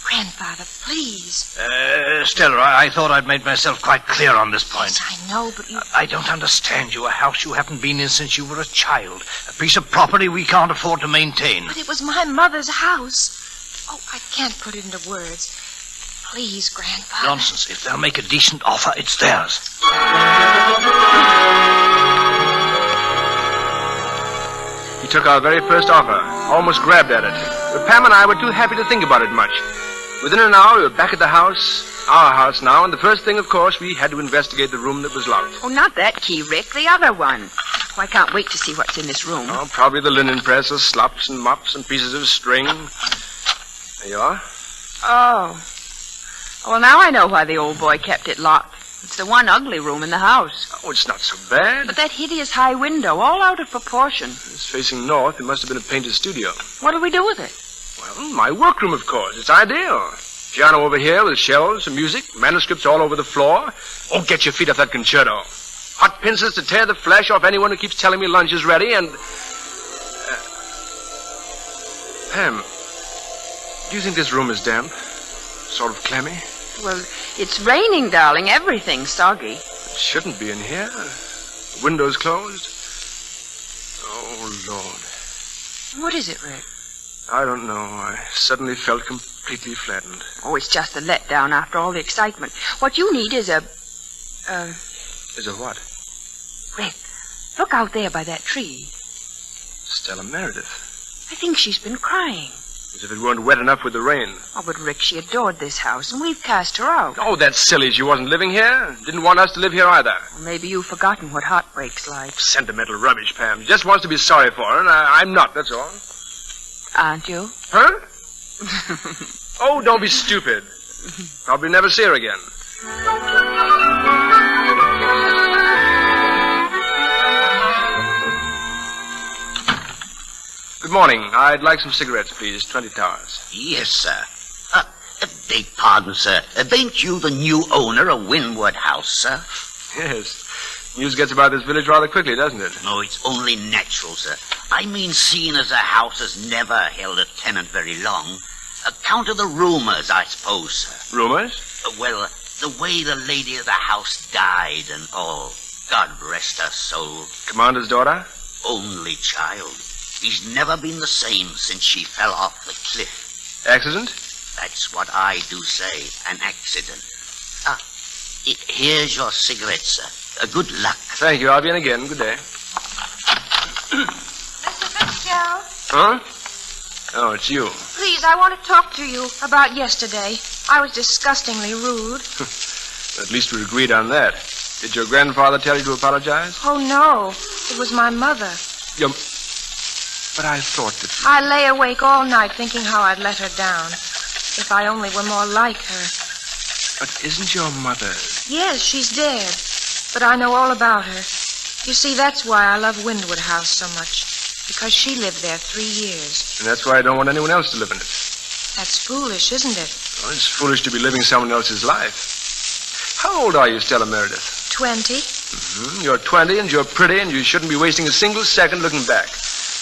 Speaker 10: Grandfather, please.
Speaker 23: Stella, I thought I'd made myself quite clear on this point.
Speaker 10: Yes, I know, but you...
Speaker 23: I don't understand you. A house you haven't been in since you were a child. A piece of property we can't afford to maintain.
Speaker 10: But it was my mother's house. Oh, I can't put it into words. Please, Grandfather.
Speaker 23: Nonsense. If they'll make a decent offer, it's theirs.
Speaker 5: He took our very first offer, almost grabbed at it. But Pam and I were too happy to think about it much. Within an hour, we were back at the house, our house now, and the first thing, of course, we had to investigate the room that was locked.
Speaker 2: Oh, not that key, Rick. The other one. Oh, I can't wait to see what's in this room.
Speaker 5: Oh, probably the linen press of slops and mops and pieces of string. There you are.
Speaker 2: Oh. Well, now I know why the old boy kept it locked. It's the one ugly room in the house.
Speaker 5: Oh, it's not so bad.
Speaker 2: But that hideous high window, all out of proportion.
Speaker 5: It's facing north. It must have been a painter's studio.
Speaker 2: What'll we do with it?
Speaker 5: Well, my workroom, of course. It's ideal. Piano over here with shelves, some music, manuscripts all over the floor. Oh, get your feet off that concerto. Hot pincers to tear the flesh off anyone who keeps telling me lunch is ready, and... Pam, do you think this room is damp? Sort of clammy?
Speaker 2: Well, it's raining, darling. Everything's soggy.
Speaker 5: It shouldn't be in here. The window's closed. Oh, Lord.
Speaker 2: What is it, Rick?
Speaker 5: I don't know. I suddenly felt completely flattened.
Speaker 2: Oh, it's just a letdown after all the excitement. What you need is a...
Speaker 5: Is a what?
Speaker 2: Rick, look out there by that tree.
Speaker 5: Stella Meredith.
Speaker 2: I think she's been crying.
Speaker 5: As if it weren't wet enough with the rain.
Speaker 2: Oh, but Rick, she adored this house, and we've cast her out.
Speaker 5: Oh, that's silly. She wasn't living here. Didn't want us to live here either.
Speaker 2: Well, maybe you've forgotten what heartbreak's like.
Speaker 5: Sentimental rubbish, Pam. She just wants to be sorry for her, and I'm not, that's all.
Speaker 2: Aren't you?
Speaker 5: Huh? Oh, don't be stupid. Probably never see her again. Good morning. I'd like some cigarettes, please. 20 towers.
Speaker 7: Yes, sir. Beg pardon, sir. Ain't you the new owner of Wynwood House, sir?
Speaker 5: Yes. News gets about this village rather quickly, doesn't it?
Speaker 7: No, it's only natural, sir. I mean, seeing as the house has never held a tenant very long. Account of the rumors, I suppose, sir.
Speaker 5: Rumors?
Speaker 7: Well, the way the lady of the house died and all. God rest her soul.
Speaker 5: Commander's daughter?
Speaker 7: Only child. He's never been the same since she fell off the cliff.
Speaker 5: Accident?
Speaker 7: That's what I do say, an accident. Here's your cigarette, sir. Good luck.
Speaker 5: Thank you. I'll be in again. Good day.
Speaker 10: Mr. Fitzgerald?
Speaker 5: Huh? Oh, it's you.
Speaker 10: Please, I want to talk to you about yesterday. I was disgustingly rude.
Speaker 5: At least we agreed on that. Did your grandfather tell you to apologize?
Speaker 10: Oh, no. It was my mother.
Speaker 5: But I thought that...
Speaker 10: I lay awake all night thinking how I'd let her down. If I only were more like her.
Speaker 5: But isn't your mother...
Speaker 10: Yes, she's dead. But I know all about her. You see, that's why I love Wynwood House so much. Because she lived there 3 years.
Speaker 5: And that's why I don't want anyone else to live in it.
Speaker 10: That's foolish, isn't it?
Speaker 5: Well, it's foolish to be living someone else's life. How old are you, Stella Meredith?
Speaker 10: 20.
Speaker 5: Mm-hmm. You're 20 and you're pretty and you shouldn't be wasting a single second looking back.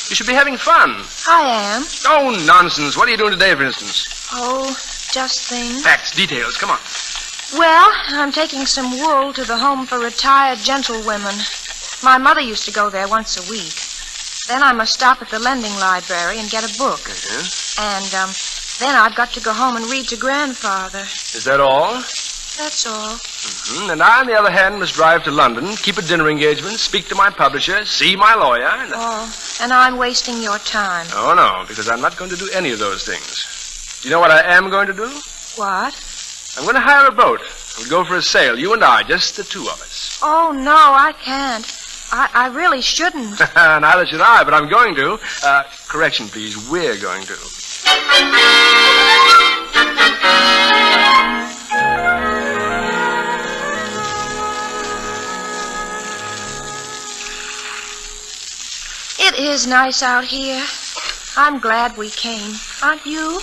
Speaker 5: You should be having fun.
Speaker 10: I am.
Speaker 5: Oh, nonsense. What are you doing today, for instance?
Speaker 10: Oh, just things.
Speaker 5: Facts, details. Come on.
Speaker 10: Well, I'm taking some wool to the home for retired gentlewomen. My mother used to go there once a week. Then I must stop at the lending library and get a book. And then I've got to go home and read to Grandfather.
Speaker 5: Is that all?
Speaker 10: That's all.
Speaker 5: Mm-hmm. And I, on the other hand, must drive to London, keep a dinner engagement, speak to my publisher, see my lawyer.
Speaker 10: And I'm wasting your time.
Speaker 5: Oh, no, because I'm not going to do any of those things. Do you know what I am going to do?
Speaker 10: What?
Speaker 5: I'm going to hire a boat. We'll go for a sail, you and I, just the two of us.
Speaker 10: Oh, no, I can't. I really shouldn't.
Speaker 5: Neither should I, but I'm going to. Correction, please. We're going to.
Speaker 10: It is nice out here. I'm glad we came. Aren't you?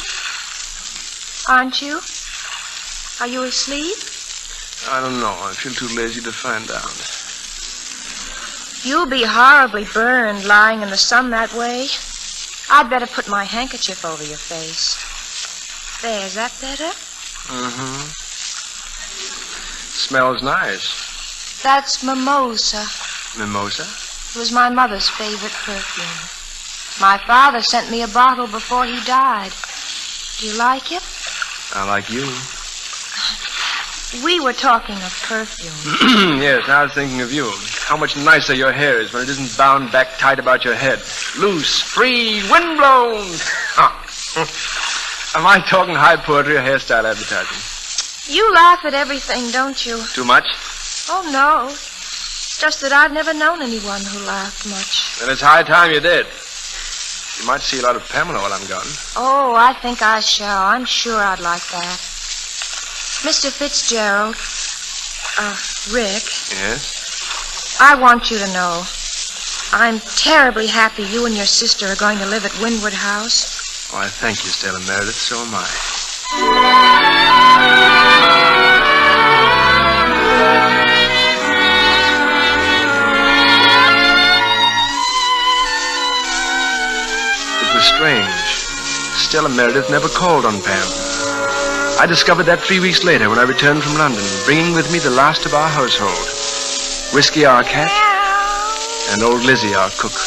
Speaker 10: Aren't you? Are you asleep?
Speaker 5: I don't know. I feel too lazy to find out.
Speaker 10: You'll be horribly burned lying in the sun that way. I'd better put my handkerchief over your face. There, is that better?
Speaker 5: Mm-hmm. Smells nice.
Speaker 10: That's mimosa.
Speaker 5: Mimosa?
Speaker 10: It was my mother's favorite perfume. My father sent me a bottle before he died. Do you like it?
Speaker 5: I like you.
Speaker 10: We were talking of perfume.
Speaker 5: Yes, I was thinking of you. How much nicer your hair is when it isn't bound back tight about your head. Loose, free, windblown. Am I talking high poetry or hairstyle advertising?
Speaker 10: You laugh at everything, don't you?
Speaker 5: Too much?
Speaker 10: Oh, no. It's just that I've never known anyone who laughed much.
Speaker 5: Then it's high time you did. You might see a lot of Pamela while I'm gone.
Speaker 10: Oh, I think I shall. I'm sure I'd like that. Mr. Fitzgerald, Rick.
Speaker 5: Yes?
Speaker 10: I want you to know, I'm terribly happy you and your sister are going to live at Windward House.
Speaker 5: Why, thank you, Stella Meredith. So am I. It was strange. Stella Meredith never called on Pam. I discovered that 3 weeks later when I returned from London, bringing with me the last of our household. Whiskey, our cat, and old Lizzie, our cook.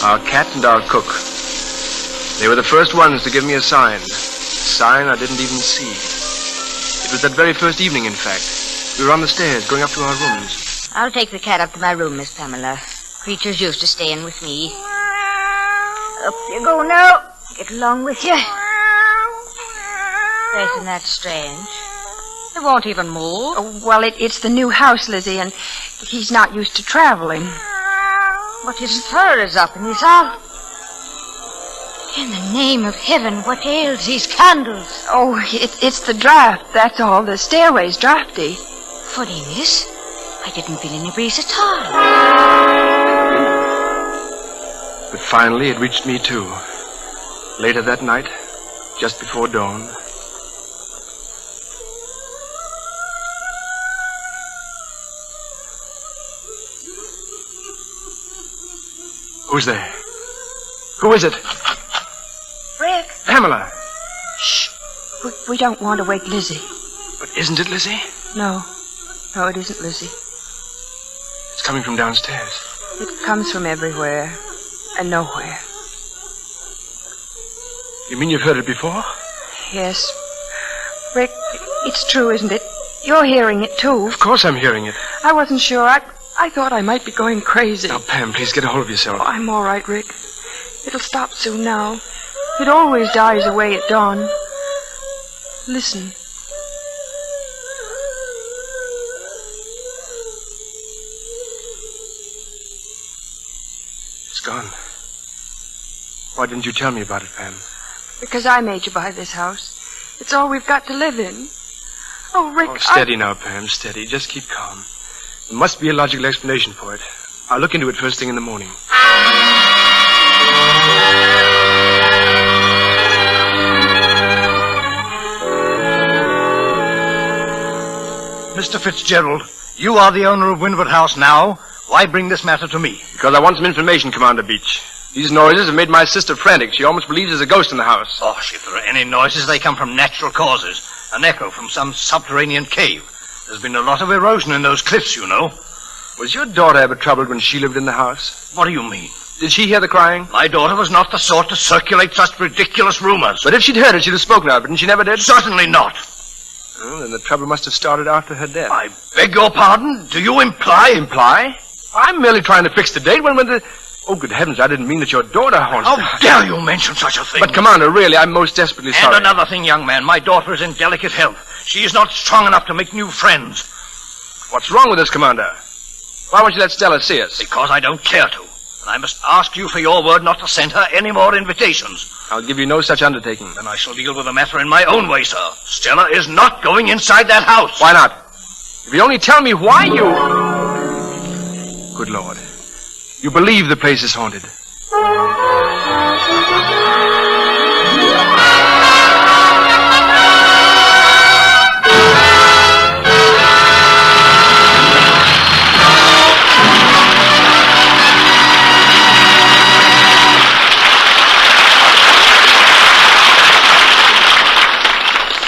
Speaker 5: Our cat and our cook. They were the first ones to give me a sign. A sign I didn't even see. It was that very first evening, in fact. We were on the stairs, going up to our rooms.
Speaker 11: I'll take the cat up to my room, Miss Pamela. Creature's used to staying with me. Up you go now. Get along with you. Isn't that strange? It won't even move.
Speaker 2: Oh, well, it's the new house, Lizzie, and he's not used to traveling.
Speaker 11: But his fur is up and he's out. In the name of heaven, what ails these candles?
Speaker 2: Oh, it's the draft, that's all. The stairway's drafty.
Speaker 11: Funny, miss. I didn't feel any breeze at all.
Speaker 5: But finally it reached me, too. Later that night, just before dawn. Who's there? Who is it?
Speaker 2: Rick.
Speaker 5: Pamela.
Speaker 2: Shh. We don't want to wake Lizzie.
Speaker 5: But isn't it Lizzie?
Speaker 2: No, it isn't Lizzie.
Speaker 5: It's coming from downstairs.
Speaker 2: It comes from everywhere and nowhere.
Speaker 5: You mean you've heard it before?
Speaker 2: Yes. Rick, it's true, isn't it? You're hearing it, too.
Speaker 5: Of course I'm hearing it.
Speaker 2: I wasn't sure. I thought I might be going crazy.
Speaker 5: Now, Pam, please get a hold of yourself.
Speaker 2: Oh, I'm all right, Rick. It'll stop soon now. It always dies away at dawn. Listen.
Speaker 5: It's gone. Why didn't you tell me about it, Pam?
Speaker 2: Because I made you buy this house. It's all we've got to live in. Oh, Rick,
Speaker 5: steady now, Pam, steady. Just keep calm. There must be a logical explanation for it. I'll look into it first thing in the morning.
Speaker 23: Mr. Fitzgerald, you are the owner of Windward House now. Why bring this matter to me?
Speaker 5: Because I want some information, Commander Beach. These noises have made my sister frantic. She almost believes there's a ghost in the house.
Speaker 23: Oh, if there are any noises, they come from natural causes. An echo from some subterranean cave. There's been a lot of erosion in those cliffs, you know.
Speaker 5: Was your daughter ever troubled when she lived in the house?
Speaker 23: What do you mean?
Speaker 5: Did she hear the crying?
Speaker 23: My daughter was not the sort to circulate such ridiculous rumors.
Speaker 5: But if she'd heard it, she'd have spoken of it, and she never did?
Speaker 23: Certainly not.
Speaker 5: Well, then the trouble must have started after her death.
Speaker 23: I beg your pardon? Do you imply?
Speaker 5: Imply? I'm merely trying to fix the date when the... Oh, good heavens, I didn't mean that your daughter haunts the house.
Speaker 23: How dare you mention such a thing?
Speaker 5: But, Commander, really, I'm most desperately sorry.
Speaker 23: And another thing, young man. My daughter is in delicate health. She is not strong enough to make new friends.
Speaker 5: What's wrong with us, Commander? Why won't you let Stella see us?
Speaker 23: Because I don't care to. And I must ask you for your word not to send her any more invitations.
Speaker 5: I'll give you no such undertaking.
Speaker 23: Then I shall deal with the matter in my own way, sir. Stella is not going inside that house.
Speaker 5: Why not? If you only tell me why you... Good Lord. You believe the place is haunted.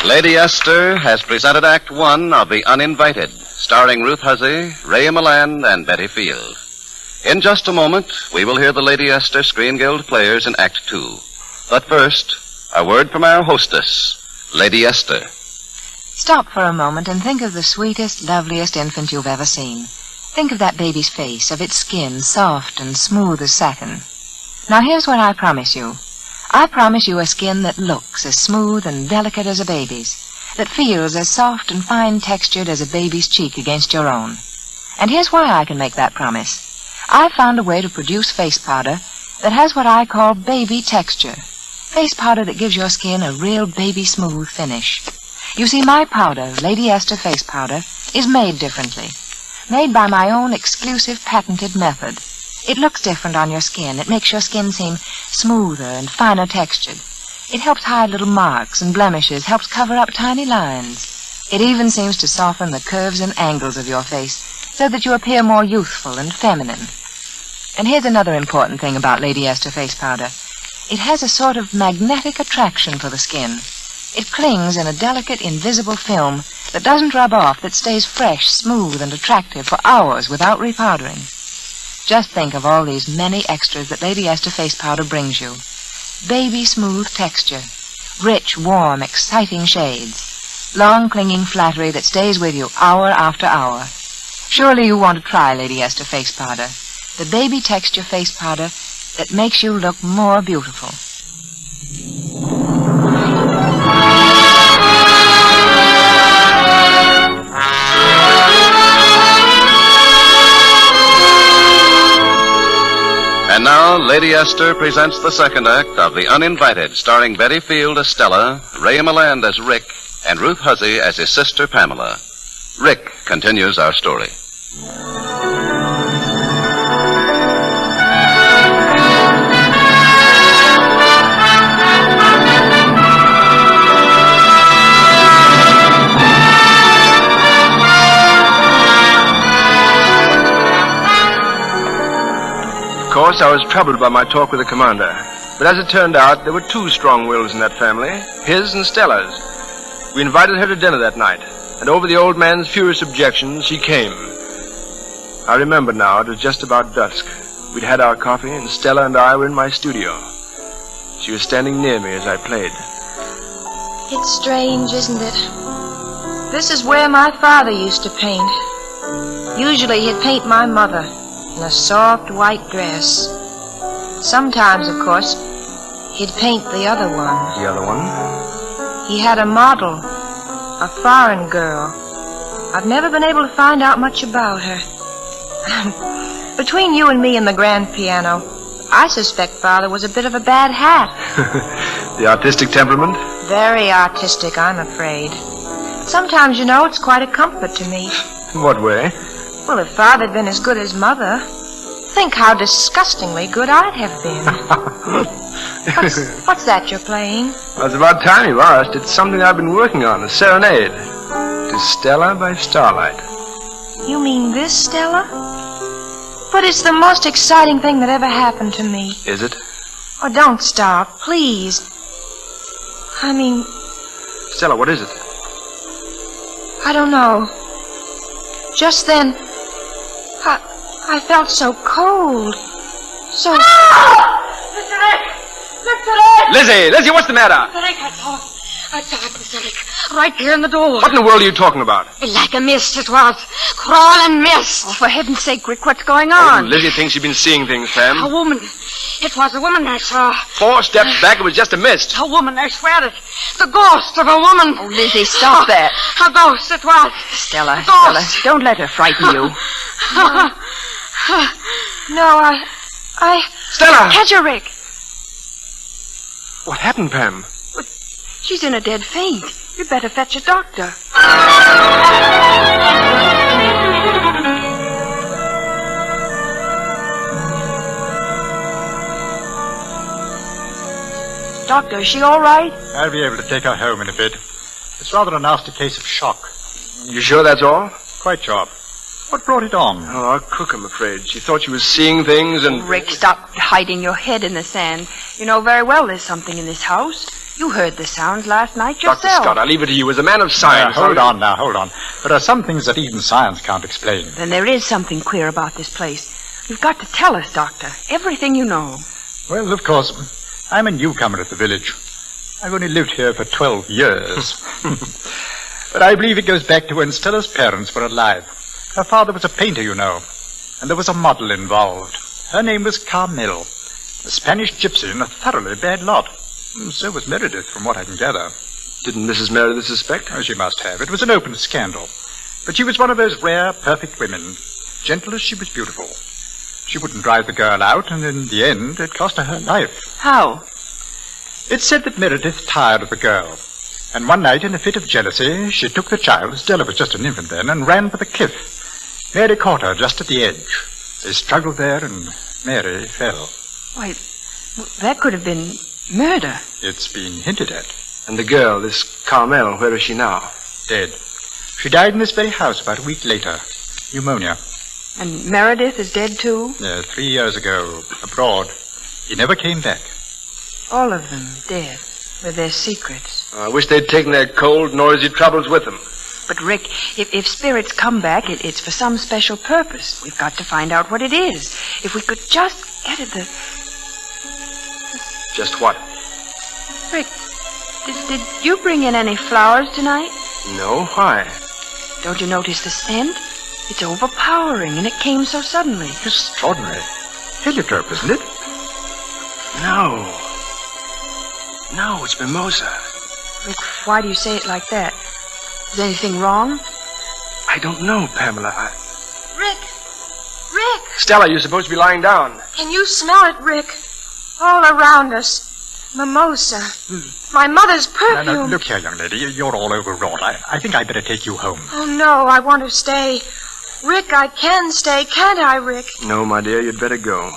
Speaker 1: Lady Esther has presented Act One of The Uninvited, starring Ruth Huzzy, Ray Milland, and Betty Field. In just a moment, we will hear the Lady Esther Screen Guild players in Act Two. But first, a word from our hostess, Lady Esther.
Speaker 12: Stop for a moment and think of the sweetest, loveliest infant you've ever seen. Think of that baby's face, of its skin, soft and smooth as satin. Now here's what I promise you. I promise you a skin that looks as smooth and delicate as a baby's, that feels as soft and fine-textured as a baby's cheek against your own. And here's why I can make that promise. I've found a way to produce face powder that has what I call baby texture. Face powder that gives your skin a real baby smooth finish. You see, my powder, Lady Esther Face Powder, is made differently. Made by my own exclusive patented method. It looks different on your skin. It makes your skin seem smoother and finer textured. It helps hide little marks and blemishes, helps cover up tiny lines. It even seems to soften the curves and angles of your face so that you appear more youthful and feminine. And here's another important thing about Lady Esther Face Powder. It has a sort of magnetic attraction for the skin. It clings in a delicate, invisible film that doesn't rub off, that stays fresh, smooth, and attractive for hours without repowdering. Just think of all these many extras that Lady Esther Face Powder brings you. Baby smooth texture, rich, warm, exciting shades, long clinging flattery that stays with you hour after hour. Surely you want to try Lady Esther Face Powder, the baby texture face powder that makes you look more beautiful.
Speaker 1: And now, Lady Esther presents the second act of The Uninvited, starring Betty Field as Stella, Ray Milland as Rick, and Ruth Huzzy as his sister Pamela. Rick continues our story.
Speaker 5: Of course, I was troubled by my talk with the commander. But as it turned out, there were two strong wills in that family, his and Stella's. We invited her to dinner that night, and over the old man's furious objections, she came. I remember now, it was just about dusk. We'd had our coffee, and Stella and I were in my studio. She was standing near me as I played.
Speaker 10: It's strange, isn't it? This is where my father used to paint. Usually he'd paint my mother in a soft white dress. Sometimes, of course, he'd paint the other one.
Speaker 5: The other one?
Speaker 10: He had a model, a foreign girl. I've never been able to find out much about her. Between you and me and the grand piano, I suspect Father was a bit of a bad hat.
Speaker 5: The artistic temperament?
Speaker 10: Very artistic, I'm afraid. Sometimes, you know, it's quite a comfort to me.
Speaker 5: In what way?
Speaker 10: Well, if Father had been as good as Mother, think how disgustingly good I'd have been. What's that you're playing?
Speaker 5: Well, it's about time you asked. It's something I've been working on, a serenade. To Stella by Starlight.
Speaker 10: You mean this, Stella? But it's the most exciting thing that ever happened to me.
Speaker 5: Is it?
Speaker 10: Oh, don't stop, please. I mean...
Speaker 5: Stella, what is it?
Speaker 10: I don't know. Just then, I felt so cold. So...
Speaker 11: Mr. Rick! Mr. Rick!
Speaker 5: Lizzie, what's the matter?
Speaker 11: Mr. Rick, I saw it, Mr. Rick. Right there in the door.
Speaker 5: What in the world are you talking about?
Speaker 11: Like a mist it was. Crawling mist.
Speaker 2: Oh, for heaven's sake, Rick, what's going on?
Speaker 5: Oh, Lizzie thinks you've been seeing things, Pam.
Speaker 11: A woman. It was a woman I saw.
Speaker 5: 4 steps back, it was just a mist.
Speaker 11: A woman, I swear it. The ghost of a woman.
Speaker 2: Oh, Lizzie, stop that.
Speaker 11: A ghost it was.
Speaker 2: Stella,
Speaker 11: Ghost.
Speaker 2: don't let her frighten you.
Speaker 10: No, I...
Speaker 5: Stella!
Speaker 10: Catch her, Rick.
Speaker 5: What happened, Pam?
Speaker 2: She's in a dead faint. You'd better fetch a doctor. Doctor, is she all right?
Speaker 9: I'll be able to take her home in a bit. It's rather a nasty case of shock.
Speaker 5: You sure that's all?
Speaker 9: Quite sure. What brought it on?
Speaker 5: Oh, our cook, I'm afraid. She thought she was seeing things and...
Speaker 2: Rick, stop hiding your head in the sand. You know very well there's something in this house. You heard the sounds last night yourself.
Speaker 5: Dr. Scott, I'll leave it to you as a man of science.
Speaker 9: Hold on. There are some things that even science can't explain.
Speaker 2: Then there is something queer about this place. You've got to tell us, Doctor. Everything you know.
Speaker 9: Well, of course, I'm a newcomer at the village. I've only lived here for 12 years. But I believe it goes back to when Stella's parents were alive. Her father was a painter, you know, and there was a model involved. Her name was Carmel, a Spanish gypsy and a thoroughly bad lot. So was Meredith, from what I can gather.
Speaker 5: Didn't Mrs. Meredith suspect?
Speaker 9: Oh, she must have. It was an open scandal. But she was one of those rare, perfect women. Gentle as she was beautiful. She wouldn't drive the girl out, and in the end, it cost her life.
Speaker 2: How?
Speaker 9: It's said that Meredith tired of the girl. And one night, in a fit of jealousy, she took the child, Stella was just an infant then, and ran for the cliff. Mary caught her just at the edge. They struggled there, and Mary fell.
Speaker 2: Why, that could have been murder.
Speaker 9: It's been hinted at.
Speaker 5: And the girl, this Carmel, where is she now?
Speaker 9: Dead. She died in this very house about a week later. Pneumonia.
Speaker 2: And Meredith is dead, too?
Speaker 9: 3 years ago, abroad. He never came back.
Speaker 2: All of them dead, with their secrets.
Speaker 5: I wish they'd taken their cold, noisy troubles with them.
Speaker 2: But, Rick, if spirits come back, it's for some special purpose. We've got to find out what it is. If we could just get at the...
Speaker 5: Just what?
Speaker 2: Rick, did you bring in any flowers tonight?
Speaker 5: No, why?
Speaker 2: Don't you notice the scent? It's overpowering, and it came so suddenly.
Speaker 9: Extraordinary. Heliotrope, isn't it?
Speaker 5: No, it's mimosa.
Speaker 2: Rick, why do you say it like that? Is anything wrong?
Speaker 5: I don't know, Pamela.
Speaker 10: Rick!
Speaker 5: Stella, you're supposed to be lying down.
Speaker 10: Can you smell it, Rick? All around us. Mimosa. My mother's perfume.
Speaker 9: Now, look here, young lady. You're all overwrought. I think I'd better take you home.
Speaker 10: Oh, no, I want to stay. Rick, I can stay, can't I, Rick?
Speaker 5: No, my dear, you'd better go.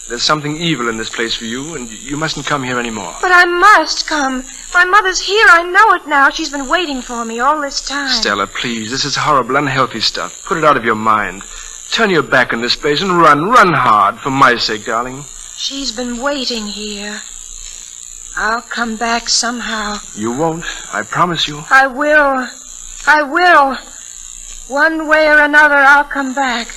Speaker 5: There's something evil in this place for you, and you mustn't come here anymore.
Speaker 10: But I must come. My mother's here. I know it now. She's been waiting for me all this time.
Speaker 5: Stella, please. This is horrible, unhealthy stuff. Put it out of your mind. Turn your back on this place and run hard, for my sake, darling.
Speaker 10: She's been waiting here. I'll come back somehow.
Speaker 5: You won't. I promise you.
Speaker 10: I will. One way or another, I'll come back.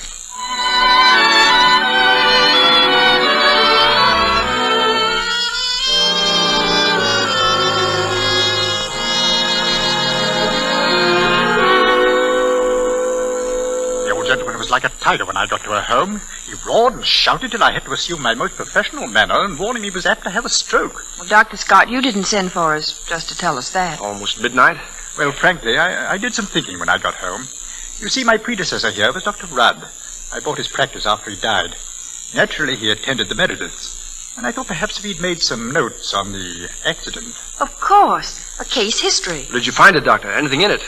Speaker 9: The old gentleman was like a tiger when I got to her home. He roared and shouted till I had to assume my most professional manner and warn him he was apt to have a stroke.
Speaker 2: Well, Dr. Scott, you didn't send for us just to tell us that.
Speaker 5: Almost midnight?
Speaker 9: Well, frankly, I did some thinking when I got home. You see, my predecessor here was Dr. Rudd. I bought his practice after he died. Naturally, he attended the Merediths. And I thought perhaps if he'd made some notes on the accident.
Speaker 2: Of course. A case history.
Speaker 5: Did you find it, Doctor? Anything in it?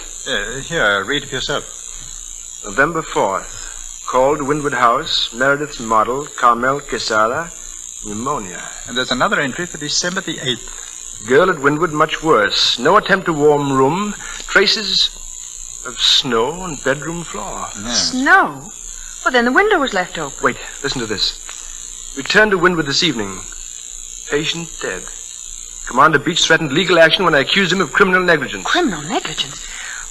Speaker 9: Here, read it yourself.
Speaker 5: November 4th. Called Windward House, Meredith's model, Carmel Quesada, pneumonia.
Speaker 9: And there's another entry for December the 8th.
Speaker 5: Girl at Windward much worse. No attempt to warm room. Traces of snow on bedroom floor.
Speaker 9: Yeah.
Speaker 2: Snow? Well, then the window was left open.
Speaker 5: Wait, listen to this. Returned to Windward this evening. Patient dead. Commander Beach threatened legal action when I accused him of criminal negligence.
Speaker 2: Criminal negligence?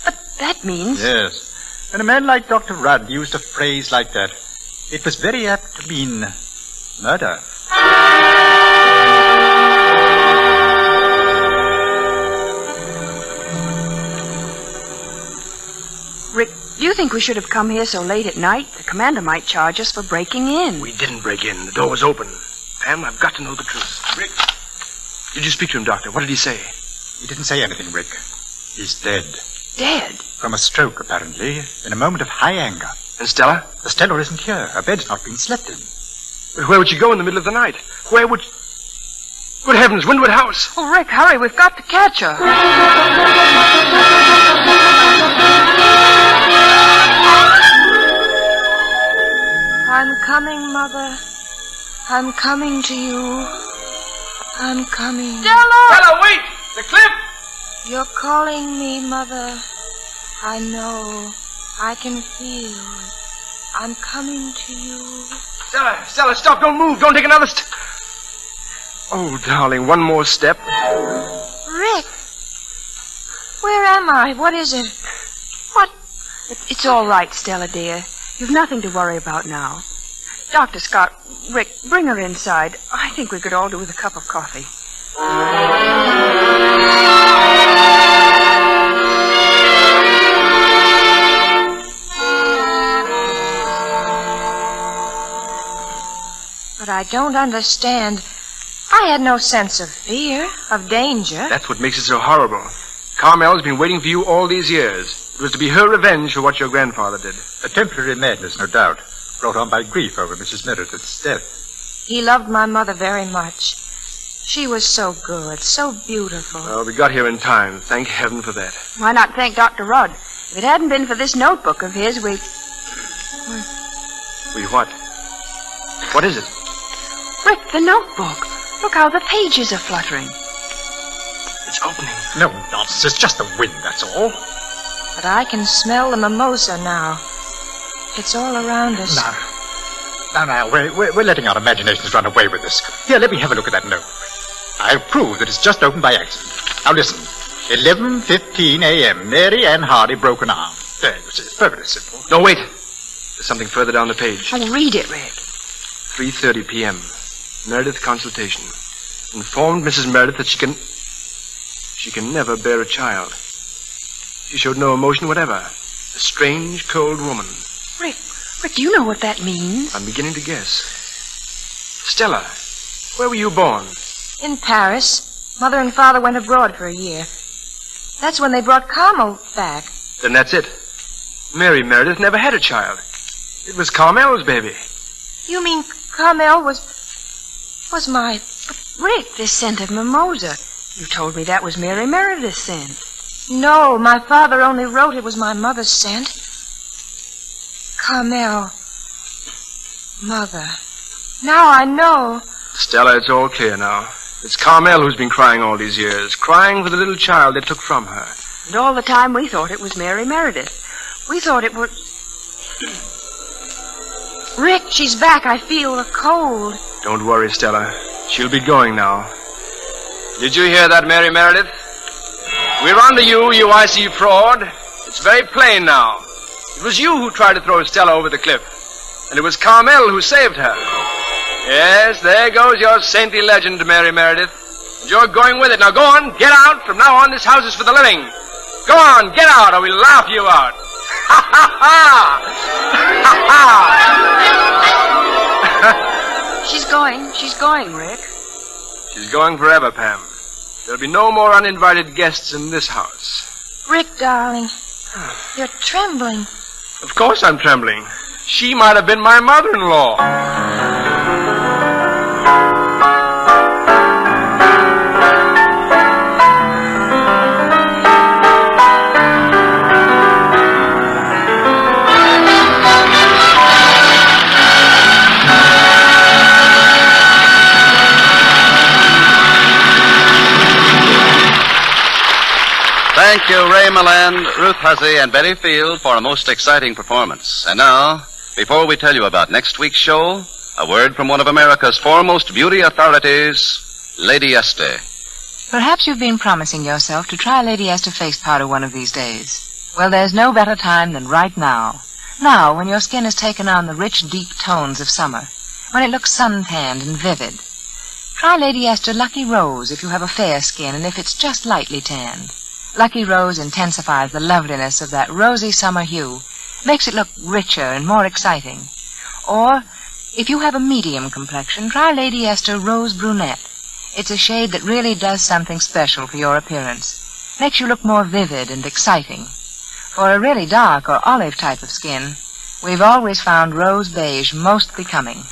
Speaker 2: But that means...
Speaker 9: Yes. When a man like Dr. Rudd used a phrase like that, it was very apt to mean murder.
Speaker 2: Rick, do you think we should have come here so late at night? The commander might charge us for breaking in.
Speaker 5: We didn't break in. The door was open. Pam, I've got to know the truth. Rick. Did you speak to him, Doctor? What did he say?
Speaker 9: He didn't say anything, Rick. He's dead.
Speaker 2: Dead?
Speaker 9: From a stroke, apparently, in a moment of high anger.
Speaker 5: And Stella?
Speaker 9: Stella isn't here. Her bed's not been slept in.
Speaker 5: But where would she go in the middle of the night? Where would... Good heavens, Windward House!
Speaker 2: Oh, Rick, hurry. We've got to catch her.
Speaker 10: I'm coming, Mother. I'm coming to you. I'm coming.
Speaker 5: Stella, wait! The cliff!
Speaker 10: You're calling me, Mother. I know. I can feel it. I'm coming to you.
Speaker 5: Stella, stop. Don't move. Don't take another step. Oh, darling, one more step.
Speaker 10: Rick. Where am I? What is it? What?
Speaker 2: It's all right, Stella, dear. You've nothing to worry about now. Dr. Scott, Rick, bring her inside. I think we could all do with a cup of coffee.
Speaker 10: But I don't understand. I had no sense of fear, of danger.
Speaker 5: That's what makes it so horrible. Carmel's been waiting for you all these years. It was to be her revenge for what your grandfather did.
Speaker 9: A temporary madness, no doubt, brought on by grief over Mrs. Meredith's death.
Speaker 10: He loved my mother very much. She was so good, so beautiful.
Speaker 5: Well, we got here in time. Thank heaven for that.
Speaker 2: Why not thank Dr. Rudd? If it hadn't been for this notebook of his, we...
Speaker 5: We what? What is it?
Speaker 2: Rick, the notebook. Look how the pages are fluttering.
Speaker 5: It's opening.
Speaker 9: No nonsense. It's just the wind, that's all.
Speaker 10: But I can smell the mimosa now. It's all around us.
Speaker 9: Now, we're letting our imaginations run away with us. Here, let me have a look at that note. I've proved that it's just opened by accident. Now listen. 11:15 a.m. Mary Ann Hardy, broken arm. There, you see, it's perfectly simple.
Speaker 5: No, wait. There's something further down the page.
Speaker 2: Oh, read it, Rick.
Speaker 5: 3:30 p.m. Meredith consultation. Informed Mrs. Meredith that she can never bear a child. She showed no emotion whatever. A strange, cold woman.
Speaker 2: Rick, do you know what that means?
Speaker 5: I'm beginning to guess. Stella, where were you born?
Speaker 10: In Paris. Mother and Father went abroad for a year. That's when they brought Carmel back.
Speaker 5: Then that's it. Mary Meredith never had a child. It was Carmel's baby.
Speaker 10: You mean Carmel was my...
Speaker 2: But Rick, this scent of mimosa. You told me that was Mary Meredith's scent.
Speaker 10: No, my father only wrote it was my mother's scent. Carmel. Mother. Now I know.
Speaker 5: Stella, it's all clear now. It's Carmel who's been crying all these years, crying for the little child they took from her.
Speaker 2: And all the time we thought it was Mary Meredith. We thought it was...
Speaker 10: Rick, she's back. I feel the cold.
Speaker 5: Don't worry, Stella. She'll be going now. Did you hear that, Mary Meredith? We're on to you, you icy fraud. It's very plain now. It was you who tried to throw Stella over the cliff. And it was Carmel who saved her. Yes, there goes your saintly legend, Mary Meredith. And you're going with it. Now go on, get out. From now on, this house is for the living. Go on, get out, or we'll laugh you out. Ha ha ha! Ha ha!
Speaker 2: She's going, Rick.
Speaker 5: She's going forever, Pam. There'll be no more uninvited guests in this house.
Speaker 10: Rick, darling, you're trembling.
Speaker 5: Of course I'm trembling. She might have been my mother-in-law.
Speaker 1: Thank you, Ray Milland, Ruth Hussey, and Betty Field for a most exciting performance. And now, before we tell you about next week's show, a word from one of America's foremost beauty authorities, Lady Esther.
Speaker 12: Perhaps you've been promising yourself to try Lady Esther face powder one of these days. Well, there's no better time than right now. Now, when your skin has taken on the rich, deep tones of summer, when it looks sun-tanned and vivid. Try Lady Esther Lucky Rose if you have a fair skin and if it's just lightly tanned. Lucky Rose intensifies the loveliness of that rosy summer hue, makes it look richer and more exciting. Or, if you have a medium complexion, try Lady Esther Rose Brunette. It's a shade that really does something special for your appearance. Makes you look more vivid and exciting. For a really dark or olive type of skin, we've always found Rose Beige most becoming.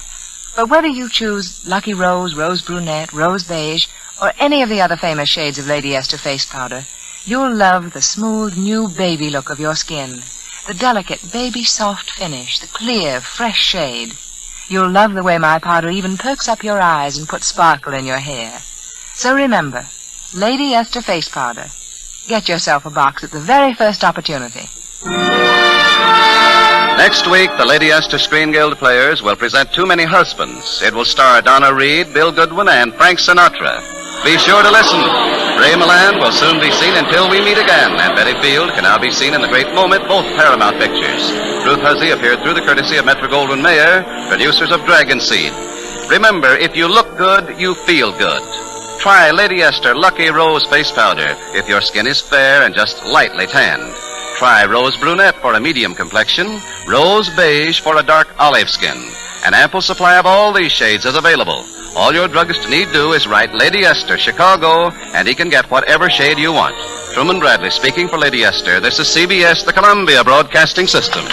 Speaker 12: But whether you choose Lucky Rose, Rose Brunette, Rose Beige, or any of the other famous shades of Lady Esther face powder, you'll love the smooth, new baby look of your skin, the delicate, baby soft finish, the clear, fresh shade. You'll love the way my powder even perks up your eyes and puts sparkle in your hair. So remember, Lady Esther face powder. Get yourself a box at the very first opportunity.
Speaker 1: Next week, the Lady Esther Screen Guild players will present Too Many Husbands. It will star Donna Reed, Bill Goodwin, and Frank Sinatra. Be sure to listen. Ray Milland will soon be seen Until We Meet Again, and Betty Field can now be seen in The Great Moment, both Paramount Pictures. Ruth Hussey appeared through the courtesy of Metro-Goldwyn-Mayer, producers of Dragon Seed. Remember, if you look good, you feel good. Try Lady Esther Lucky Rose Face Powder if your skin is fair and just lightly tanned. Try Rose Brunette for a medium complexion, Rose Beige for a dark olive skin. An ample supply of all these shades is available. All your druggist need do is write Lady Esther, Chicago, and he can get whatever shade you want. Truman Bradley speaking for Lady Esther. This is CBS, the Columbia Broadcasting System.